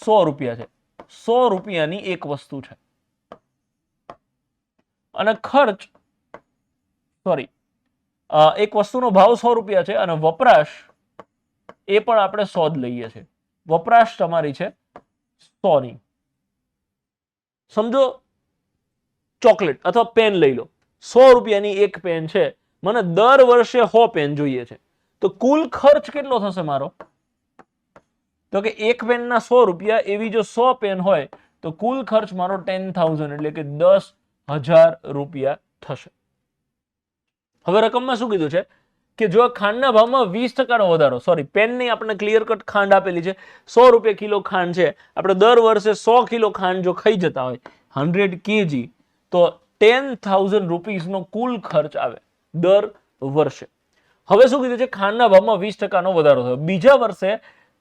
100 રૂપિયા છે, 100 રૂપિયાની એક વસ્તુ છે અને ખર્ચ એક વસ્તુનો ભાવ 100 રૂપિયા છે અને વપરાશ એ પણ આપણે 100 જ લઈએ છીએ. વપરાશ તમારી છે 100 ની. સમજો ચોકલેટ અથવા પેન લઈ લો, 100 રૂપિયાની એક પેન છે, મને દર વર્ષે 100 પેન જોઈએ છે, તો કુલ ખર્ચ કેટલો થશે મારો? તો કે એક પેનના 100 રૂપિયા, એવી જો 100 પેન હોય તો કુલ ખર્ચ મારો 10,000 એટલે કે 10,000 રૂપિયા થશે. હવે રકમમાં શું કીધું છે કે જો ખાંડના ભાવમાં 20% વધારો, પેનની આપણે ક્લિયર કટ ખાંડ આપેલી છે, 100 રૂપિયા કિલો ખાંડ છે, આપણે દર વર્ષે 100 કિલો ખાંડ જો ખાઈ જતા હોય 100 kg, તો 10,000 રૂપીસનો કુલ ખર્ચ આવે દર વર્ષે. હવે શું કીધું છે? ખાંડના ભાવમાં 20% વધારો થયો, બીજા વર્ષે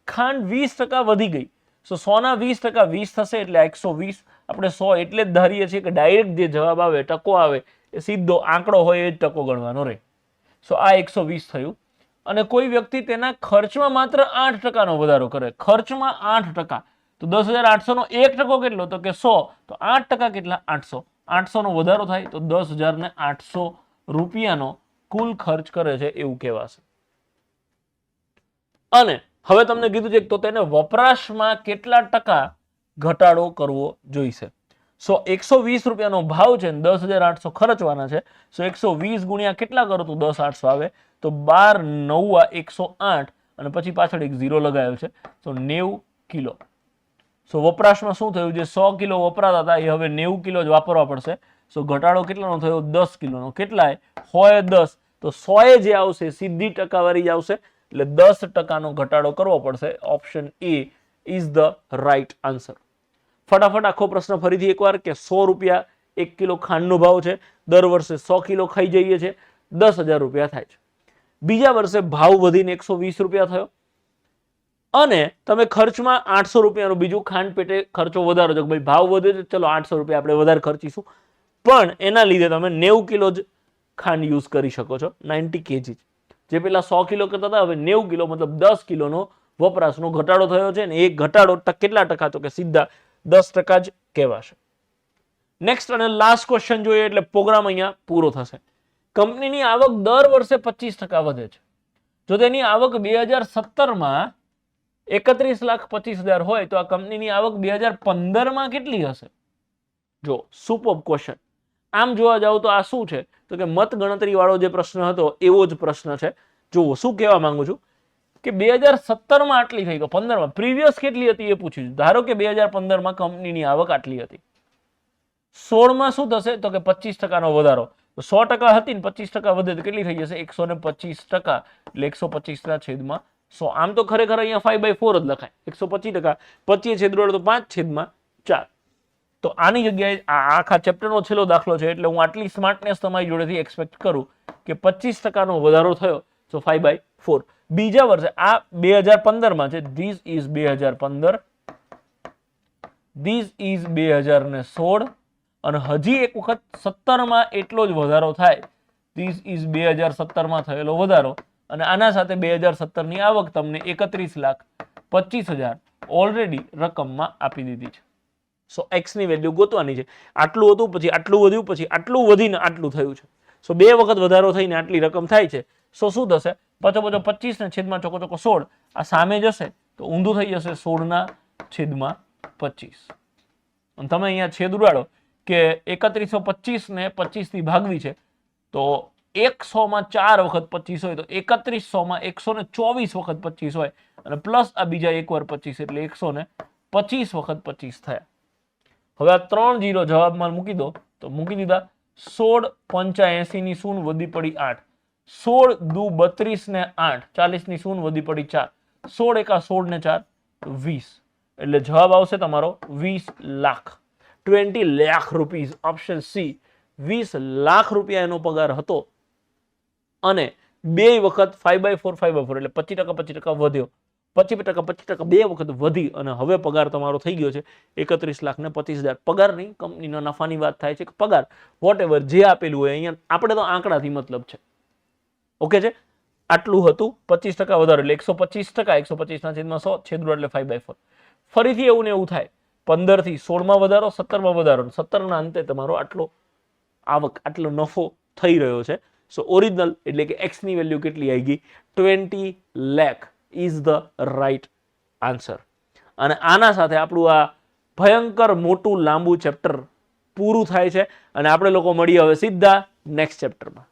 ખાંડ 20% વધી ગઈ, તો 100 ના 20% 20 થશે એટલે 120. આપણે 100 એટલે જ ધારીએ છીએ કે ડાયરેક્ટ જે જવાબ આવે, ટકો આવે, એ સીધો આંકડો હોય એ જ ટકો ગણવાનો રહે. આ 120 થયું. અને કોઈ વ્યક્તિ તેના ખર્ચમાં માત્ર 8% વધારો કરે, ખર્ચમાં 8%, તો 10,800 નો 1% કેટલો? તો કે 100, તો 8% કેટલા? 800. 800 નો વધારો થાય તો 10,800 રૂપિયાનો કુલ ખર્ચ કરે છે એવું કહેવાશે. અને હવે તમને કીધું છે તો તેને વપરાશમાં કેટલા ટકા ઘટાડો કરવો જોઈશે. 120 રૂપિયાનો ભાવ છે, 10,800 ખર્ચવાના છે, 120 ગુણ્યા કેટલા કરો તો 10,800 આવે, તો 12 9 108 અને પછી પાછળ એક 0 લગાવ્યો છે, તો 90 કિલો. વપરાશમાં શું થયું? જે 100 કિલો વપરાતા હતા એ હવે 90 કિલો જ વાપરવા પડશે. ઘટાડો કેટલાનો થયો? 10 કિલોનો. કેટલાય હોય 10, તો 100 જે આવશે સીધી ટકાવારી જ આવશે, એટલે 10%નો ઘટાડો કરવો પડશે. Option A is the right answer. ફટાફટ આખો પ્રશ્ન ફરીથી એકવાર કે 100 રૂપિયા 1 કિલો ખાંડનો ભાવ છે, દર વર્ષે 100 કિલો ખાઈ જઈએ છીએ, 10,000 રૂપિયા થાય છે. બીજા વર્ષે ભાવ વધીને 120 રૂપિયા થયો અને તમે ખર્ચમાં 800 રૂપિયાનું બીજું ખાંડ પેટે ખર્ચો વધારો છો, ભાઈ ભાવ વધે છે, ચલો 800 રૂપિયા આપણે વધારે ખર્ચીશું, પણ એના લીધે તમે 90 કિલો જ ખાંડ યુઝ કરી શકો છો, 90 kg. જે પેલા 100 કિલો કરતા હતા હવે 90 કિલો, મતલબ 10 કિલોનો વપરાશનો ઘટાડો થયો છે, અને એ ઘટાડો કેટલા ટકા? તો કે સીધા 10% જ કહેવાશે. નેક્સ્ટ અને લાસ્ટ ક્વેશ્ચન જોઈએ એટલે પ્રોગ્રામ અહીંયા પૂરો થશે. કંપનીની આવક દર વર્ષે 25% વધે છે. જો તેની આવક 2017માં 31,25,000 હોય તો આ કંપનીની આવક 2015માં કેટલી હશે? જો સુપર ક્વેશ્ચન. આમ જોવા જાવ તો આ શું છે? તો કે મત ગણતરી વાળો જે પ્રશ્ન હતો એવો જ પ્રશ્ન છે. જુઓ શું કહેવા માંગુ છું કે 2017માં આટલી થઈ, તો 15માં પ્રીવિયસ કેટલી હતી એ પૂછ્યું. ધારો કે 2015માં કંપનીની આવક આટલી હતી, 16માં શું થશે? તો કે 25%નો વધારો. તો 100% હતી ને 25% વધે તો કેટલી થઈ જશે? 125%, એટલે 125/100. આમ તો ખરેખર અહીંયા 5/4 જ લખાય, 125%, 25 છેદરો તો 5/4. તો આની જગ્યાએ આખા ચેપ્ટરનો છેલ્લો દાખલો છે એટલે હું આટલી સ્માર્ટનેસ તમારી જોડેથી એક્સપેક્ટ કરું કે 25%નો વધારો થયો, તો 5/4. બીજા વર્ષે આ 2015માં છે, ધીસ ઇઝ 2015, ધીસ ઇઝ 2016, અને હજી એક વખત 17માં એટલો જ વધારો થાય, ધીસ ઇઝ 2017માં થયેલો વધારો, અને આના સાથે 2017ની આવક તમને 31,25,000 ઓલરેડી રકમમાં આપી દીધી છે. એક્સ ની વેલ્યુ ગોતવાની છે. આટલું હતું, પછી આટલું વધ્યું, પછી આટલું વધીને આટલું થયું છે. બે વખત વધારો થઈને આટલી રકમ થાય છે. શું થશે? 25 ને છેદમાં ચોકો 16, આ સામે જશે તો ઊંધું થઈ જશે 16/25. અને તમે અહીંયા છેદ ઉડાડો કે 3125 ને 25 થી ભાગવી છે, તો 100માં 4 વખત 25 હોય તો 3100માં 124 વખત 25 હોય, અને પ્લસ આ બીજા એકવાર 25 એટલે 125 વખત 25 થયા. હવે આ 3 0 જવાબમાં મૂકી દો તો મૂકી દીધા. 16 85 ની શૂન વધી પડી 8, 16 દુ 32 ને 8, 40 ની શૂન વધી પડી 4, 16 એકા 16 ને 4 20, એટલે જવાબ આવશે તમારો 20 lakh, 20 lakh rupees. Option C, 20 lakh રૂપિયા એનો પગાર હતો અને 2 વખત 5/4 5/4 એટલે 25% વધ્યો, 25% બે વખત વધી અને હવે પગાર તમારો થઈ ગયો છે 31 લાખ ને 25,000. પગાર નહીં, કંપનીના નફાની વાત થાય છે કે પગાર વોટ એવર જે આપેલું હોય, અહીંયા આપણે તો આંકડાથી મતલબ છે. ઓકે છે, આટલું હતું, 25% વધારો એટલે 125%, 125/100 છેદરો એટલે 5/4. ફરીથી એવું ને એવું થાય, 15 થી 16 વધારો, 17 વધારો, 17 અંતે તમારો આટલો આવક, આટલો નફો થઈ રહ્યો છે. સો ઓરિજિનલ એટલે કે એક્સ ની વેલ્યુ કેટલી આવી ગઈ? 20 lakh is the right answer. અને આના સાથે આપણું આ ભયંકર મોટું લાંબુ ચેપ્ટર પૂરું થાય છે અને આપણે લોકો મળીએ હવે સીધા નેક્સ્ટ ચેપ્ટરમાં.